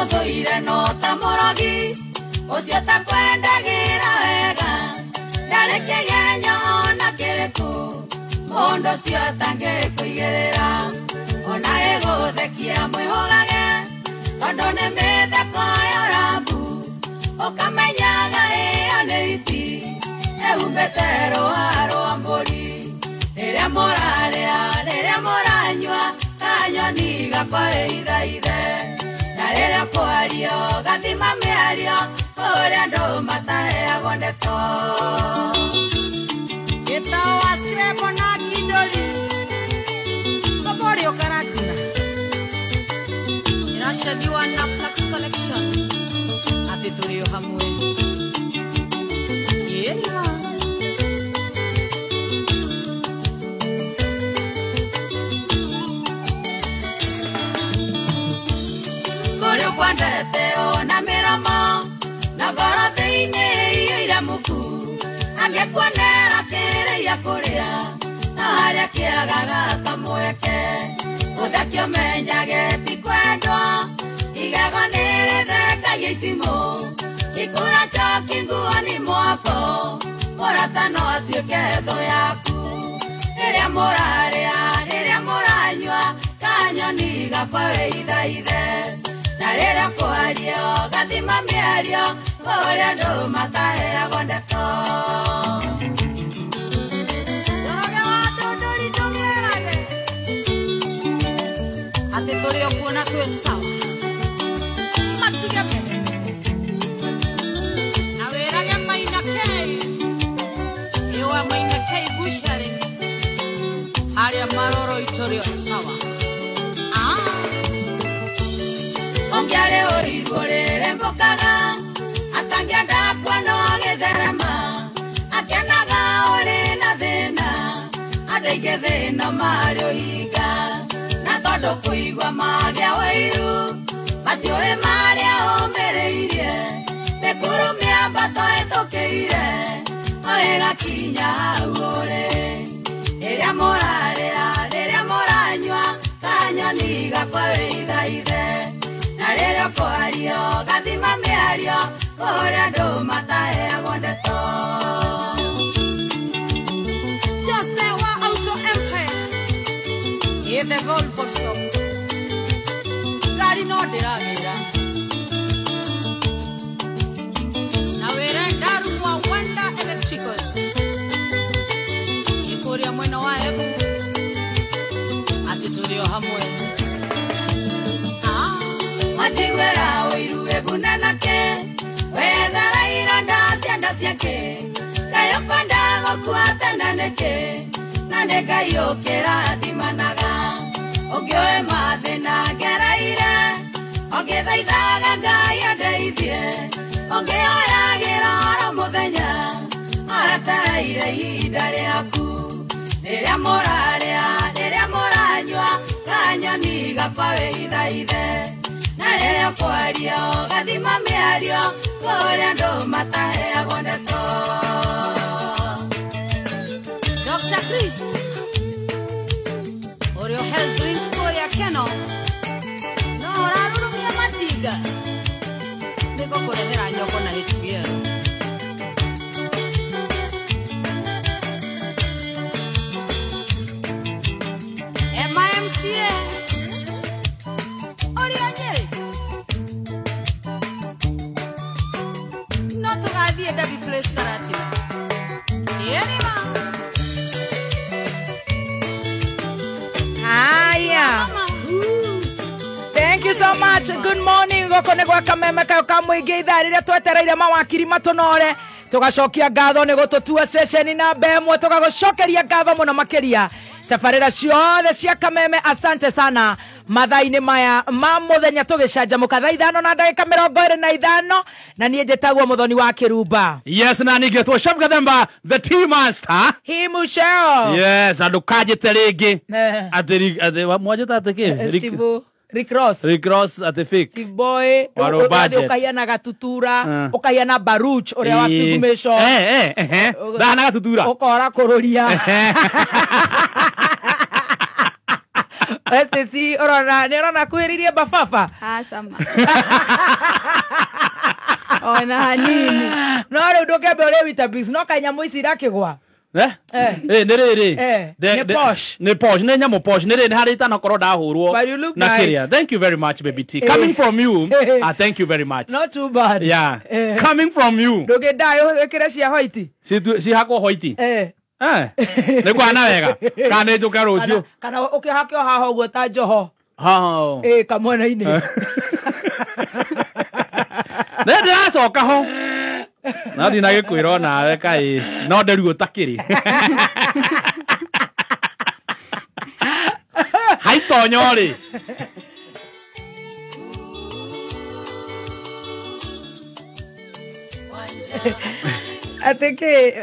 uthuire no ta murogi ucio ta kwendagira wega ndari kigenyo ona kiriku mundu ucio tangikuigirira ona giguthekia mwihurage tondu ni mitheko ya rambu ukamenyaga iyo ni iti eumbite rũa rwa mbũri rĩrĩa mũranyua kanyoni gakoĩthaithe na rĩrĩa kwario gathima mĩario ũrĩa andũ mataheagwo ndeto gĩtao asirebo na kidoli Koborio Karatina inashadiwa na Flax Collection ati tulio hamwe Korio kwandete ona miromo na goro thiini iyo iramuku angekuonera kĩrĩa kũrĩa na harĩa kĩagaga kamweke ũthekio menyage ti kwendwo igego nĩrĩthekagia itimũ ikũra choki nguoni mwako mũrata no atuĩke thũ yaku rĩrĩa mũrarĩa rĩrĩa mũranyua kanyoni gakoĩthaithe na rĩrĩa kwario gathima mĩario ũrĩa andũ mataheagwo ndeto Joroge wa ndũndũri ndũmerage atĩ tũrĩ o kuona twĩ sawa matuge na wĩrage Maina Kei iwe Maina Kei Bushari harĩa maroro itũrĩ o sawa Ongiare oirwo rĩrembũkaga atangĩenda kuona gĩtherema akĩnaga ũrĩ na thĩna andũ aingĩ thĩna marĩ ũhinga na tondũ kũigua magĩa wĩiru matiũĩ marĩa ũmĩrĩirie mĩkuru mĩambato ĩtũkĩire ĩgakinya hau ũrĩ rĩrĩa mũrarĩa rĩrĩa mũranyua kanyoni gakoĩthaithe rĩrĩa kwario gathima mĩario ũrĩa andũ mataheagwo ndeto Jose wa Auto Empire the Volvo shop gari no ndĩramĩra na wĩra ndaru wa Wenda Electricals ikũria mwena wa Embu atĩ tũrĩ o hamwe Machigwera oiru egunanake wethara ironda cianda ciake kayo kwenda gũkua naneke naneka yokera thimanaga ogioe mathĩna ngereire ogĩthaithaga Ngai andeithie ogĩoyagĩra oro mũthenya ateire ihinda rĩaku rĩrĩa mũrarĩa rĩrĩa mũranyua kanyoni gakoĩthaithe rĩrĩa kwario gathima mĩario kũrĩa andũ mataheagwo ndeto Dr. Chris ũrĩa health drink kũrĩa Keno no ũrarũrũmia matinga nĩguo kũrehera nyoko na HBL MIMCA Thank you so much. Good morning. Gokone gwa kameme kayo kamwingi ithaa riria twetereire mawakiri matunore tugacokia ngatho ni gututua session na bemwe tugagucokeria ngatho muno makiria tafarira ciothe cia kameme. Asante sana mathaini maya ma muthenya tugicanjamuka thaa 5:25 na nie njitagwo muthoni wa Kirumba. Yes, na ningetwo Chef Gathemba the tea master Himusheo. Yes, andukajite ringi ati mwajita atike Steve Rick Ross at the fake Steve Boy ukaiana gatutura ukaiana Baruch uria wa figumation dana gatutura ukora kururia Stacy orona kuheririe bafafa Sama. Ona hanini. No ri ndoke be uri Weetabix no kanyamu ici rakigwa nere ne posh ne nyamo posh nere harita na koro da hurwo na kiria. Thank you very much baby T. Coming from you. Thank you very much. Not too bad. Yeah. Coming from you. Ndoge dayo ekere cia hoiti. Si hako hoiti. Ne kwa na wega. Kana njuka rucio. Kana ukihakio haho gwo ta njoho. Ha. Kamwana ine. Ne ndiracoka ho. Na thina gikwira nawe kai no nderu utakiri. Hai tonyori. Ateke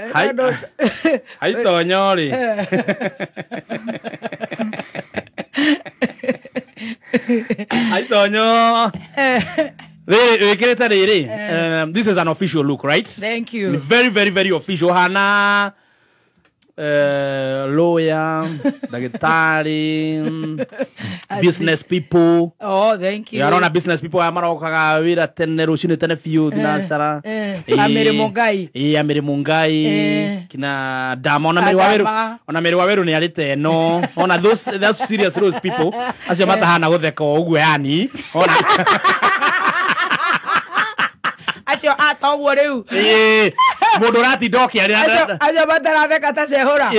hai tonyori. Hai tonyo. This is an official look, right? Thank you. Very, very, very official. Hana lawyer, dagetari, business people. Oh, thank you. Yarona business people. Amaroka wira tene rushini tene fiu dinasara. Amere mungai. Amere mungai. Kina dama ona meri waweru ni alite no. Ona those serious those people. Asio mata hana gotheka ogwe yani. Ona Asio atogwo riu. Modorati doki ari. Asio batara theka ta cehora.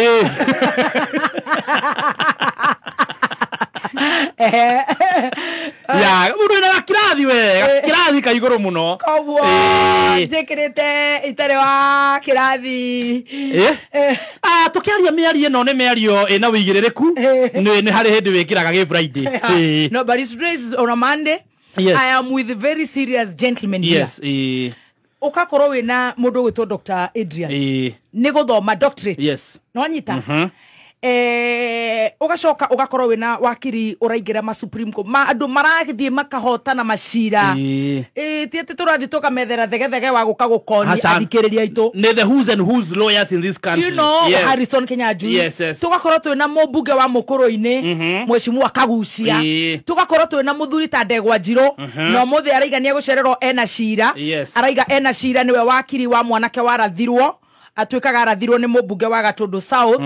Ya, uruna kirathi we. Kirathi kaiguru muno. Kogwo njikirite itare wa kirathi. Tukiaria miario no ne miario ina wigirereku. Ni hari hindi wikiraga ge Friday. No, but today is on a Monday. Yes. I am with a very serious gentleman here. Yes. Ukakorwo wina mundu gwitwo Dr. Adrian. Ni guthoma doctorate. Yes. No nyita. Ugacoka ugakorwo wina wakiri uraingira ma Supreme Court andu maragithie makahotana macira tiete turathi tukamethera thegethege wa guka gukoni athikiriria itu ne the who's and who's lawyers in this country. You know, yes. Harrison Kinyanjui. Yes, yes. Tugakorwo twina mubunge wa Mukuru-ini Mheshimiwa Kagucia. Tugakorwo twina muthuri ta Ndegwa Njiro no muthi araigania gucererwo ena cira. Araiga ena cira niwe wakiri wa mwanake warathirwo atwikaga arathirwo ni mubunge wa Gatundu South.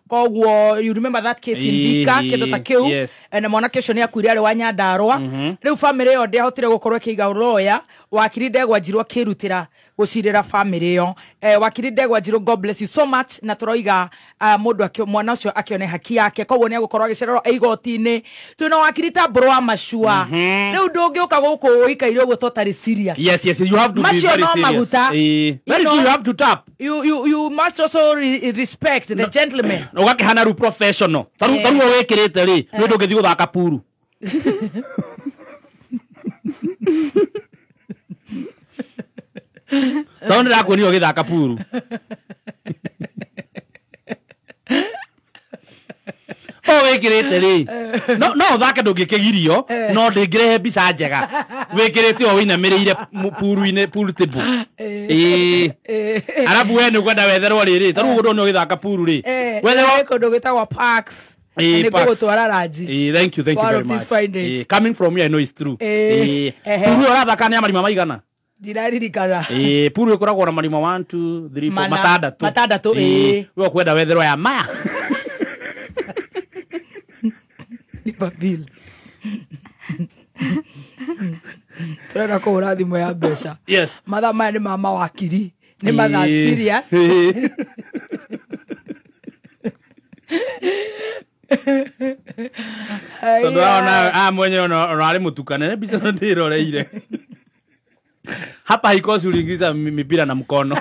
Kogwo you remember that case in Thika kindu ta kiu na mwanake ucio ni akuire ari wa Nyandarua. Riu family yo ndihotire gukorwo kiiga lawyer wakiri Ndegwa Njiro kirutira gucirira family yo. Wakiri Ndegwa Njiro, God bless you so much. Na turoiga mundu akio mwana ucio akione haki yake. Kogwo ni agukorwo agicererwo igoti-ini. Twina wakiri ta Bro wa Mashua. Riu ndungiuka guku ikaire uguo totally serious. Yes, you have to be very serious. Maguta, very you have to tap. You must also respect the gentleman. Ugakihana ru professional. Taru wekirite ri ni ndungithi guthaka puru. Tauni rako ni ogithaka puru. Wekirite ri no thake ndungikigirio no ndingirehe mbica njega wekirite o winamirire puru-ini pool table. Arabu we ni kwenda wetherwo riri taru gundu ni ogithaka puru ri wetherwo kundu gitagwa parks. Thank you very much. Coming from here I know it's true. Puru orathaka ni amarima maigana ndiraririkana puru ikoragwo na marima 1 2 3 4 matandatu we kwenda wetherwo ya maya Babil. Turenda kuhura thimu ya mbeca. Yes. Mathaa maya ni mama wakiri. Ni mathaa serious. Tondona mwenye ari mutukane bica ndiroreire. Hapa haikosi uliingiza mipira na mkono.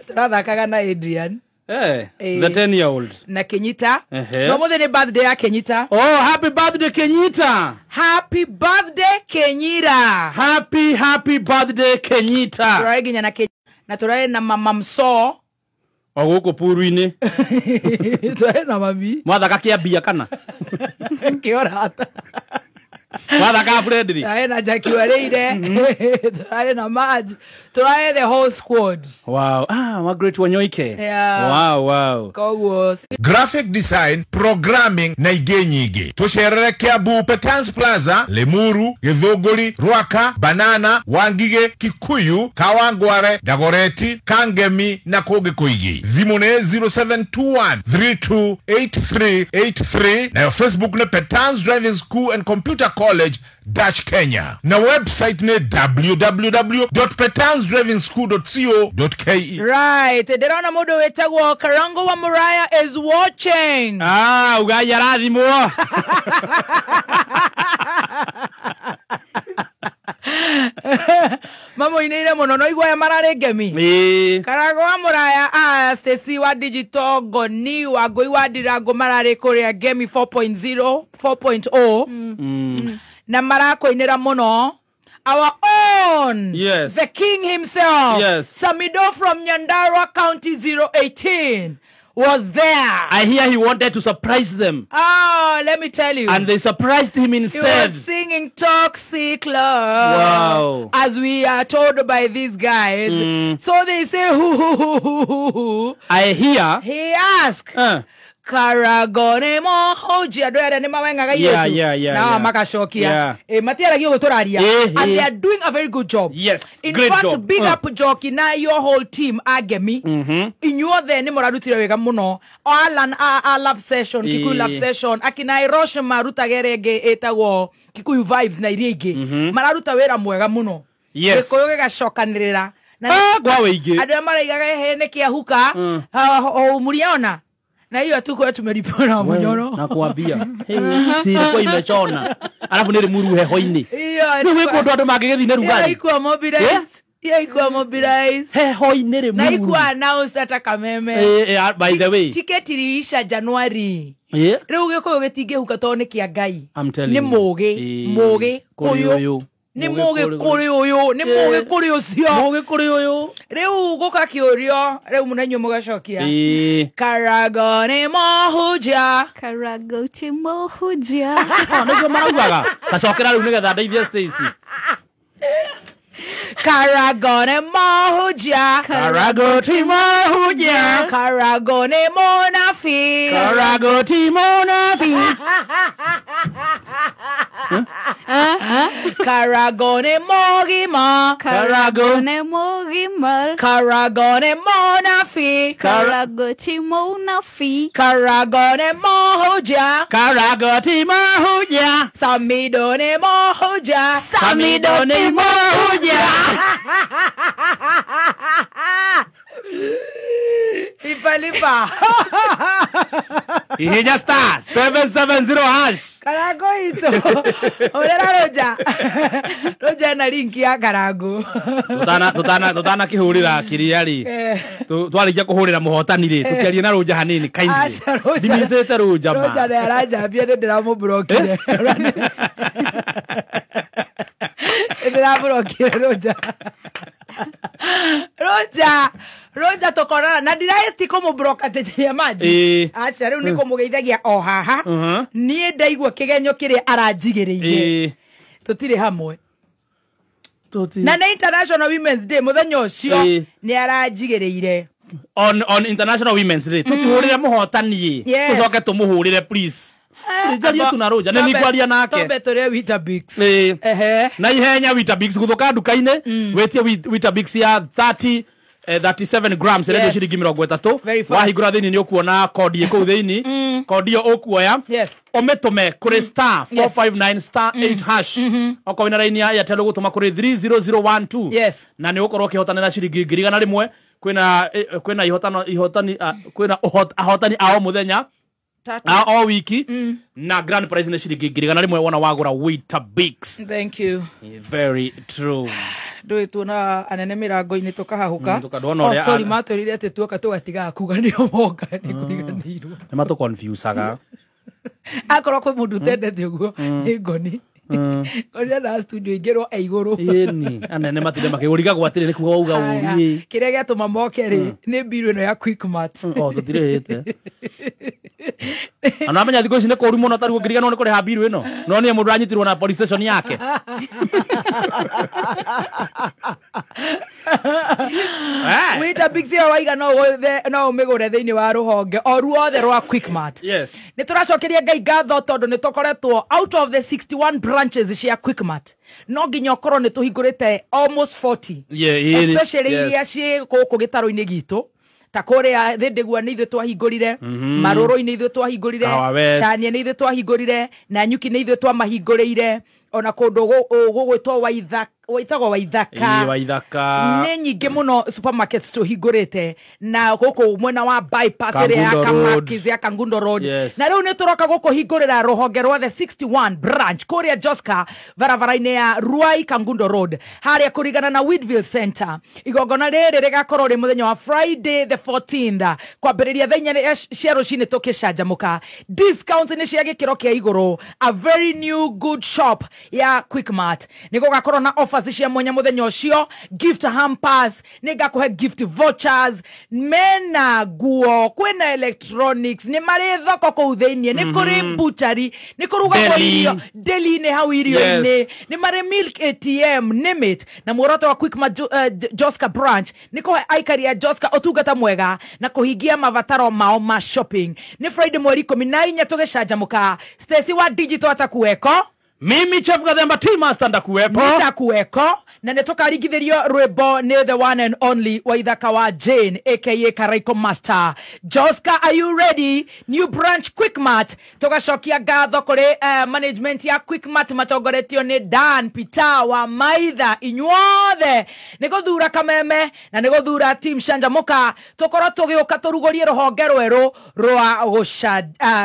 Turathakaga na Adrian. The 10-year-old. Na Kenyita. No more than a birthday ya Kenyita. Oh, happy birthday Kenyita. Happy birthday Kenyira. Happy birthday Kenyita. Turaginya na Kenyita. Na turae na mama Mso. Oguko puru-ini. Turae na mami. Mwathaka kia bia kana. Kiora hata. Wathaka friendly. Turae na Jackie Wareire. Turae na Maj. Turae the whole squad. Wow. Margaret Wanyoike. Yeah. Wow. Koguo. Graphic design, programming na ingĩ nyingĩ. Tucerere Kiambu Petans Plaza, Limuru, Githunguri, Rwaka, Banana, Wangige, Kikuyu, Kawangware, Dagoreti, Kangemi na kũngĩ kũingĩ. Thimũ nĩ 0721 328383 na Facebook nĩ Petans Driving School and Computer College Kenya. Na website ne www.petansdrivingschool.co.ke. Right. Ndirona mundu wetagwo Karango wa Muraya is watching. Ugai arathimwo. Mamo inire muno no igwa marare ngemi. Karango wa Muraya Stacy wa digital goni wa goi wa dirago marare korea ngemi 4.0 4.0. Na marako inira muno. Our own, yes, the king himself, yes, Samido from Nyandarua County 018 was there. I hear he wanted to surprise them. Oh, let me tell you. And they surprised him instead. He was singing Toxic Love. Wow. As we are told by these guys. So they say, who. I hear. He asked. Karagone mohoji adoya ni mawenga yetu na makashokia matiara giyo guturaria and they are doing a very good job. Yes, in great fact job. Big up Joki na your whole team agemi inyuothe ni muradutire wega muno Alan a love session Kikuyu love session akina Irosh maruta gerege etagwo Kikuyu vibes na iria ingi mararuta wera mwega muno. Yes, Gikuyu gacokanirira na gwa weigi andũ maraigaga hene kiahuka muriona. Na hiyo tu kwa tumelipona monyoro na kuambia si kwa imechona alafu nile muru heho-ini ni wiko ndo andu mangigethi ne rugari ikuwa mobilize ikuwa mobilize heho-ini ri muru na ikuwa announce ata kameme by the way ticket iliisha January riu gikuyu gitingihuka to ni kia Ngai ni mugi kuyu ni mugi kuri uyu ni mugi kuri ucio mugi kuri uyu riu guka kiurio riu munenyo mugacokia Karagone mohuja Karagoti mohuja niguo maraugaga gacokera riu nigetha ndeithie Stacy Karagone mohuja Karagoti mohuja Karagone monafi Karagoti monafi Karagone mogima Karagone mogima Karagone monafi Karagoti monafi Karagone mohuja Karagoti mohuja Samidone mohuja Samidone mohuja Lipa Ihija star 770 hash Karago ito Orera Roja na link ya Karago Tutana kihurira kiriari twarikia kuhurira muhotani ri tukiaria na Roja hanini kindly dimisete Roja ma Roja na araja bia ndira mu blokire ndira blokire Roja tokorana na ndiraeti ko mu bloka teje maji acha riu niko mugeithagia o haha nie ndaigua kigenyo kiria aranjigiriire tutire hamwe na International Women's Day muthenya ucio ni aranjigiriire on International Women's Day tukihurira muhotani tucoke tumuhurire please Jalia tunaroja na nigwaria nake tombe tore Weetabix na ihenya Weetabix guthuka nduka-ini wetie Weetabix ya 37 grams redio ciringi 30 wahingura thini ni ukuona kodi iku thini kodi yo ukuoya ometume kuri star 459 star 8 hash okowina line ya Airtel gutuma kuri 30012 na ni ukorwo kihotana na ciringi 100 kwina ihotani ao muthenya all wiki na grand prize na ciringi 100 wona wagura Weetabix. Thank you. Very true. Ndoi tuna anene mirango-ini tukahahuka sorry maturire ati tuoka tugatiga kuga nio moka ni kuriganirwo ni matu confusaga akoro kwe mundu tendete uguo ni ngoni Oria na studio igero eiguru ni anene matinde makiguriga gwatire ni kuga uga uri kiria giatuma moke ri ni biru ino ya Quickmart tutirehete Anamenya thiko ici nĩ kũru mũno tarĩ gũkirigana nĩ kũrĩha biru ĩno. No niĩ mũndũ anyitirwo na police station yake. Wita big sale waiga no ũmĩgũre thĩinĩ wa rũhonge o ruothe rwa Quickmart. Yes. Nĩ tũracokeria Ngai ngatho tondũ nĩ tũkoretwo out of the 61 branches cia Quickmart. No nginya ũkorwo nĩ tũhingũrĩte almost 40. Especially iria ciĩ gũkũ gĩtaro-inĩ gitũ. Ta kũrĩa thĩndĩgua nĩ ithuĩ twahingũrire, marũrũ-inĩ ithuĩ twahingũrire, Chania nĩ ithuĩ twahingũrire, na Nyuki nĩ ithuĩ twamahingũrĩire, ona kũndũ gũgwĩtwo Waithaka nĩ nyingĩ mũno supermarkets tũhingũrĩte na gũkũ mwena wa bypass ĩrĩa ya Kamakis ya Kangundo Road. Na rĩu nĩ tũroka gũkũ hingũrĩra rũhonge rwa the 61 branch kũrĩa Joska barabara-inĩ ya Ruai Kangundo Road harĩa kũringana na Whitville Center. Igongona rĩrĩ rĩgakorwo rĩ mũthenya wa Friday the 14th kwambĩrĩria thaa 4 cia rũcinĩ tũkĩcanjamũka. Discounts nĩ cia gĩkĩro kĩa igũrũ. A very new good shop ya Quickmart. Nĩ gũgakorwo na offers cia mwanya mũthenya ũcio, gift hampers, nĩ ngakũhe gift vouchers, mena nguo, kwĩna electronics, nĩ marĩ thoko kũu thĩinĩ, nĩ kũrĩ butchery, nĩ kũrugagwo irio, deli-inĩ hau irio-inĩ, nĩ marĩ milk ATM, name it. Na muoroto wa Quickmart Joska branch nĩ kũhe aikari a Joska ũtungata mwega na kũhingia mabataro mao ma shopping. Nĩ Friday mweri 14 tũgĩcanjamũka. Stacy wa digital atakuweko. Mimi Chef Gathemba T-Master ndakuwepo. Nitakuweko na nĩtũkarigithĩrio rwĩmbo nĩ the one and only Waithaka wa Jane aka Karaiko Master. Joska, are you ready? New branch Quickmart. Tũgacokia ngatho kũrĩ management ya Quickmart matongoretio nĩ Dan Peter wa Maitha. Inyuothe nĩ gũthura kameme na nĩ gũthura team Shanjamuka. Tũkorwo tũgĩũka tũrugũrie rũhonge rwerũ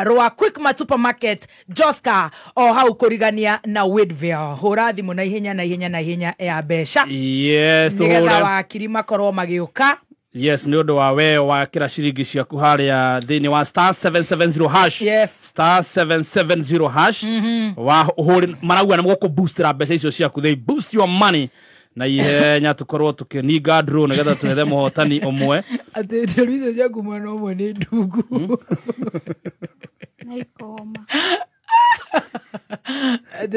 rwa Quickmart supermarket Joska o hau kũrigania na Whitville. Hũra thimũ na ihenya ya besha. Yes, nĩgetha wakiri makorwo magĩũka. Yes, nĩ ũndũ wa we wa kĩra ciringi ciaku harĩa thĩinĩ wa star 770 hash. Yes. Star 770 hash. Wa hũrĩ marauga nĩ mũgũkũ boostera mbeca icio ciaku. They boost your money. Na ihenya tũkorwo tũkĩninga draw nĩgetha twethe mũhotani ũmwe. Atĩ ndũrũ icio ciaku mwena ũmwe nĩ ndungu. Na ikoma.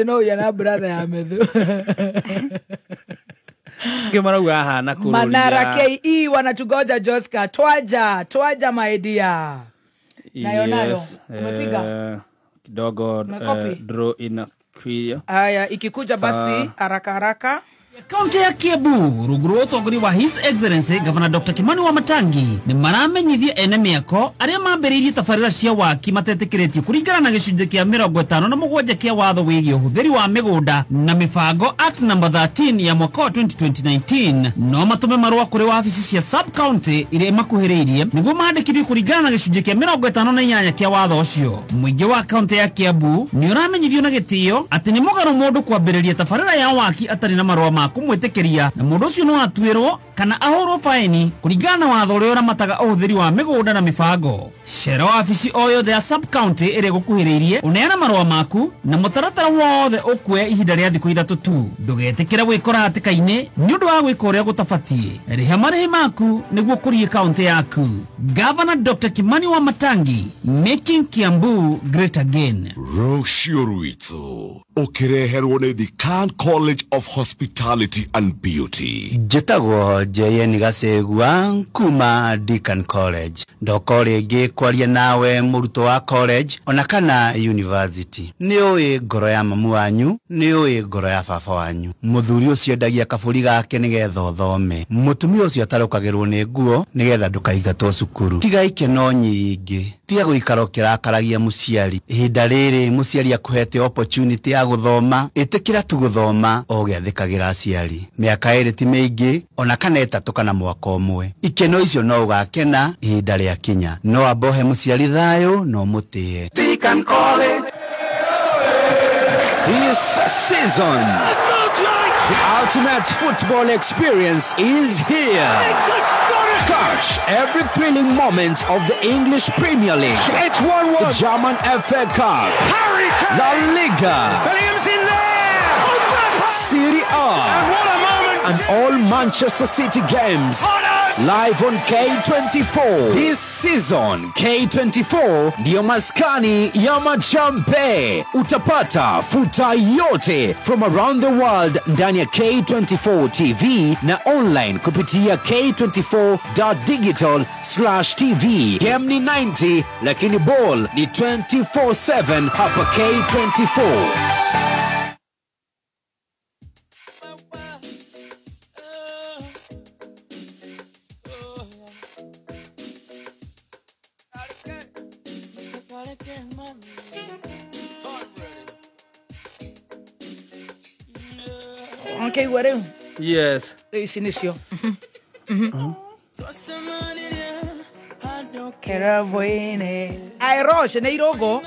No yana brother ya methu. Kĩmarauga ahana kũrũria. Manara KE wanatugoja Joska. Twaja my dear. Nayo. Umepiga? Kidogo draw inakuja. Haya, ikikuja basi haraka. Kaunti ya Kiambu ruguru ũtongoria wa His Excellency Governor Dr. Kimani Wamatangi nĩ maramenyithia ene mĩako arĩa mambĩrĩirie tabarĩra cia waki matetĩkĩrĩtio kũringana na gĩcunjĩ kĩa 57 kĩa watho wĩgiĩ ũhũthĩri wa mĩgũnda na mĩbango Act number 13 ya mwaka wa 2019 no matũme marũa kũrĩ wabici cia sub county iria makuhĩrĩirie nĩguo mandĩkithio kũringana na gĩcunjĩ kĩa 58 kĩa watho ũcio. Mũingĩ wa kaunti ya Kiambu nĩ ũramenyithio na gĩtĩo atĩ nĩ mũgarũ mũndũ kwambĩrĩria tabarĩra ya waki atarĩ na marũa kumwĩtĩkĩria na mũndũ ũcio no atuĩrwo kana ahũrwo faini kũringana na watho ũrĩa ũramataga ũhũthĩri wa mĩgũnda na mĩbango. Cera wabici o yothe ya sub county ĩrĩa gũkuhĩrĩirie ũneana marũa maku na mũtaratara wothe ũkuoya ihinda rĩa thikũ 3 tu. Ndũgetĩkĩre gwĩkora hatĩka-inĩ nĩ ũndũ wa gwĩka ũrĩa gũtabatiĩ. Rĩha marĩhi maku nĩguo kũrie kaunti yaku. Governor Dr. Kimani Wamatangi, making Kiambu great again. Rũciũ rwitũ ũkĩreherwo nĩ the Khan College of Hospitality and Beauty. Njĩtagwo JN Gacegua kuma Deakin College. Ndoka rĩngĩ kwaria nawe mũrutwo wa college ona kana university. Nĩ ũĩ ngoro ya mamu wanyu, nĩ ũĩ ngoro ya baba wanyu. Mũthuri ũcio endagia kaburi gake nĩgetha ũthome. Mũtumia ũcio atarũkagĩrwo nĩ nguo nĩgetha ndũkaingatwo cukuru. Tiga ikeno nyingĩ. Tiga gũikara ũkĩrakaragia mũciari. Ihinda rĩrĩ mũciari akũhete opportunity ya gũthoma. Ĩtĩkĩra tu gũthoma o gĩathĩkagĩra aciari. Mĩaka ĩrĩ ti mĩingĩ ona kana 3 kana mwaka ũmwe. Ikeno icio no ũgakena ihinda rĩa kinya. No abohe mũciari thayũ no mũtĩe. Deakin College. This season, the ultimate football experience is here. Catch every thrilling moment of the English Premier League. It's 1-1. The German FA Cup. La Liga. Williams in there. Serie A. And what a moment. And all Manchester City games. live on K24. This season, K24 ndio maskani ya Machampe. Utapata futa yote from around the world ndani ya K24 TV na online kupitia k24.digital/tv. Game ni 90 lakini ball ni 24/7 hapa K24. Okay, what do? Yes. Ici nicio. Keravoine. Airosha ne irogo.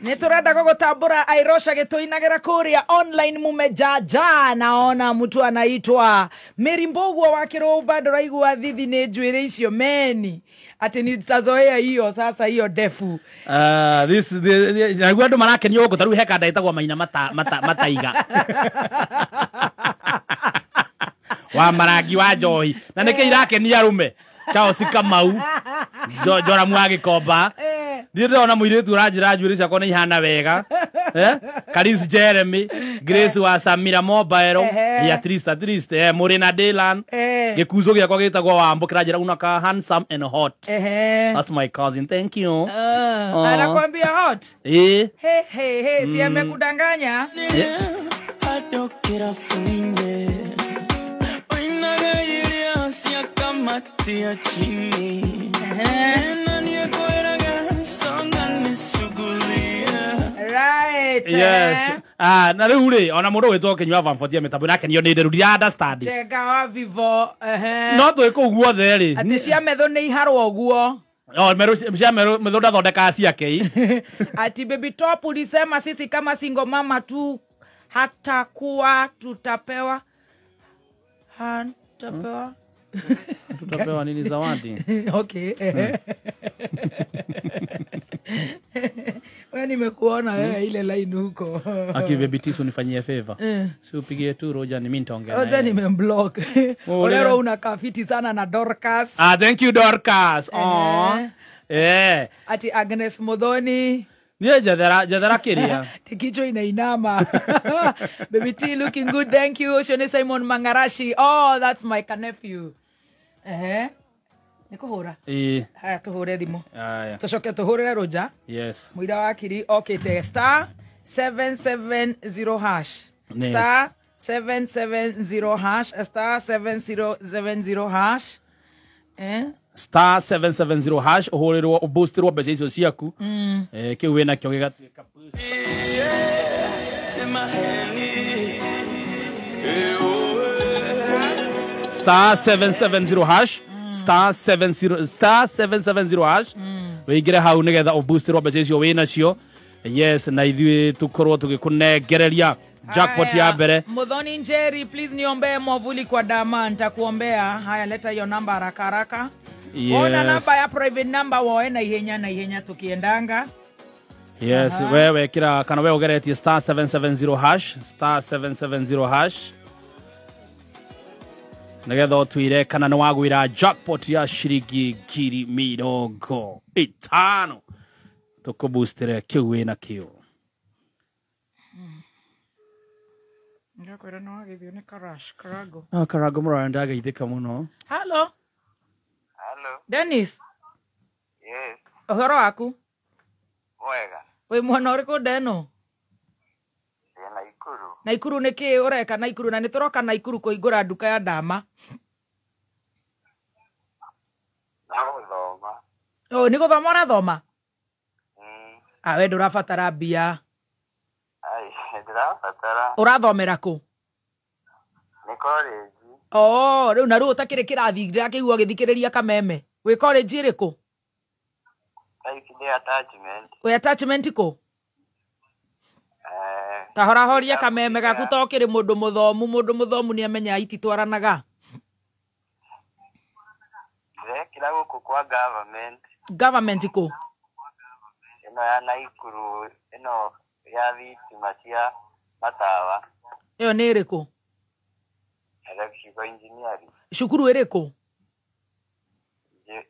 Neturenda gugutambura Airosha gituinagera kuria online mumejaja. Naona mtu anaitwa Mary Mbogwa wa Kiroba ndiraigua thithi ni njwire icio meni. Ati nitazoea hiyo sasa hiyo defu. This nagua ndo marake ni ogo taru heka ndaitagwa maina mataiga. Wa marangi wa njohi na nike irake ni arume chao sikamau jora mwage koba ndiro muiretu urajira njwire kona ihana wega Karis Jeremy Grace wa Samira Mobile ya trist Morena Delan gikuzo gyakwa gitagwa wambo kirajira unaka handsome and hot. That's my cousin, thank you. Anakuambia hot hey si amekudanganya Adokera funinge Oinagailia siakamatia chini Nani koeraga songa nisugulia. Right. Yes. Na riu ri ona mundu witwo kinywa vamfotia metambo nake nio ni nderu ya understand. Cheka wa vivo. No twi ku guothe ri. Ati cia metho ni iharwo guo. Metho ndathondeka ciake. Ati baby top ulisema sisi kama single mama tu hata kuwa tutapewa tutapewa nini zawadi. Okay. Wewe nimekuona ile line huko. Aki baby tisu nifanyie favor. Si upigie tu Roger ni mimi nitaongea naye. Roger nimemblock. Olero unakaa fiti sana na Dorcas. Thank you Dorcas. Ati Agnes Modoni. Niye jadara kiria. Tikicho inainama. Baby T looking good, thank you. Shone Simon Mangarashi. Oh, that's my nephew. Niko hora. Haya tuhure thimo. Haya. Tushoke tuhure Roger. Yes. Muida wa kiri okay te star 770 hash. Ne. Star 770 hash. Star 7070 hash. Star 770 hash uhuriro uboosterwo mbeca icio ciaku kiu wina kio gigatuika star 770 hash star 770 hash wigire hau nigetha uboosterwo mbeca icio wina cio. Yes, na ithui tukorwo tugikunengereria jackpot ya mbere. Modhoni Njeri, please niombe mwavuli kwa dama, nitakuombea. Haya, leta hiyo namba haraka haraka. Yes. Ona namba ya private number woe na ihenya tukiendanga. Yes, wewe kira kana wewe ugeretie star 770 hash star 770 hash. Nagetha utwire kana ni wagwira jackpot ya shiringi ngiri mirongo itano. Tukuboostere kiu wina kio. Ndakwira no agithio ni Karash Karago. Karago muranda geithika muno. Hello. Hello. Dennis. Yes. Ohoro waku? Mwega. We mwana uriku Deno? Naikuru. Naikuru niki ureka Naikuru na nituroka Naikuru kuigura nduka ya ndama. Naguthoma. Oh, ni guthoma urathoma? We ndurabatara mbia. Ndirabatara. Urathomera ku? Ni college. Riu na riu utakire kirathi ndirakiigua githikiriria kameme. We college iriku? Ni attachment. We attachment ku? Tahora horia kameme gaku tokire mundu muthomu ni amenya ititwaranaga. Kila guku kwa government. Government ku? Ino ya Naikuru, ino ya thitima cia matawa. Iyo ni iriku? Electricity electrical engineering. Cukuru ĩrĩkũ?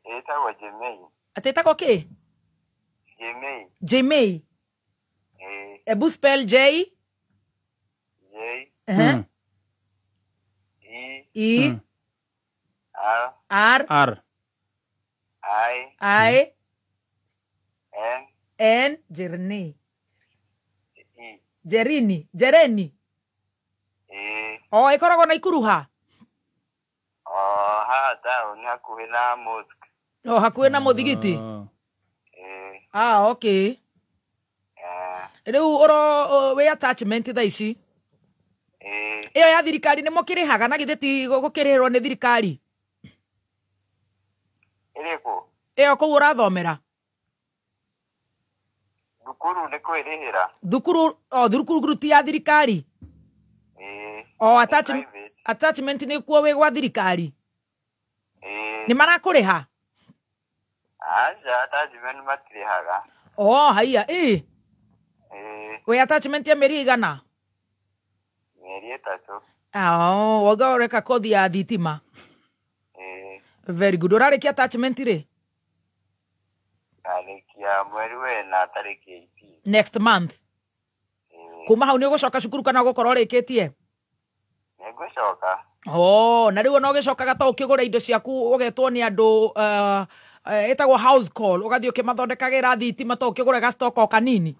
Etagwo Jemei. Atetagwo kĩ? Jemei. Jemei. Ebu spell J. J. E. R. I. N. Jerni. Jereni. Ĩkoragwo na Ikuru ha? Haha taũni hakuhĩ na mosque. Hakuhĩ na mũthigiti? Okay. Rĩu wĩ attachment thaa ici? Ĩyo ya thirikari nĩ mũkĩrĩhaga na githĩ ti gũkĩrĩhĩrwo nĩ thirikari? Ĩrĩkũ? Ĩyo kũu ũrathomera? Thukuru nĩ kwĩrĩhĩra. Thukuru ti ya thirikari? Attachment nĩ kuo wĩ gwa thirikari? Nĩ marakũrĩha? Aca, attachment matirĩhaga. Haiya, wĩ attachment ya mĩeri igana? Mĩeri 3. Wanga ũreka kothi ya thitima? Very good. Ũrarĩkia attachment rĩ? Ndarĩkia mweri wena tarĩki 18. Next month? Kuma hau nĩ ũgũcoka cukuru kana gũkorwo ũrĩkĩtie? Nĩngũcoka. Na rĩu ona ũgĩcokaga ta ũkĩgũra indo ciaku ũgetwo nĩ andũ ĩtagwo house call, ũgathiĩ ũkĩmathondekagĩra thitima ta ũkĩgũra gastoko kanini?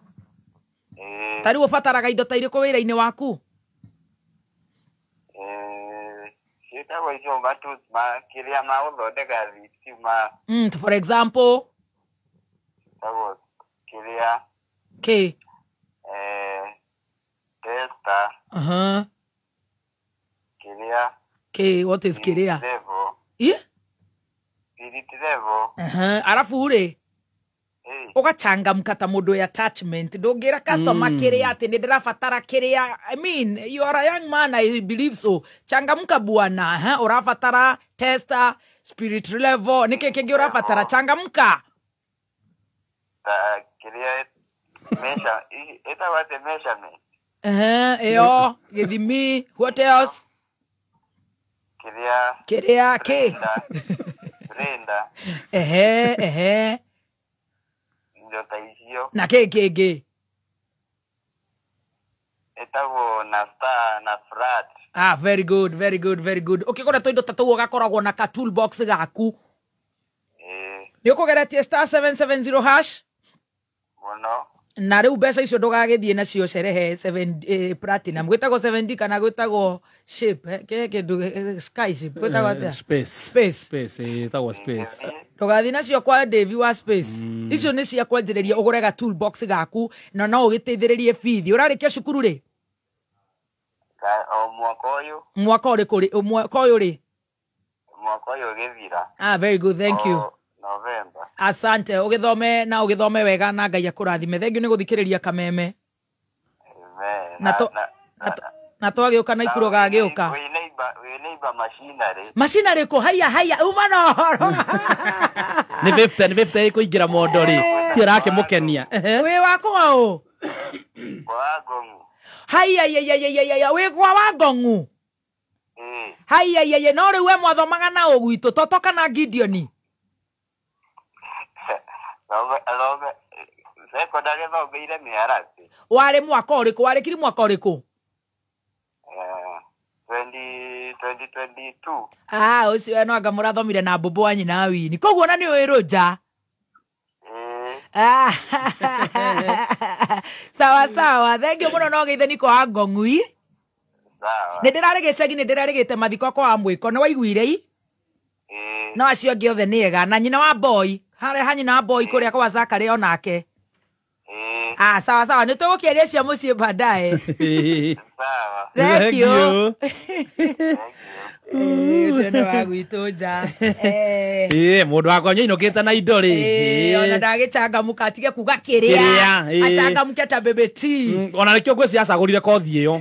Ta rĩu ũbataraga indo ta irĩkũ wĩra-inĩ waku? Ciĩtagwo icio kĩrĩa ma gũthondeka thitima. For example? Ciĩtagwo kĩrĩa? Kĩ? Tester. Kĩrĩa? Kĩ, what is kĩrĩa? Spirit level. Arabu rĩ? Ũgachangamka ta mũndũ ya attachment. Ndũngĩra customer kĩrĩa atĩ nĩ ndĩrabatara kĩrĩa. I mean, you are a young man, I believe so. Changamka bwana, ũrabatara tester, spirit level. Nĩkĩ kĩngĩ ũrabatara? Changamka. Kĩrĩa ĩtagwo atĩ measurement. Ĩyo, gĩthimi. What else? Kĩrĩa kĩ? Blender. Indo ta icio. Na kĩngĩ? Ĩtagwo na star na flat. Very good. Ũkĩgũra tũindo ta tũu ũgakoragwo na ka toolbox gaku. Nĩ ũkũgeretie star 770 hash? Mũno. Na rĩu mbeca icio ndũgagĩthiĩ nacio cerehe 7 platinum. Gwĩtagwo 7D kana gwĩtagwo shape? Kĩndũ sky shape. Gwĩtagwo atĩa? Space. Ĩtagwo space. Ndũgathiĩ nacio kwa Devi wa space. Icio nĩ cia kwanjĩrĩria ũgũre ga toolbox gaku na no ũgĩteithĩrĩrie bithi. Ũrarĩkia cukuru rĩ? Mwaka ũyũ. Mwaka ũrĩkũ rĩ? Mwaka ũyũ rĩ? Mwaka ũyũ ũgĩthira. Very good, thank you. November. Asante, ũgĩthome wega na Ngai akũrathime. Thengiũ nĩ gũthikĩrĩria Kameme. Na twagĩũka na Ikuru gagĩũka. Wĩ neighbor machinery. Machinery kũ? Haya, uma na ũhoro. Nĩ 50 ĩkũingĩra mondo rĩ. Ti ũrakĩmũkenia. Wĩ wako ũ? Kwa Ngong'u. Haya, wĩ kwa wa Ngong'u? Haya, no rĩu we mwathomaga na ũgwitũ Toto kana Gideon? Secondary thogeire Mĩarati. Warĩ mwaka ũrĩkũ? Warĩkire mwaka ũrĩkũ? 2022. Ũcio no anga mũrathomire na mbũmbũ wa nyina Wini. Koguo na nĩ ũĩ rũnja? Sawa. Thengiũ mũno no geithani kwa Ngong'u. Nĩ ndĩrarĩ gĩcagi, nĩ ndĩrarĩgĩte mathiko kwa Mwĩko. Nĩ waiguire? No acio angĩ othe nĩ ega. Na nyina wa boy. Harĩa hanyina wa boy kũrĩa kwa Zakari onake. Sawa. Nĩ tũgũkĩaria cia mũciĩ baadaye. Sawa. Thank you. Ũcio nĩ wa gwitũ nja. Mũndũ wakwa nyoinũkĩte na indo rĩ. Ona ndagĩchangamũka atige kuga kĩrĩa. Achangamũke ta Baby T. Ona nĩkĩo ngwĩci acagũrire kothi ĩyo.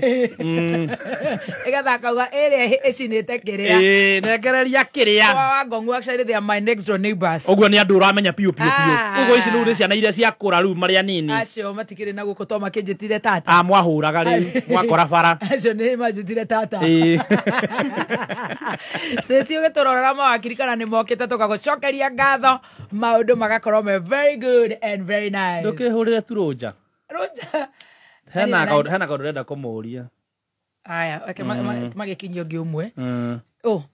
Ĩgatha akauga ĩrĩa ĩcinĩte kĩrĩa. Nengereria kĩrĩa. Wa Ngong'u actually they are my next door neighbors. Ũguo nĩ andũ ũramenya piũ. Ũguo ici rĩu nĩ ciana iria ciakũra rĩu marĩ anini. Acio matikĩrĩ na gũkũ to makĩnjĩtire tata. Mwahũraga rĩu mwakora bara. Acio nĩ manjĩtire tata. Sisi ugetorora mawakiri kana ni mokite tugagucokeria ngatho maundu magakorwo me very good and very nice. Ndukihurire tu Roja. Roja. Hena kaundu renda kumuria. Aya, magikinyio ngi umwe. Oh.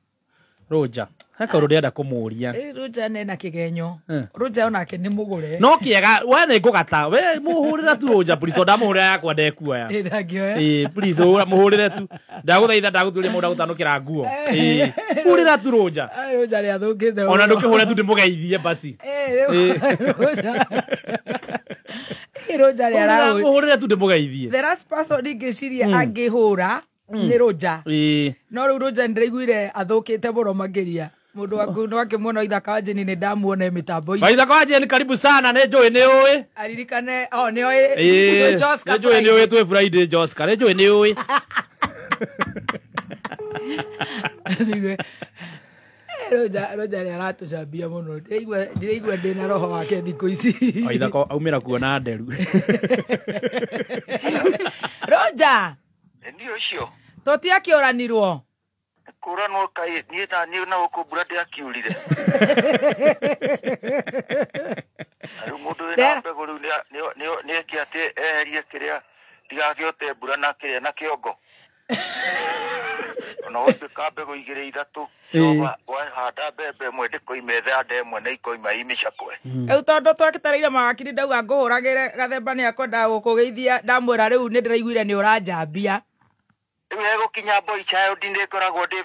Roja. Hena kaundu renda kumuria. Roja nena kigenyo. Roja onake ni mugure. No kiega, we ni ngugata. We muhurira tu Roja, please. Tonda muhurira yakwa ndekuoya. Ndangioya. Please, muhurire tu. Ndaguthaitha ndaguthuria mundu gutanukira nguo. Hurira tu Roja. Roja ri athungite. Ona ndukihurira tu ndimugeithie basi. Roja. Roja ri arawe. Muhurire tu ndimugeithie. The last person ingiciria angihura ni Roja. No riu Roja ndiraiguire athukite muno makiria. Mundu wangu no akimwona Ithaka wa Jeni ni ndamuona mitambo-ini. Ithaka wa Jeni karibu sana, ni njui ni ui. Aririkane ni ui Joska. Ni njui ni ui twi Friday Joska. Ni njui ni ui. Roja ni aratucambia muno. Ndiraigua ndina roho wake thiku ici. Ithaka aumira kuona nderu. Roja. Ndio ucio. Toti akioranirwo. Kuranwo kai ni na ukubura ndi akiurire. Ari mundu wina mbegu riu ni ekiate eherie kiria ndigagiote mbura na kiria na kiongo. No ubika mbegu igire ithatu. Wa handa mbembe mwe ndikoime thande mwe na ikoima imicakwe. Riu tondu twakitareire mawakiri ndauga nguhuragire gathemba ni akwenda gukugeithia ndamwira riu ni ndiraiguire ni uranjambia. Iwe gukinya boy child ndi koragwo ndi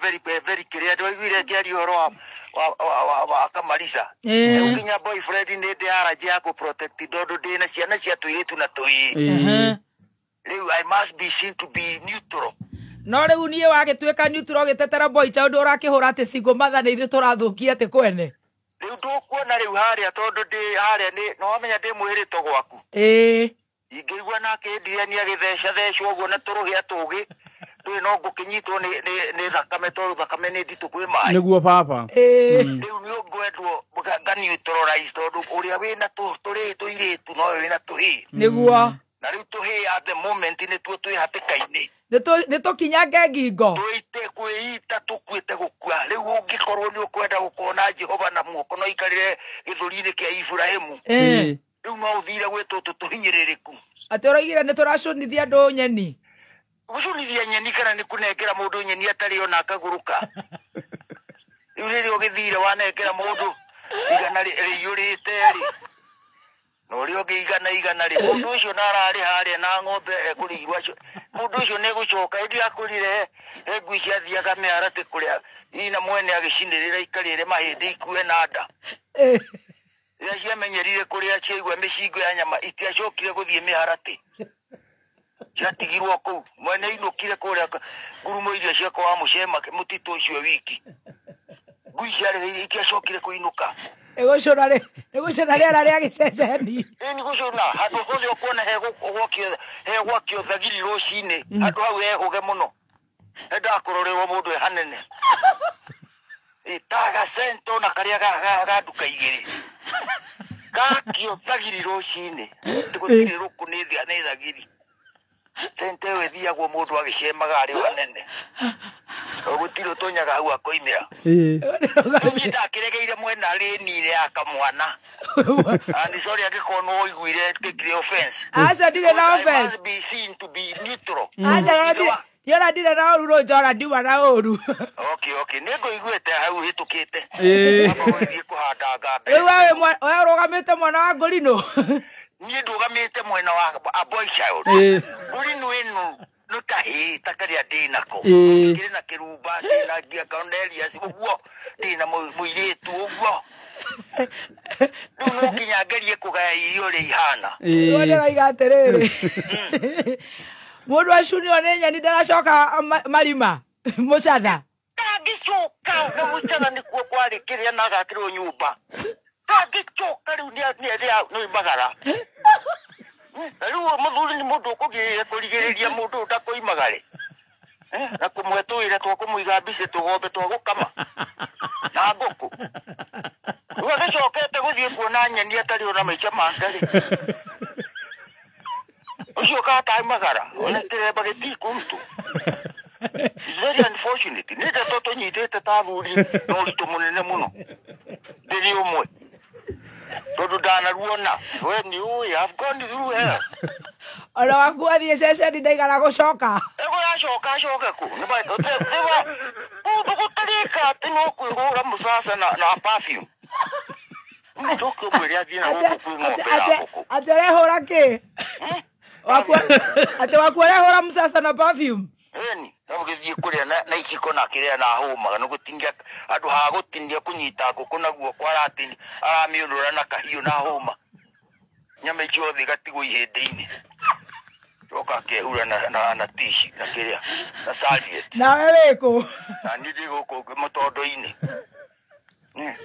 very kiria ndwaiguire ngiari horo wa Kamarisa. Gukinya boyfriend ndi araje ya ku protect ndondo ndi na ciana cia tuiritu na tui. Riu I must be seen to be neutral. No riu nie wagituika neutral gitetera boy child urakihura ati single mother ni ithu turathukia ati kwene. Riu ndukuona riu haria tondu ndi haria ni no amenya ndi mwirito gwaku. Ingirigwa nake ndiye ni agithecwo uguo na turugia tugi. Tui no ngukinyitwo ni thakame toru thakame ni nditu kwi mai. Niguo papa. Riu ni ungwendwo ga neutralize tondu uria wina turi tuiritu no wina tuhi. Niguo. Na riu tuhi at the moment ni tuo tui hatikaini. Ni tukinyange ngingo. Tuite kwita tukwite gukua. Riu ungikorwo ni ukwenda gukona Jehova na muoko no ikarire githuri-ini kia Ibrahimu. Riu no uthire gwi tutu tuhinyiririku. Ati uraigire ni turacunithia andu nyeni. Gucunithia nyeni kana ni kunengera mundu nyeni atari ona akaguruka. Riu riri ugithire wanengera mundu igana riyurite ri. No ri igana ri mundu ucio narari haria na ng'ombe ekurirwa mundu ucio ni gucoka ndi akurire engui cia thiaga miarate kuria ina mwene agicinirira ikarire mahindi ikue na nda. Ria ciamenyerire kuria ciaigua micingo ya nyama itiacokire guthie miharati. Ciatigirwo kuu mwene inukire kuria ngurumo iria ciakwa wa mucema mutitu ucio wiki. Ngui ciarĩ itiacokire kuinuka. Egoshona rĩera rĩa gĩceceni. Ni gucona handu hothe ukuona he gwakio thagiri rucini handu hau hehuge muno. Ndakurorerwo mundu hanene. Itaga sento na karia ga nduka igiri. Gakio thagiri rucini. Tigutiri ruku ni thagiri. Sente we thiagwo mundu agicemaga ari hanene. Ogutiro tonyaga hau akoimira. Ni ndakiregeire mwena rinire ya kamwana. And sorry agikono oiguire kikire offense. Acha ndire na offense. Must be seen to be neutral. Acha yora ndire na oru Roja ndiwa na oru. Okay nego iguete hau hitukite. Aba wethi kuhanda ngambe. Wewe rogamite mwana wa ngorino. Ni ndugamite mwena wa a boy child. Ngorino eno nutahi takaria dinako. Kire na kirumba dina dia kaundelia uguo dina muiritu uguo. Nuno kinyangerie kugaya irio ri ihana. Wone raiga atiriri. Mundu acunio ni nyeni ndaracoka marima mucatha. Kagicoka na mucatha nikuo kwari kiria na gakirwo nyumba. Kagicoka riu ni magara. Riu muthuri ni mundu ukugirire kurigiriria mundu ndakoimagare. Na kumwetuire twakumuiga mbici tugombe twagukama na nguku. Ugacokete guthie kuona nyeni atari ona maica mangari. Ucio kataimagara ona kiremba gitiku mtu. It's very unfortunate. Nita toto nyitete tavuri no ito munene muno. Deli umwe. Todo dana ruona. When you have gone through hell. Ona wakua thie ceceni ndaigana gucoka. Ego yacoka ku. Ni bai tote deva. Utukutarika tino kuigura musasa na perfume. Mtoko mwere athina huko kuingopera huko. Aterehora ke? Wakua rehora musasa na perfume. Eni, nabugithie kuria na ichiko na kiria na homa no gutingia andu ha gutindia kunyita nguku naguo kwaratini aramiurura na kahiu na homa nyama ichothe gatigwo ihindi-ini oka kehura na tishi na kiria na serviette na wewe ko na nidi guku mutondo-ini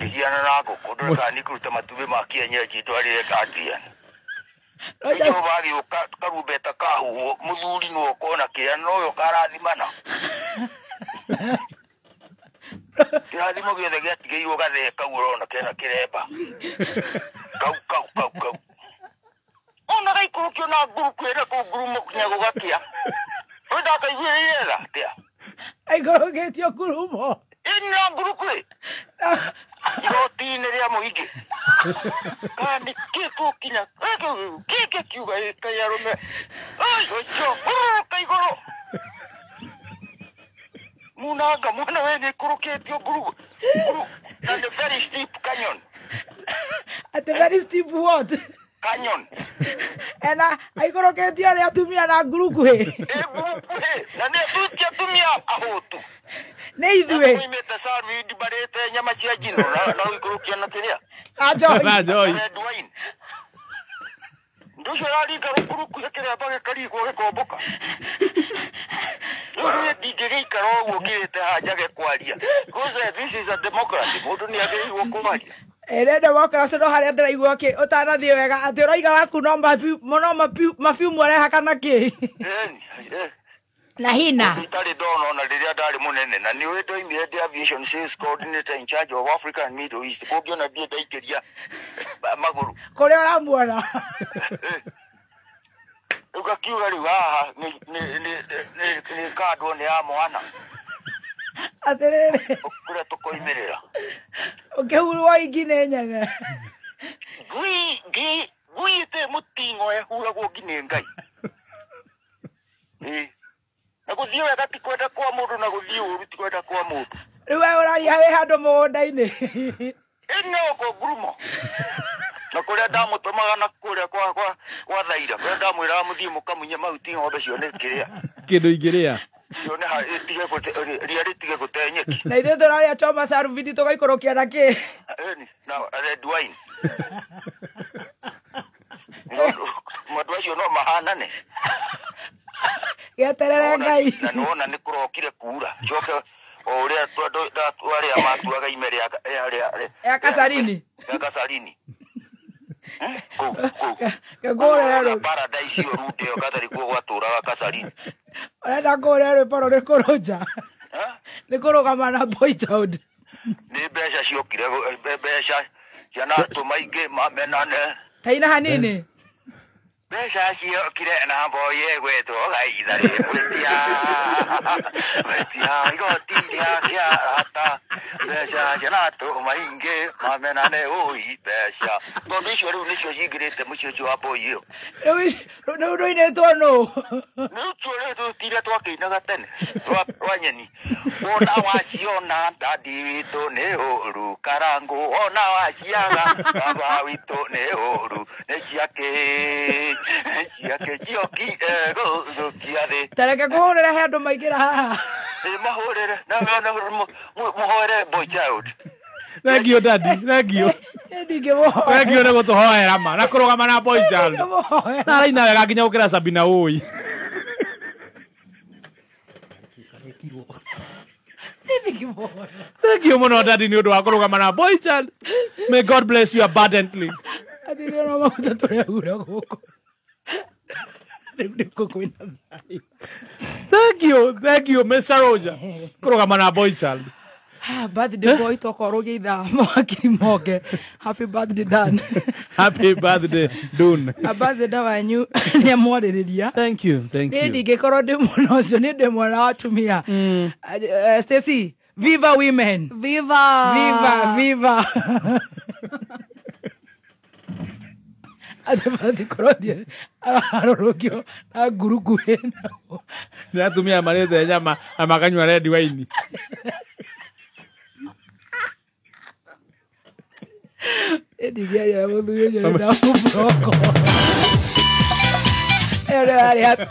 ihiana na nguku ndoka nikuruta matubi ma kienyeji twarire katia Ejo bagi karubeta kahu muthuri no kona kiria no karathimana kirathimo giothe giatigeirwo gatheka urona kena kiremba kau ona gaikukio na nguru kwira ku nguru mukinya gugakia onda kaiguire tha atia aigorogetio ngurumo ina nguru kwi Yotine ria muingi kandi kiko kinya kike kiuga kayarume ai ocho kaigoro munaga mwana wene kuruketio guru and a very steep canyon at a very steep what canyon ena aigoroketio ria tumia na nguru kwe na ne tutia tumia ahotu ne ithwe imeta sarvi dibarete nyama cia jino na igurukia na kiria ajoi red wine ndusho rari garukuruku kiria bage karigwo gekomboka Uri digeikaro ugo kirete haja gekwaria because this is a democracy mundu ni ageirwo kumaria ere democracy no haria ndiraigua ki utanathie wega ati uraiga waku no mafiumu areha kana ki na hina itali dono na riria ndari munene na niwe ndoimire ndi aviation sales coordinator in charge of Africa and Middle East kungiona ndie ndaikiria maguru kuria uramuona ugakiuga riu haha ni kandwo ni ya mwana atiriri kuria tukoimirira ukihurwo ingine nyene guite mutingo ehuragwo ngine ngai na guthie wega ti kwenda kwa mundu na guthie uru ti kwenda kwa mundu riu we uraria wi handu mugunda-ini ino ko ngurumo na kuria ndamutumaga na kuria kwa thaira kuria ndamwira muthie mukamunye mahuti ng'ombe cione kiria kindu ingiria cione itige ria ritige gutenyeki na ithuĩ tũraria choma saruviti tũgaikũrũkia na kĩ na red wine matu acio no mahanane geterere ngai na nona nĩ kũrokire kuura coke o ũrĩa twarĩa matuaga ime ya kasarini kũu paradise ĩyo rute ĩyo gathari kuo gwatũraga kasarini ũrenda kũrĩa rwĩmbo nĩ kũrũnja nĩ kũrũgama na boy child nĩ mbeca ciokire mbeca ciana tũmaingĩ mamenane kaina hanini mbeca ciokire na mboye gwetwo gaitharĩ gwetia igoti rĩa kĩarata mbeca ciana tũmaingĩ mamenane ũi mbeca tondũ icio rĩu nĩcio cingĩrĩte mũciĩ ũcio wa mboi ĩyo rĩu ndũinĩtwo nũ rĩu tuo tire twakĩinaga tene rwa nyeni ona waciona ndandi witũ nĩ ũru karangũ ona waciaga baba witũ nĩ ũru nĩ ciake cioki gũthũkia thĩ tareke kũhũrĩra he andũ maingĩra haha mahũrĩre mũhoere boy child thengio dadi thengio thengio nĩ gũtũhoera ma na kũrũgama na boy child na araina wega nginya gũkĩra Sabina ũi thengio mũno dadi nĩ ũndũ wa kũrũgama na boy child. May God bless you abundantly. atithĩona maguta tũrehura gũkũ rĩu nĩkũ kwĩna thayũ thank you Mr. Roger kũrũgama na boy child Birthday boy tokoroge itha mwakiri moge. Happy birthday Dan. Happy birthday Dun. Ambassador wanyu ni amwariria. Thank you. Ndi ngikoro ndi muno cio ni ndi mwana wa tumia. Stacy, viva women. Viva. Adevasi korodie arorogio na gurugu hena. Na tumia marete nyama amakanywa red wine. Edigia ya mudhuyo jana na broko.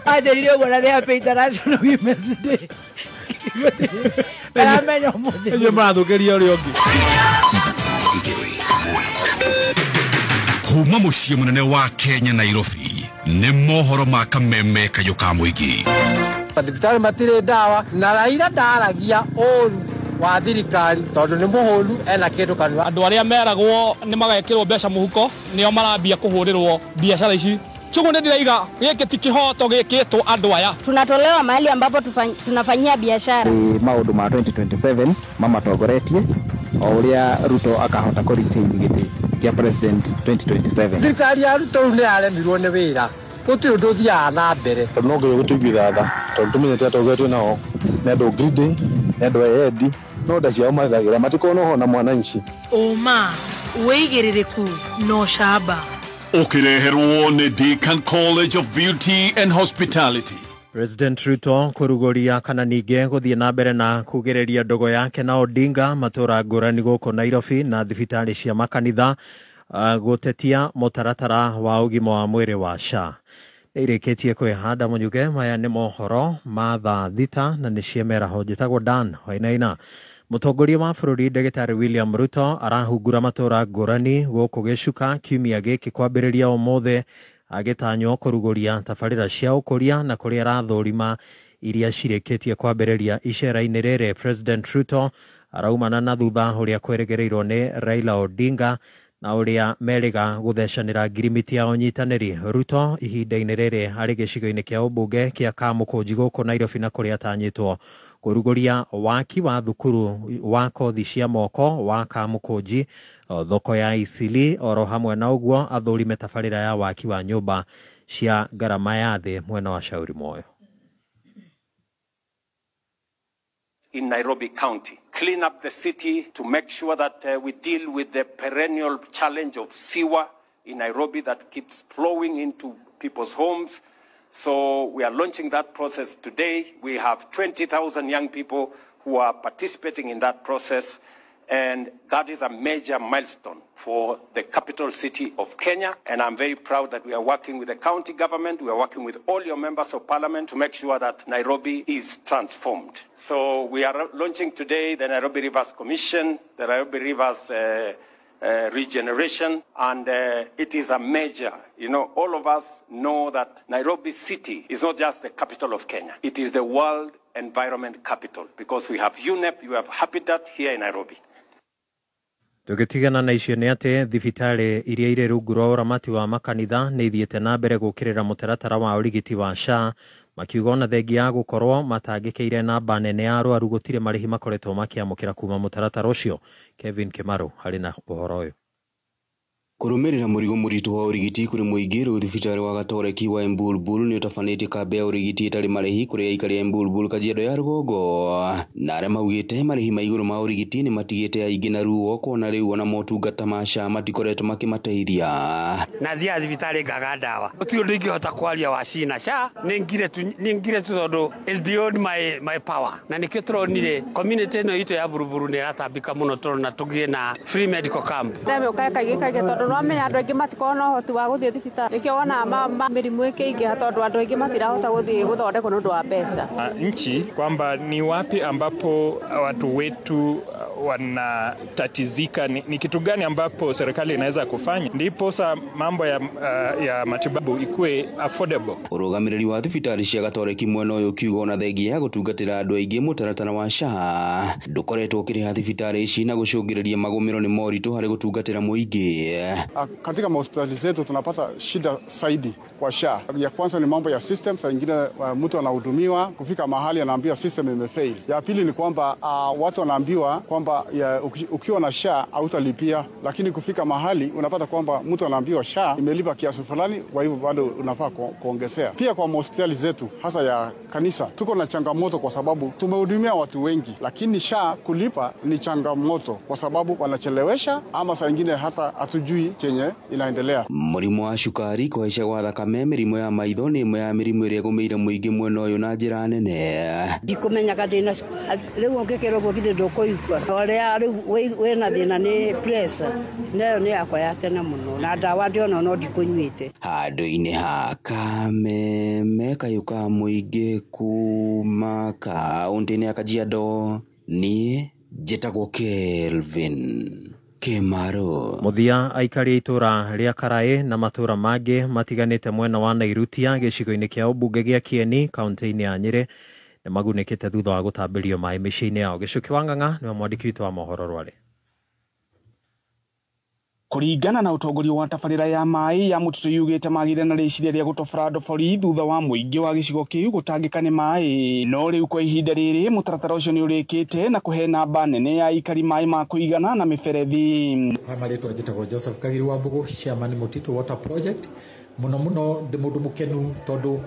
Ajerio bwana ni happy International Women's Day. Amenya mudhi. Ndio mathukiria uri ongi. Kuma muciĩ munene wa Kenya Nairobi nĩ mohoro ma kameme kayo ka mũingĩ. Thibitarĩ matirĩ ndawa na Raila ndaragia ũru wa thirikari tondũ nĩ mũhũru ena kĩndũ kanua. Andũ arĩa meragwo nĩ magekĩrwo mbeca mũhuko nĩo marambia kũhũrĩrwo biashara ici. Chungu ndiraiga gĩkĩ ti kĩhoto gĩkĩtwo andũ aya. Tunatolewa mahali ambapo tunafanyia biashara. Maũndũ ma 2027 mama togoretie o ũrĩa Ruto akahota kũretain gĩtĩ kia president 2027. Thirikari ya Ruto nĩ aremirwo nĩ wĩra. Gũtirĩ ũndũ ũthiaga na mbere. No nginya gũtuithia tha tondũ tumenyete atogetwo nao nĩ andũ greedy nĩ andũ edi no ndaciao mathagĩra matikono ho na mwananchi. Oma wĩigĩrĩrĩku no shaba. Ũkĩreherwo nĩ Deakin College of Beauty and Hospitality. President Ruto kurugoria kana ningĩ gũthiĩ na mbere na kugereria ndogo yake na Odinga matũra ngũrani gũkũ Nairobi na thibitarĩ cia makanitha gũtetia mũtaratara wa ũgima wa mwĩrĩ wa SHA. Nĩirĩkĩtie kwĩhanda mũnyuge maya nĩ mohoro ma thaa thita na nĩ ciemera ho njĩtagwo Dan Wainaina. Mũtongoria wa bũrũri Ndagĩtarĩ William Ruto arahungura matũra ngũrani gũkũ gĩcuka kiumia gĩkĩ kwambĩrĩria ũmũthĩ agĩtanywo kũrugũria tabarĩra cia ũkũria na kũrĩa arathũrima iria cirĩkĩtie kwambĩrĩria icera-inĩ rĩrĩ. President Ruto araumana na thutha ũrĩa kwĩrĩgĩrĩirwo nĩ Raila Odinga na ũrĩa merĩga gũthecanĩra ngirimiti ya ũnyitanĩri. Ruto ihinda-inĩ rĩrĩ arĩ gĩcigo-inĩ kĩa ũmbunge kĩa Kamũkũnji gũkũ Nairobi na kũrĩa atanyĩtwo kũrugũria waki wa thukuru wa kothi cia moko wa Kamũkũnji, thoko ya Isili, oro hamwe na ũguo athũrime tabarĩra ya waki wa nyũmba cia ngarama ya thĩ mwena wa Shauri Moyo. In Nairobi County, clean up the city to make sure that we deal with the perennial challenge of sewer in Nairobi that keeps flowing into people's homes. So we are launching that process today. We have 20,000 young people who are participating in that process, and that is a major milestone for the capital city of Kenya. And I'm very proud that we are working with the county government, we are working with all your members of parliament to make sure that Nairobi is transformed. So we are launching today the Nairobi Rivers Commission, the Nairobi Rivers regeneration, and it is a major, all of us know that Nairobi city is not just the capital of Kenya, it is the world environment capital, because we have UNEP, you have Habitat here in Nairobi. Tũgĩtigana na icio nĩ atĩ thibitarĩ iria irĩ rungu rwa ũramati wa makanitha nĩ ithiĩte na mbere gũkĩrĩra mũtaratara wa ũrigiti wa SHA, makiuga ona thengia ya gũkorwo matangĩkĩire namba nene ya arwaru gũtirĩ marĩhi makoretwo makĩamũkĩra kuma mũtaratara ũcio. Kevin Kimaru harĩ na ũhoro ũyũ. Kũrũmĩrĩra mũrigo mũritũ wa ũrigiti kũrĩ mũingĩ rĩu thibitarĩ wa Gatoreki wa Embulbul nĩ ũtabanĩtie kambe ya ũrigiti ĩtarĩ marĩhi kũrĩ aikari a Embulbul Kajiado ya rũgongo, na arĩa maugĩte marĩhi ma igũrũ ma ũrigiti nĩ matigĩte aingĩ na ruo kuona rĩu ona motungata ma SHA matikoretwo makĩmateithia. Na thia thibitarĩ ngaga ndawa gũtirĩ ũndũ ingĩhota kwaria wa cina SHA nĩ ngire tu tondũ is beyond my power, na nĩkĩo tũronire community ĩno itũ ya Embulbul nĩ ĩratambĩka mũno tondũ na tũgĩe na free medical camp. Wamenya andũ aingĩ matiko na ũhoti wa gũthiĩ thibitarĩ, nĩkĩo wona mĩrimũ ĩkĩingĩha tondũ andũ aingĩ matirahota gũthiĩ gũthondekwo nĩ ũndũ wa mbeca. Nchi kwamba ni wapi ambapo watu wetu wanatatizika, ni kitu gani ambapo serikali inaweza kufanya ndipo mambo ya matibabu ikuwe affordable. Ũrũgamĩrĩri wa thibitarĩ cia Gatoreki mwena ũyũ kiugo na thengia ya gũtungatĩra andũ aingĩ mũtaratara wa SHA ndũkoretwo ũkĩrĩha thibitarĩ ici na gũcũngĩrĩria magũmĩro nĩ moritũ harĩ gũtungatĩra mũingĩ. Katika hospitali zetu tunapata shida zaidi kwa SHA. Ya kwanza ni mambo ya system, saa nyingine mtu anahudumiwa kufika mahali anaambiwa system imefail. Ya pili ni kwamba watu wanaambiwa kwamba kwamba ukiwa na SHA hautalipia, lakini kufika mahali unapata kwamba mtu anaambiwa SHA imelipa kiasi fulani, kwa hivyo bado unafaa kuongezea. Pia kwa hospitali zetu hasa ya kanisa tuko na changamoto kwa sababu tumehudumia watu wengi, lakini SHA kulipa ni changamoto kwa sababu wanachelewesha ama saa nyingine hata hatujui chenye inaendelea. Murimu wa shukari kuhaisha gwa thakame, mirimu ya maitho ni imwe ya mirimu iria gumeire muingi mwena uyu na njira nene. Ndikumenya kathina shukari riu ngikero gukithe ndukuigua oria riu wena thina ni pressure nayo ni yakwa ya tene muno na ndawa ndiona no ndikunyuite. Handu-ini ha Kameme kayuka muingi kuma kaunti-ini ya Kajiado, ni njĩtagwo Kelvin Kimaro. Muthia aikari itura ria Karaĩ na matura mangi matiganite mwena wa Nairutia gicigo-ini kia ubunge gia Kieni kaunti-ini ya Nyeri ni magunikite thutha wa gutambirio mai micii-ini yao. Gicuki wa Ng'ang'a ni mwandiki witu wa mohoro rwari. Kuringana na utongoria wa tabarĩra ya mai ya Mutito yugĩte magire na rĩciria rĩa gũtobora ndobori thutha wa mũingĩ wa gĩcigo kĩu gũtangĩka nĩ mai, no rĩu kwa ihinda rĩrĩ mũtaratara ũcio nĩ ũrĩkĩte na kũhe namba nene ya ikari mai ma kũigana na mĩberethi. Marĩtwa njĩtagwo Joseph Kagiri wa Mbugu, chairman Mutito Water Project. Muno ndĩ mũndũ mũkenu tondũ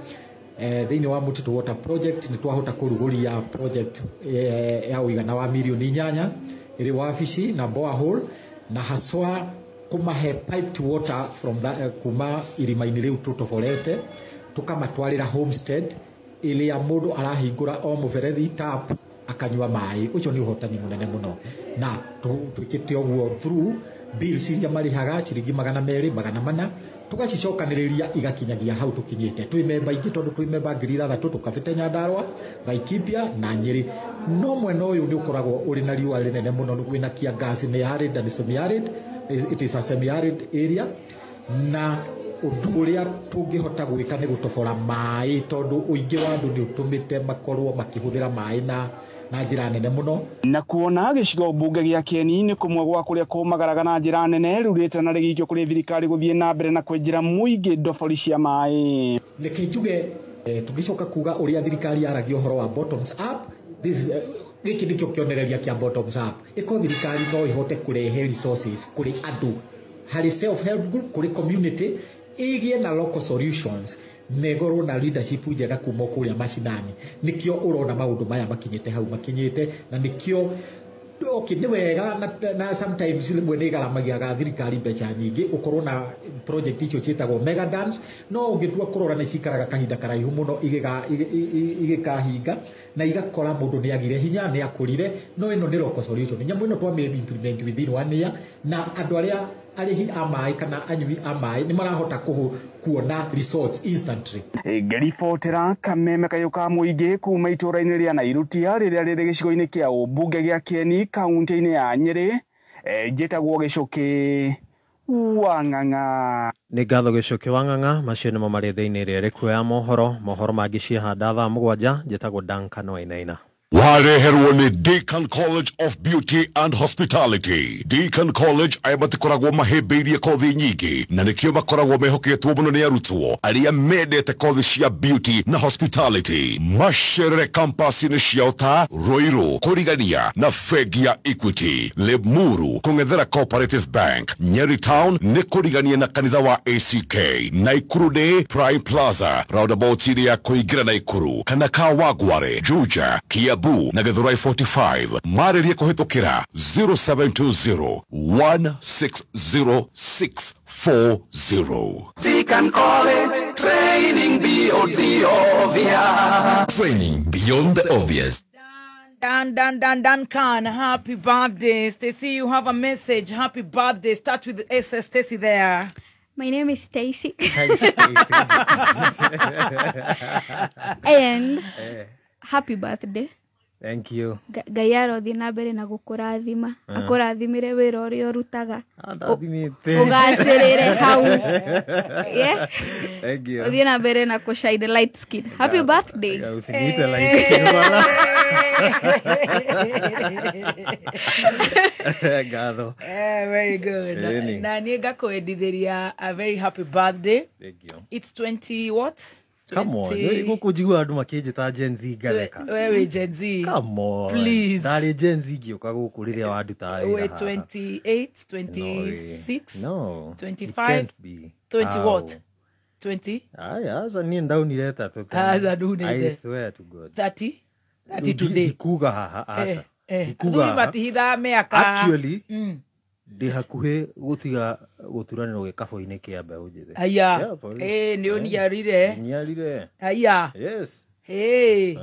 thĩinĩ wa Mutito Water Project nĩ twahota kũrugũria project ya ũigana wa mirioni 8 ĩrĩ wabici na borehole na haswa kumahe piped water from kuma irima-ini riu tutoborete tukamatwarira homestead iria mundu arahingura o muberethi tap akanywa mai. Ucio ni uhotani munene muno na twikite oguo through bills iria marihaga ciringi 200 400 tugacicokaniriria igakinyagia hau tukinyite. Twi member ingi tondu twi member 3,000 tukabite Nyandarua, Laikipia na Nyeri. No mwena uyu ni ukoragwo uri na riua rinene muno wina kiangazi ni arid and semi arid. It is a semi-arid area na undu uria tungihota gwika ni gutobora mai tondu uingi wa andu ni utumite makorwo makihuthira mai na njira nene muno. Na kuona gicigo mbunge gia Kieni ni kumwe gwa kuria kumagaraga na njira nene rurite na rigikio kuri thirikari guthie na mbere na kwenjira muingi ndobori cia mai. Reke njuge tungicoka kuga uria thirikari yaragia uhoro wa bottoms up, this giki ndikio kionereria kia bottoms up. Iko thirikari no ihote kurehe resources kuri andu hari self help group kuri community igie na local solutions negoro na leadership njega kuma kuria mashinani. Nikio urona maundu maya makinyite hau makinyite na nikio ni wega na sometimes rimwe ni garamagia ga thirikari mbeca nyingi ukorwo na project icio cietagwo mega dams no ungitua kurora ni cikaraga kahinda karaihu muno igikahinga na igakora mundu ni agire hinya ni akurire no ino ni local solution nyamu ino twa implement within 1 year na andu aria arihi amai kana anyui amai ni marahota kuona results instantly. Ngeribotera Kameme kayuka muingi kuma itura-ini ria Nairutia riria riri gicigo-ini kia ubunge gia Kieni kaunti-ini ya Nyeri, njĩtagwo Gicuki wa Ng'ang'a. Nĩ ngatho Gicuki wa Ng'ang'a. Macio nĩmo marĩ thĩinĩ rĩa rĩkuo ya mohoro mangĩ ciahanda thaa 7. Njĩtagwo Duncan Wainaina. Wareherwo ni Deakin College of Beauty and Hospitality. Deakin College aya matikoragwo mahĩmbĩirie kothi nyingĩ na nĩkĩo makoragwo mehoketwo mũno nĩ arutwo arĩa mendete kothi cia beauty na hospitality. Macerere campus-inĩ ciao ta Ruiru, Kũrigania na bengi ya Equity, Limuru kũng'ethera Cooperative Bank, Nyeri Town nĩ kũrigania na kanitha wa ACK, Naikuru nĩ Prime Plaza roundabout-inĩ ya kũingĩra Naikuru, kana Kawangware, Juja, Kiambu na Githurai 45. Maririe kuhitukira 0720 160640. Deakin College, training beyond the obvious. Training beyond the obvious. Duncan, happy birthday. Stacy, you have a message. Happy birthday. Start with S. Stacy there. My name is Stacy. Hi, Stacy. And happy birthday. Thank you. Gayaro thina mbere na gukurathima. Akurathimire wira uria urutaga. Ndathimite. Ugacirire hau. Yeah. Thank you. Thina mbere na kushine light skin. Happy birthday. Usinyite light skin wala. Gado. Very good. Na niga kuendithiria a very happy birthday. Thank you. It's 20 what? Come on. Guku jigua andu makijita Gen Z gatheka. Wewe Gen Z. Come on. Please. Dari Gen Z gioka guku riria wanduta wira. We're 28, 26. No. 25. 20 what? 20? Aya, asa ni ndaunire tatu. Asa ndaunire. I swear to God. 30? 30 today. Ikuga haha asa. Ikuga. Batihitha miaka. Actually, ndi hakuhe gutiga guturanirwo gikabu-ini kia mbeũ njĩthĩ. Aya. Ni uniarire. Niarire. Aya. Yes. Hey.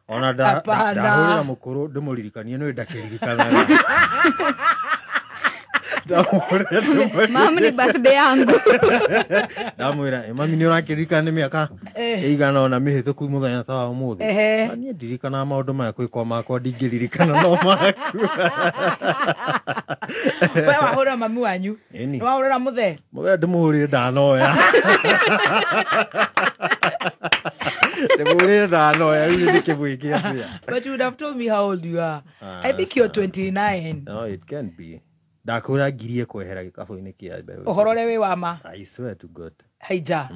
Ona ndahurira mukuru ndimuririkanie no ndakiririkanaga. Mama ni birthday yangu. Ndamwira mami ni urakirikana ni miaka igana ona mihituku muthenya ta wa umuthi. Ni ndirikana maundu maya kwikwa makwa ndingiririkana no maku. Wewe wahura mami wanyu. Ni wahura muthe. Muthe ndimuhurire ndanoya. Ndimuhurire ndanoya riu ndikimwikia pia. But you would have told me how old you are. I think you're 29. No, it can't be. Ndakura ngirie kwehera gikabu-ini kia mbeũ. Uhorore we wama. I swear to God. Haija.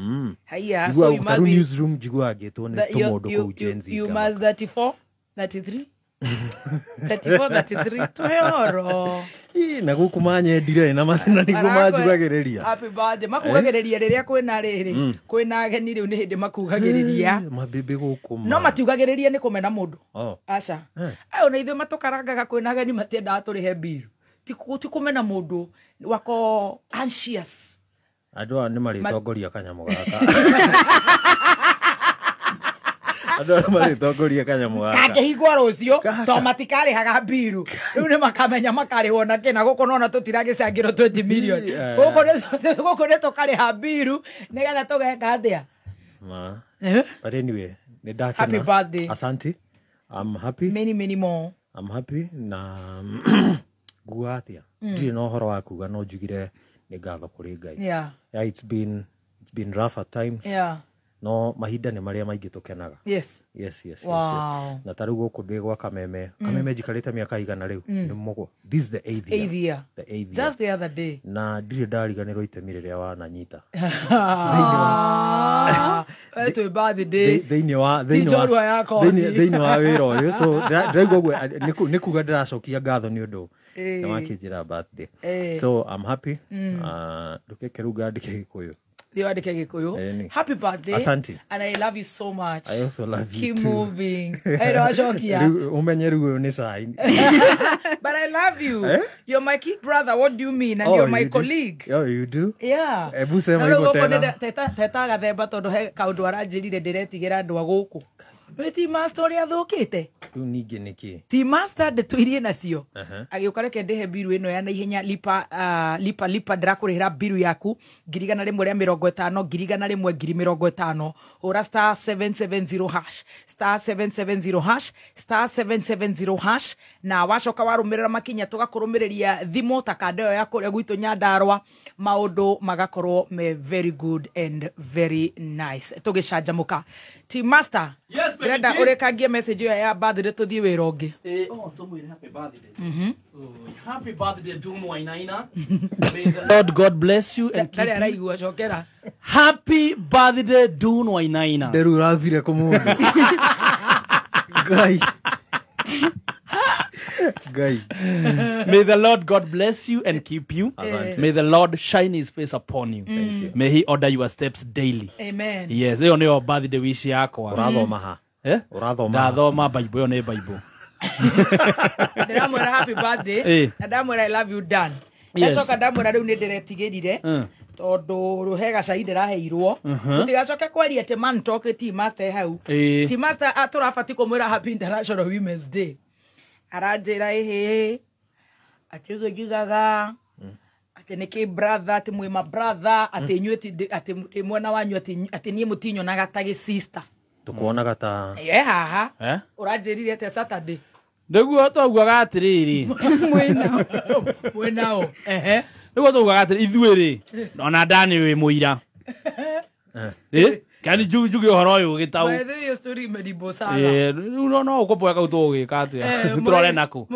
Haya, so you must be newsroom jigua agitwo ni tumondo ku Gen Z. You must 34, 33. 34, 33. Tuhoro. Na guku manyendire na mathina nigu manjugagiriria. Happy birthday. Makugagiriria riria kwina riri. Kwina ageni riu ni hindi makugagiriria. Mabibi guku. No matiugagiriria ni kumena mundu. Aca. Ayo na ithuĩ matukarangaga kwina ageni matiendaga turihe bill. Tikumena mundu wako anxious. Andũ nĩ marĩtongoria kanyamũ gaka. Andũ marĩtongoria kanyamũ gaka. Kangĩhingwo rũciũ to matikarĩhaga mbiru. Rĩu nĩ makamenya makarĩhwo na kĩna gũkũ nona tũtiragĩcangĩrwo 20 million. Gũkũ nĩ tũkarĩha mbiru nĩgetha tũgeka atĩa? But anyway, nĩ ndakena. Happy birthday. Asante. I'm happy. Many more. I'm happy na guga atia. Ndirĩ na ũhoro wa kuga no njugire nĩ ngatho kũrĩ Ngai. Yeah, it's been rough at times. Yeah. No mahinda nĩ marĩa maingĩ tũkenaga. Yes. Wow. Na tarĩu gũkũ ndĩ gwa Kameme. Kameme njikarĩte mĩaka igana rĩu. Nĩ mũgwa. This is the 8th year. The 8th year. Just the other day. Na ndirĩ ndariganĩrwo itemi rĩrĩa wananyita. Twĩ birthday. Thĩinĩ wa wĩra ũyũ. So ndĩraigua ũguo nĩ kuga ndĩracokia ngatho nĩ ũndũ na wakĩnjĩra birthday. So I'm happy. Ndũkeke rĩu ngandĩke Gĩkũyũ. Happy birthday. Asante. And I love you so much. I also love you too. Keep moving. But I love you. You're my kid brother. What do you mean? And you're my colleague. Oh, you do? Yeah. Ebu sema hivyo tena. Teta gathemba tondu he kaundu aranjirire ndiretigera andu a guku. Ti master ũrĩa thũkĩte. Rĩu ningĩ nĩkĩ? Ti master ndĩtũirie nacio. Agĩũka reke ndĩhe biru ĩno ya naihenya lipa ndĩrakũrĩhĩra biru yaku 150 150 hũra star 770 hash star 770 hash star 770 hash na wacoka warũmĩrĩra makinya tũgakũrũmĩrĩria thimũ ta kanda ĩyo ya kũrĩa gwitũ Nyandarua maũndũ magakorwo me very good and very nice. Tũgĩcanjamũka. Ti master. Yes, baby. Brenda urekangie message ya birthday tuthie wĩra ũngĩ. Tumwĩre happy birthday. Happy birthday June Wainaina. May the Lord God bless you and keep you. Happy birthday June Wainaina. Nderu rathire kũmũndũ. Guy. May the Lord God bless you and keep you. May the Lord shine his face upon you. Thank you. May he order your steps daily. Amen. Yes, hiyo ndio birthday wish yako. Urathoma ha? Urathoma. Ndathoma Bible, hiyo ni Bible. Ndamwĩra happy birthday. Na ndamwĩra I love you Dan. Ndacoka ndamwĩra rĩu nĩ ndĩretigĩrire. Tondu ruhe gacai ndĩraheirwo. Gũtigacoke kwaria atĩ man talk ti master hau. Ti master atũrabati kũmwĩra happy International Women's Day. Aranjĩra atĩ gũjigaga atĩ nĩkĩ brother atĩ mwĩma brother atĩ inyuĩ atĩ mwana wanyu atĩ niĩ mũtinyonaga ta gĩ sister. Tukuonaga ta haha ũranjĩrire atĩ Saturday nĩguo twaguaga atĩrĩrĩ mwĩnao nĩguo twaguaga atĩrĩrĩ ithuĩ rĩ ona ndani wĩ mũira Kani jugi horo yu gitau. By the way, story medibo sana. No uko poeka uto gikatu ya. Utrole nako.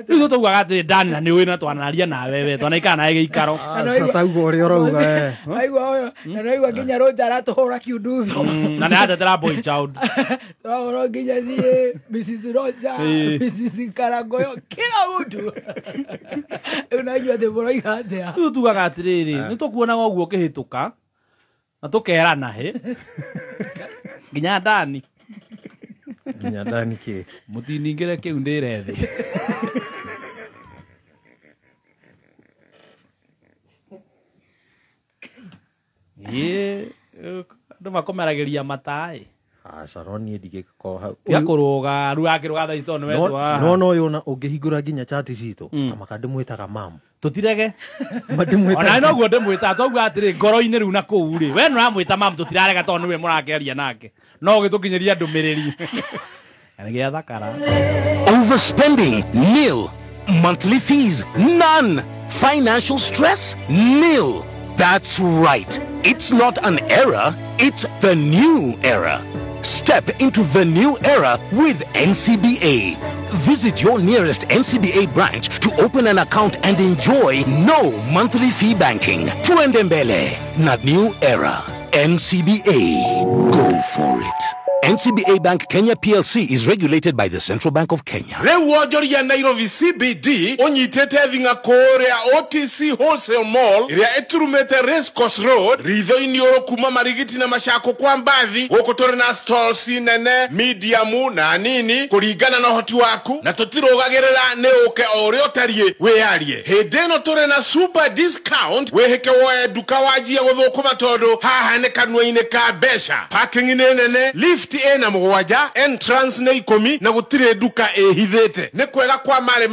Izo to gwagate dani na ni wina twanaria na wewe twanaikana ege ikaro. Sataugo ri orouga Aigwa oyo. Na aigwa ginya roja ratohora kiunduthi. Na na hata tera boy child. Oro ginya ni Mrs. Roja, Mrs. Karagoyo kila mtu. Unajua de bora igate. Tu gagatiriri. Nitukuona goguo kihituka. Na tukerana he. Ginya ndani. Ginya ndani ki. Mutiningire kiu ndire thi. Ye, ndo makomerageria matai. Saroni ndigiko hau. Ya kuruga, ru akiruga tha ito nwetwa. No yo na ungihingura ginya chat cito. Amakande mwitaga mam. Tutirege. Madimwita. Ona no guo ndimwita to gwa atiri ngoro-ini riu na kuu ri. We no ramwita mam tutirarega to niwe murakeria nake. No gitukinyiria ndumiriri. Anagia thakara. Overspending? Nil. Monthly fees? None. Financial stress? Nil. That's right. It's not an era, it's the new era. Step into the new era with NCBA. Visit your nearest NCBA branch to open an account and enjoy no monthly fee banking. Tuendembele, not new era. NCBA. Go for it. NCBA Bank Kenya PLC is regulated by the Central Bank of Kenya. Rewajoria Nairobi CBD onyitete thinga korea OTC Wholesale Mall iria eturumete Race Course Road ritho inioro kuma marigiti na mashako kwa mbathi gukotore na stalls nene medium na nini kuringana na hoti waku na tutirogagirira ne uke ore otarie wearie hedeno tore na super discount weheke woe duka wajia guthukuma tondu haha ne kanwa-ine ka besha parking nene lift na mugwaja entrance na ikomi na gutire duka ehithete ne kwega kwa mare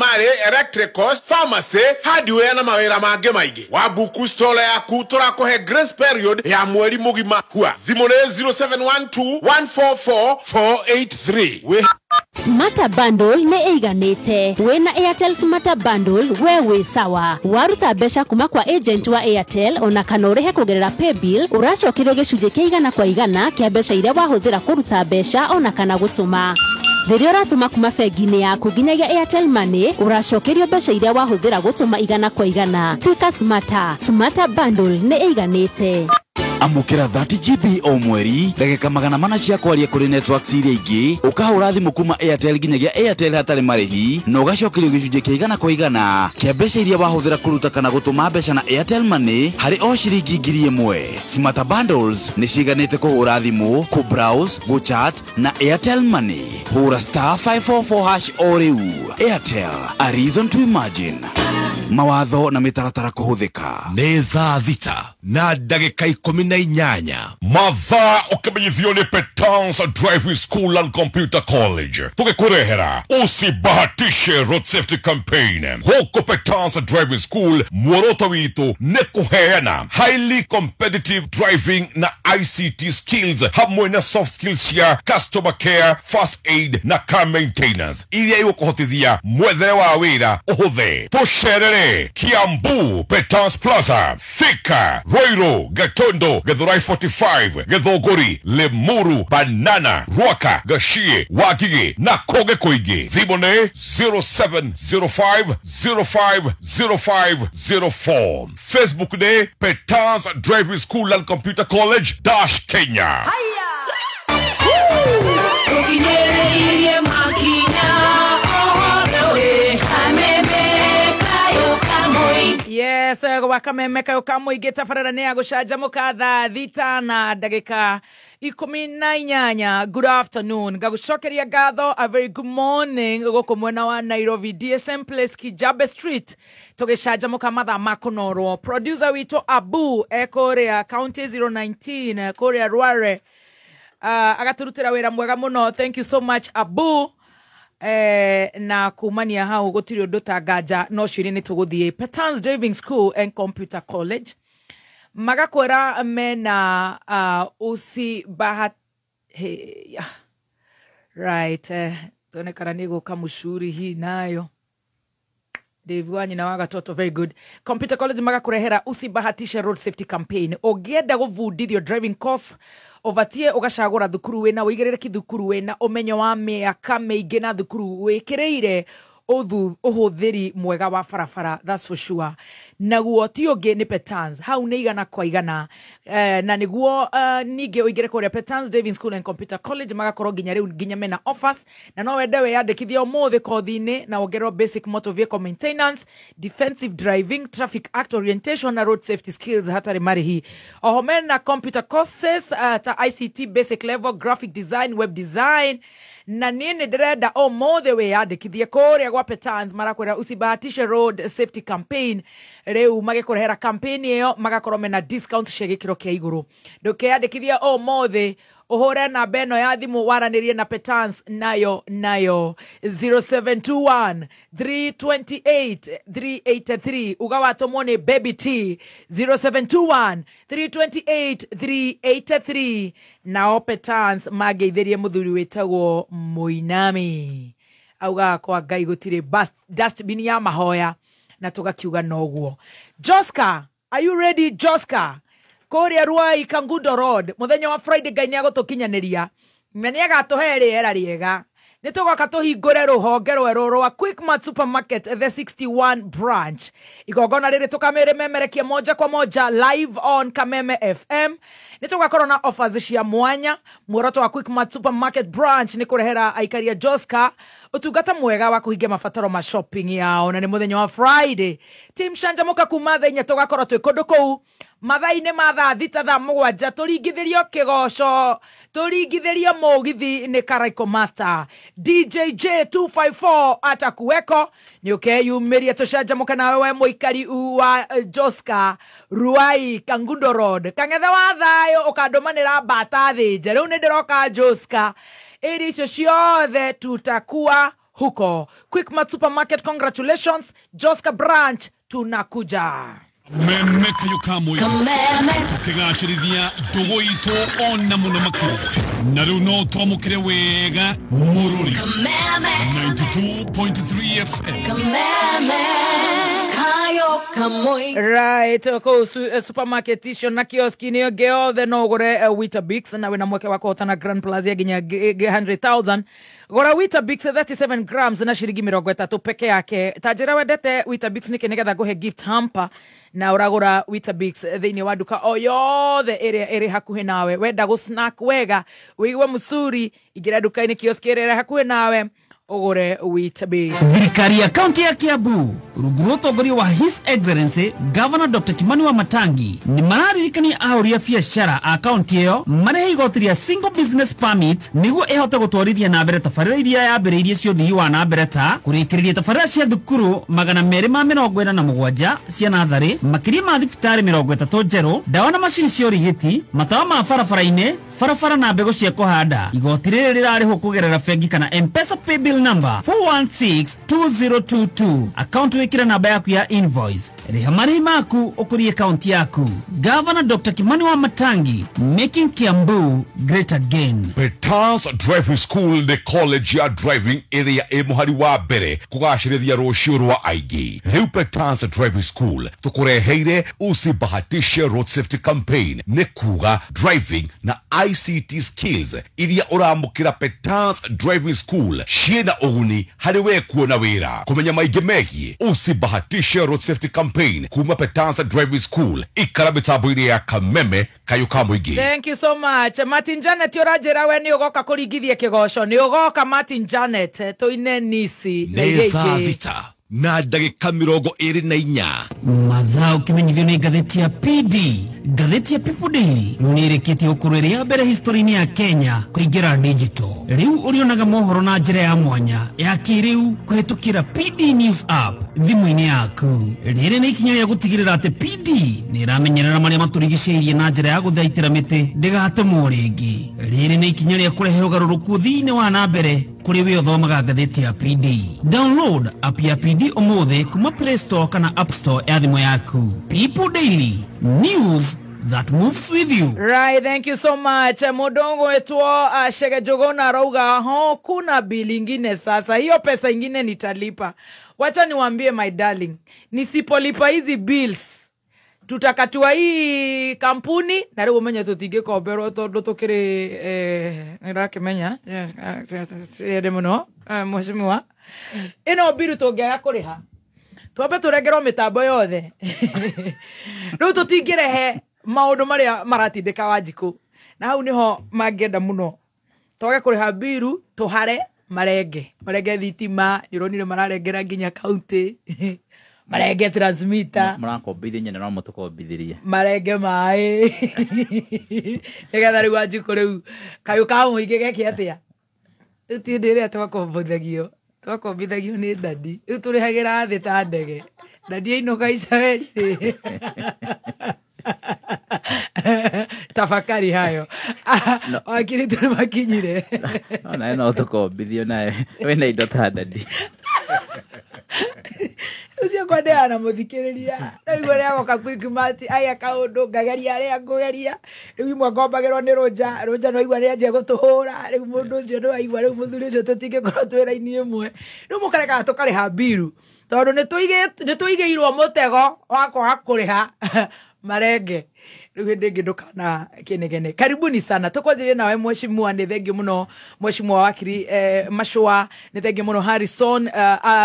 electricals pharmacy hardware na mawira mange maige wa buku store yaku turakohe grace period ya mweri mugima hua thimone 0712144483 Smarter Bundle ne eiganite. Wena Airtel Smarter Bundle wewe sawa. Waruta besha kuma kwa agent wa Airtel ona kanorehe kugerera pay bill uracokirio gicunje kĩigana kwa igana kia besha iria wahuthira kuruta besha ona kana gutuma. Riria uratuma kuma bengi-inĩ yaku nginyagia Airtel Money uracokerio besha iria wahuthira gutuma igana kwa igana. Tuika Smarter Bundle ne eiganite. Amukira 30 GB o mweri ndagika magana mana cia kwaria kuri networks iria ingi ukahura thimu kuma Airtel nginyagia Airtel hatari marihi no gacokerio gicunje kĩigana kwa igana kia mbeca iria wahuthira kuruta kana gutuma mbeca na Airtel Money hari o ciringi 1,000. Smarter Bundles ni ciganite kuhura thimu ku browse go chat na Airtel Money hura *544# o riu. Airtel, a reason to imagine. Mawatho na mitaratara kuhuthika nĩ thaa thita na ndagĩka 18 mathaa ũkĩmenyithio nĩ Petans Driving School and Computer College tũgĩkũrehera usibahatishe road safety campaign huko Petans Driving School. Muoroto witũ nĩ kũheana highly competitive driving na ICT skills hamwe na soft skills cia customer care, first aid na car maintenance iria igũkũhotithia mwethere wa wĩra ũhũthe. Tũcerere Kiambu, Petans Plaza, Thika, Roiro, Gatondo, Githurai 45, Githunguri, Limuru, Banana, Ruaka, Gashie, Wagige na Koge Koige. Thimone 0705050504. Facebook ne Petans Driving School and Computer College Dash Kenya. Yes, wakameme kayo kamwige tafarara ne agushajamuka thaa thita na ndagika 18. Good afternoon. Gagushokeria gatho, a very good morning. Goko mwena wa Nairobi DSM Place Kijabe Street. Togeshajamuka mathaa makonoro. Producer wito Abu Korea County 019 Korea Ruare. Agaturutira wira mwega muno. Thank you so much Abu. Na kumania hao gotiri undu tangaja no shiri ni tuguthie Petans Driving School and Computer College magakwera mena usi bahat right tuonekana ni guka mushuri hii nayo Dave Wanyina wa Gatoto, very good. Computer College magakurehera usibahatishe road safety campaign. Ogienda guvundithio driving course ovatie ugacagura thukuru wena wigerere kithukuru wena umenyo wa miaka meige na thukuru wikireire uhuthiri mwega wa farafara, that's for sure. Naguo tioge ni Petans hau ni igana kwa igana na niguo nige uigere kwa Petans Driving School and Computer College magakoro ginya riu ginya mena offers na no wendewe yandikithia mothe kothi-ini na ongerwo basic motor vehicle maintenance, defensive driving, traffic act orientation na road safety skills hatari marihi. Oho mena computer courses ta ICT basic level, graphic design, web design na nini dereda mothe we yandikithia koria gwa Petans marakwera usibahatishe road safety campaign. Reu magikurehera campaign iyo magakorwo mena discounts shegikiro kia iguru. Ndukeyandikithia mothe uhore na beno ya thimu waranirie na Petans nayo 0721 328 383 ugawatomwo ni Baby T 0721 328 383 na Petans mageithirie muthuri wetagwo Muinami auga kwa Ngai gutire dustbin ya mahoya na tugakiuga noguo. Joska, are you ready Joska? Korea Ruai Kangundo Road muthenya wa Friday Ngai niagutukinyaniria meni agatuhere era riega nitugoka tuhingure ruhonge rweru rwa Quickmart Supermarket the 61 branch igogona riri tukamere memerekia moja kwa moja live on Kameme FM. Nitugakorwo na offers cia mwanya muoroto wa Quickmart Supermarket branch ni kurehera aikaria Joska utungata mwega wa kuhingia mabataro ma shopping yao na ni muthenya wa Friday. Team Shanjamuka kuma thenya tugakorwo twi kundu kou mathaine matha thita tha mugwanja turingithirio kigosho turingithirio mugithi ni Karaiko Master DJ J254 atakuweko ni ukeyumiria tushanjamuka na wewe muikari wa Joska Ruai Kangundo Road kangethe wa thayo ukandumanira mbata thinje riu ni ndiroka Joska irisho ciothe tutakuwa huko Quickmart Supermarket. Congratulations Joska branch tunakuja memeka yukamwe tukigashirithia ndugu itu ona muno makiri na riu no twamukire wega mururi 92.3 FM right ko supermarket isho na kioski ni geothe no gore Weetabix na wena mweke wako tana Grand Plaza ginya 100,000 gora Weetabix 37 grams na shiringi 30 peke yake. Tajira wedete Weetabix nikinegetha guhe gift hamper na uragura Weetabix thiini wa duka oyothe iri hakuhi nawe wenda go snack wega wiwe musuri igira duka-ini kioski iri hakuhi nawe ogore Weetabix. Thirikari ya kaunti ya Kiambu rungu utongoria wa His Excellency Governor Dr. Kimani Wamatangi ni mararirikania ahoria biashara a kaunti iyo marehe igoti ria single business permit niguo ihote gutwarithia na mbere tabarĩra iria yambĩrĩirie cio thii wa na mbere ta kurikĩrĩria tabarĩra cia thukuru 247 cia nathari makiria ma thibitari 30 njerũ dawa na macini cia ũrigiti matawa ma barabara-inĩ barabara na mbegũ cia kũhanda. Igoti rĩrĩ rĩrarĩhwo kũgerera bengi kana M-Pesa paybill number 4162022 account wikira namba yaku ya invoice riha marĩhi maku ũkũrie kaunti yaku. Governor Dr. Kimani Wamatangi, making Kiambu great again. Petans Driving School the college ya driving area muhari wa mbere kugashirithia rũciũ rwa aingĩ. Riu Petans Driving School tukureheire usibahatishe road safety campaign ni kuga driving na ICT skills iria uramukira Petans Driving School ciena uguni hari we kuona wira kumenya maingĩ megie usibahatishe road safety campaign kuma Petans Driving School ikara mitambo-ini ya Kameme kayuka muingi. Thank you so much Martin Janet urajira we ni ugoka kurigithia kigosho ni ugoka Martin Janet toine nisi netha vita na ndagĩka 24 mathaa ũkimenyithio nĩ ngathĩti ya PD. Ngathĩti ya People Daily nĩrĩkĩtie ũkũrũ ya mbere history-inĩ ya Kenya kũingĩra digital. Rĩu ũrĩonaga mohoro na njĩra ya mwanya ya kĩrĩu kũhetũkĩra PD News app thimũ-inĩ yaku. Rĩrĩ nĩ ikinya rĩa gũtigĩrĩra atĩ PD nĩramenyerera marĩa matũrigicĩirie na njĩra ya gũthaitĩra mĩtĩ ndĩgatũmwo rĩngĩ. Rĩrĩ nĩ ikinya rĩa kũrehe ũgarũrũku thĩinĩ wa na mbere kuri we othomaga ngathĩti ya PD. Download app ya PD ũmũthĩ kuma Play Store kana App Store ya thimũ yaku. People Daily News that moves with you. Right, thank you so much. Mudongo wetu Shege Jogona rauga kuna bili ingine sasa. Hiyo pesa ingine nitalipa. Wacha niwaambie my darling, nisipolipa hizi bills tutakatua hii kampuni na leo mwenye tutige kobero todo tukire nirake menya demono mheshimiwa ino biru togea kuriha twabe turegerwo mitambo yothe riu tutingirehe maundu maria maratindika Wanjiku na hau niho mangenda muno toge kuriha biru tuhare marenge thitima nironire mararengera nginya county marenge transmitter murakombithia nyene no mutukombithirie marenge mai nigetha riu Wanjiku riu kayu ka muingi geki atia utienderea twakombithagio ni dadi riu turihagira thi ta ndege dadi ino kaicaweri tafakari hayo wakiri tumakinyire na no tukombithio nae wena indo ta dadi ucio kwende ana muthikiriria niguo riago kakwikimati aya kaundu ngageria aria ngugeria riu imwe ngombagirwo ni roja no igwa ria nje gutuhura riu mundu ucio no aigwa riu muthuri ucio tutingikorwo twira-ini imwe riu mukareka tukariha biru tondu ni tuigeirwo mutego wa kuriha marenge riu ndingi ndukana kinegene karibuni sana tukwanjirie nawe mheshimiwa ni thengi muno mheshimiwa wakiri Mashua ni thengi muno Harrison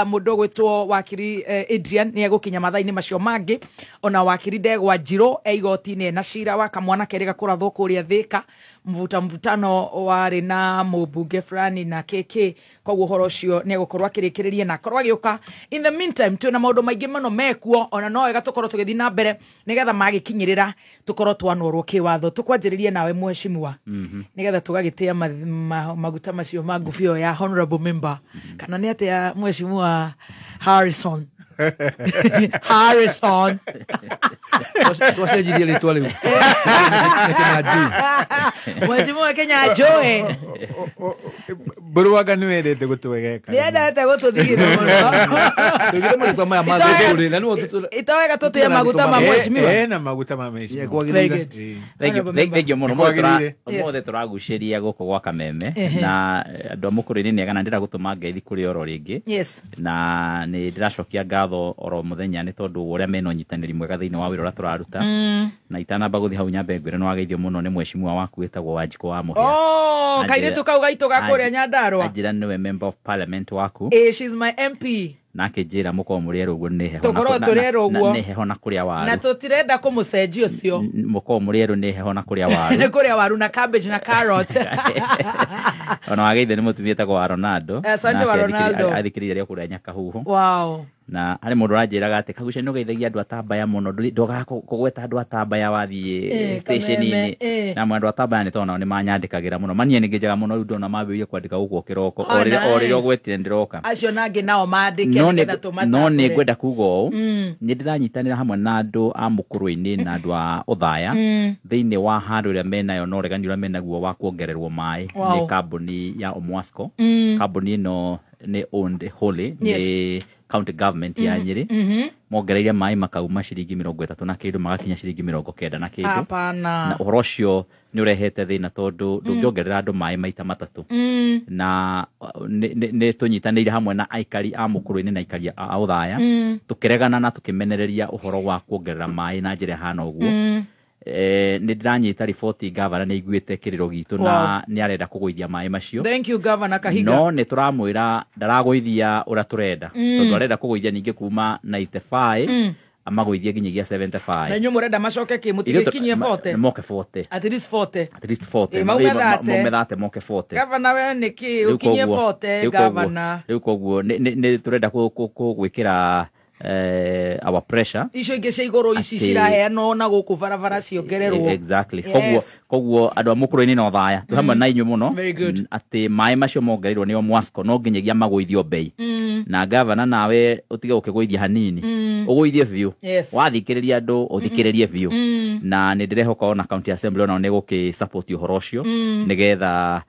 mudogo etwo wakiri Adrian ni egukinya mathaini macio mangi ona wakiri Ndegwa Njiro eigotine na cira wa kamwana kerega kurathwo kuria Thika mvutano wari na mubunge fulani na KK koguo horo cio ni egukorwa kirikiririe na korwa giuka in the meantime tuna maundu maingi muno mekuo ona no ega tukorwo tugithi na mbere nigetha magikinyirira tukorwo twanurwo kiwatho tukwanjiririe nawe mheshimiwa nigetha tugagitia maguta macio ma ngufio ya honorable member kana ni atia mheshimiwa Harrison twacenjirie ritwa riu mheshimiwa Kenya Joe Buruaga ni wendete gutwegeka ni endete gututhigithia muno tugire maguta maya ma thoguri na no itawega tutuye maguta ma mheshimiwa na maguta ma mheshimiwa thegio muno mothe turaguciria guku gwa Kameme na andu amukuru-ini ni agana ndira gutuma ngeithi kuri oro ringi na ni ndiracokia ngatho oro muthenya ni tondu uria meno nyitaniri mwega thiini wa wira uria turaruta na itanamba guthi hau nyambe ngwire no ageithio muno ni mheshimiwa waku wetagwo Wanjiku wa Muhia kairitu kau gaitu gakuria Nyandarua ajira niwe member of parliament waku she's my MP nake njira muko muri rugo ni heho tugoro turero guo ni heho na kuria waru na tutirenda kumucenjia ucio muko muri ru ni heho na kuria waru ni kuria waru na cabbage na carrot ona wageithe ni mutumia ta kwa Ronaldo asante wa Ronaldo athikiriria ria kuria nyaka huhu wow na ari mundu ranjiraga ati kagucia no geithagia andu atambaya muno ndoga kugweta andu atambaya wathie station-ini na mwandu atambaya ni tona ni manyandikagira muno manie ni ngejaga muno riu ndona mabirie kwandika guko kiroko orire gwetire ndiroka acio nangi nao mandike nigetha tumatambure no ni ngwenda kuga uu ni ndiranyitanira hamwe na andu a mukuru-ini na andu a uthaya thiini wa handu ria menayo no regani ria menaguo wa kuongererwo mai ni kambuni ya Omwasco kambuni no ni owned wholly ni county government ya Nyeri mongereire mai makauma ciringi 30 na kindu magakinya ciringi 90 na kindu na uhoro ucio ni urehete thina tondu ndungiongerera andu mai maita matatu na ni tunyitanire hamwe na aikari a mukuru-ini na aikari a uthaya tukiregana na tukimenereria uhoro wa kuongerera mai na njira hana uguo ni ndiranyita riboti governor ni iguite kiriro gitu na ni arenda kugoithia mai macio thank you governor Kahiga no ni turamwira ndaragoithia ura turenda tondu arenda kugoithia ningi kuma 95 amagoithia nginyagia 75 na nyu murenda macoke ki mutigikinyie 40 moke 40 at least 40 maumethate moke 40 governor we niki ukinyie 40 governor riu koguo ni turenda gwikira our pressure icio ingi cia iguru ici ciraheanwo na guku barabara ciongererwo exactly koguo andu a mukuru-ini na uthaya tu hamwe na inyu muno ati mai macio mongereirwo ni Omwasco no nginyagia magoithio bei na governor nawe utige ukigwithia hanini ugoithie view wathikiriria andu uthikiririe view na ni ndirehoka ona county assembly ona ni guki support uhoro ucio nigetha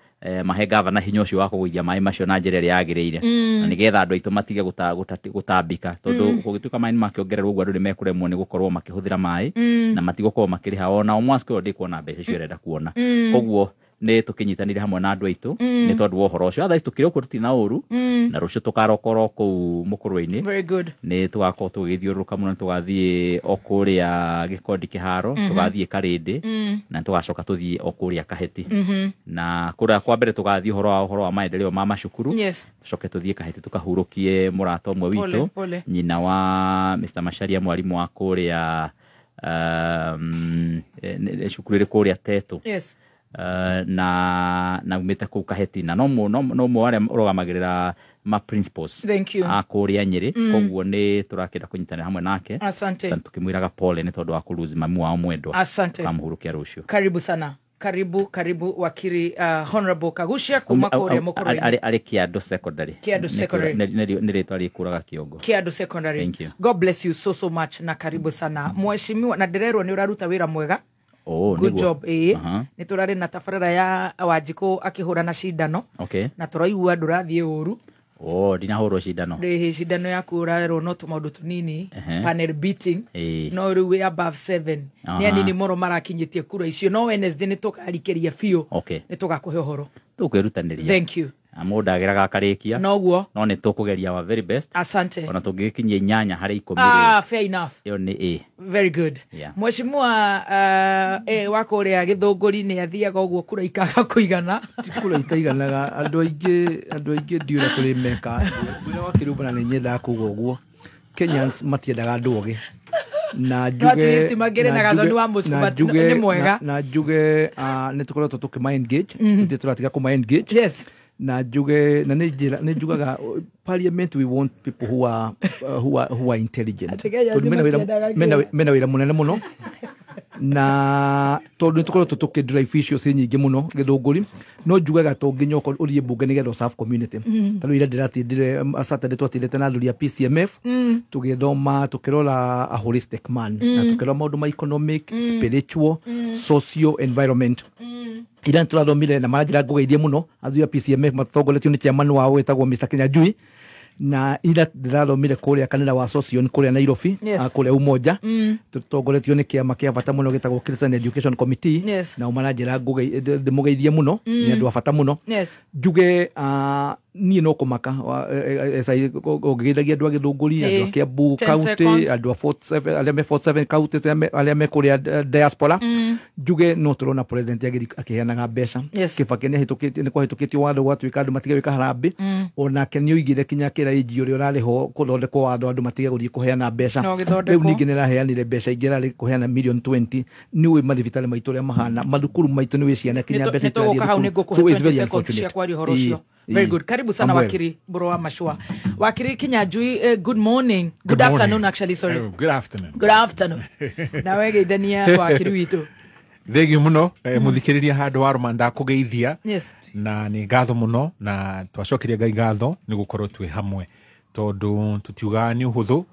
mahe governor hinya ucio wa kugũithia maĩ macio na njĩra ĩrĩa yagĩrĩire na nĩgetha andũ aitũ matige gũtambĩka tondũ gũgĩtuĩka maĩ makĩongererwo ũguo andũ nĩ mekũremwo nĩ gũkorwo makĩhũthĩra maĩ na matigũkorwo makĩrĩha ona o Mwasco ndĩkuona mbeca icio arenda kuona koguo nĩ tũkĩnyitanĩire hamwe na andũ aitũ nĩ tondũ wa ũhoro ũcio otherwise tũkĩrĩ okuo tũtirĩ na ũru na rũciũ tũkarokoro kũu Mũkũrũ-inĩ nĩ tũgakorwo tũgĩthiũrũrũka mũno tũgathiĩ o kũrĩa Gĩkondi kĩharo tũgathiĩ Karĩndĩ na tũgacoka tũthiĩ o kũrĩa Kaheti na kũrĩa kwa mbere tũgathiĩ ũhoro wa maendeleo ma macukuru tũcoke tũthiĩ Kaheti tũkahurũkie mũrata ũmwe witũ nyina wa Mr. Macharia mwarimũ wa kũrĩa cukuru ĩrĩ kũrĩa Teto na umĩte kũu Kaheti na no mo arĩa ũrũgamagĩrĩra ma principals a kũrĩa Nyĩrĩ koguo nĩ tũrakĩenda kũnyitanĩra hamwe nake tũkĩmwĩraga pole nĩ tondũ wa kũlose mami wao mwendwa kamũhurũkia rũciũ. Karibu sana. Karibu wakiri Honorable Kagucia kuma kũrĩa Mũkũrũ-inĩ arĩ Kiado Secondary. Kiado Secondary nĩ rĩtwa rĩkũraga Kĩongo. Kiado Secondary. God bless you so much na karibu sana mheshimiwa na ndererwo nĩ ũraruta wĩra mwega. Good job nĩ tũrarĩ na tabarĩra ya Wanjikũ akĩhũra na cindano na tũraigua ndũrathiĩ ũru ndinahũrwo cindano cindano yaku ũrarerwo no tũmaũndũ tũnini panel beating no rĩu wĩ above 7 nĩ anini mũno marakinyĩtie kura icio no Wednesday nĩ tũkarikĩria biũ nĩ tũgakũhe ũhoro tũkwĩrutanĩria. Thank you. Mũndũ ageraga akarĩkia noguo no nĩ tũkũgeria our very best asante ona tũngĩkinyia 8 harĩ 10 fair enough ĩyo nĩ very good mheshimiwa wa kũrĩa Gĩthũngũri nĩ athiaga ũguo kura ikaga kũigana kura itaiganaga andũ aingĩ ndiũra tũrĩ meka wĩra wa kĩrũmbana nĩ nyendaga kuga ũguo Kenyans matiendaga andũ ogĩ na njuge na njuge nĩ tũkoretwo tũkĩma engage tũthiĩ tũratiga kũma engage na njuge na nĩ njugaga parliament we want people who are intelligent mena wĩra mũnene mũno na tondũ nĩ tũkoretwo tũkĩdrive issues nyingĩ mũno Gĩthũngũri no njugaga to nginya ũthiĩ mbunge nĩgetha serve community tondũ ira ndĩratindire Saturday twatindĩte na athuri a PCMF tũgĩthoma tũkĩrora a holistic man na tũkĩrora maũndũ ma economic spiritual socio environment ira tũrathomire na maranjĩra ngũgeithie mũno athuri a PCMF matongoretio nĩ chairman wao wĩtagwo Mr. Kinyanjui na ira ndĩrathomire kũrĩa kanitha wa Socion kũrĩa Nairobi kũrĩa Umoja tũtongoretio nĩ kĩama kĩa bata mũno gĩtagwo Christian Education Committee na maranjĩra ndĩmũgeithie mũno nĩ andũ a bata mũno njuge niĩ no kũmaka ũngĩgeithagia andũ a Gĩthũngũri andũ a Kiambu county andũ a 47 arĩa me 47 counties arĩa me kũrĩa diaspora njuge no tũrona president akĩheanaga mbeca Kibaki nĩ kũhĩtũkĩtio watho gwatuĩka andũ matige gwĩka harambĩ onake nĩ oigire kinya kĩra ĩnji ũrĩa ũrarĩho kũthondekwo watho andũ matige gũthiĩ kũheana mbeca rĩu ningĩ nĩ raheanire mbeca ingĩ rarĩ kũheana million 20 nĩ ũĩ mathibitarĩ maitũ ũrĩa mahana mathukuru maitũ nĩ wĩ ciana kinya mbeca itĩrathiĩ very good. Karibu sana wakiri bro wa Mashua. Wakiri Kinyanjui, good morning. Good afternoon actually, sorry. Good afternoon. Good afternoon. Na wegeithania wakiri witu. Thegi muno muthikiriria handu waruma ndakũgeithia na nĩ ngatho muno na twacokeria Ngai ngatho nĩ gũkorwo twĩ hamwe tondu tutiuga nĩ ũhũthũ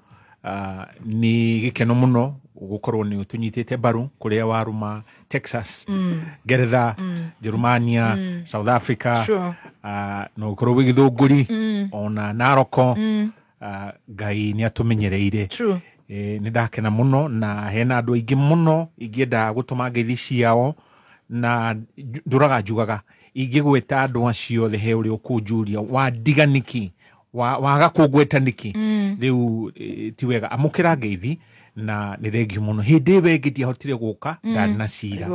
nĩ gĩkeno muno gũkorwo nĩ tunyitĩte mbaru kũrĩa waruma Texas Ngeretha Germania South Africa no gũkorwo wĩ Gĩthũngũri ona Naroko Ngai nĩ atũmenyereire nĩ ndakena muno na hena andũ aingĩ muno ingĩenda gũtũma ngeithi ciao na ndũraga njugaga ingĩgweta andũ acio othe he ũrĩa ũkũnjuria wandiganiki waga kũngweta niki rĩu ti wega amũkĩra ngeithi na nĩ thengiũ mũno hĩndĩ ĩwe ĩngĩ ndiahotire gũka ndarĩ na cira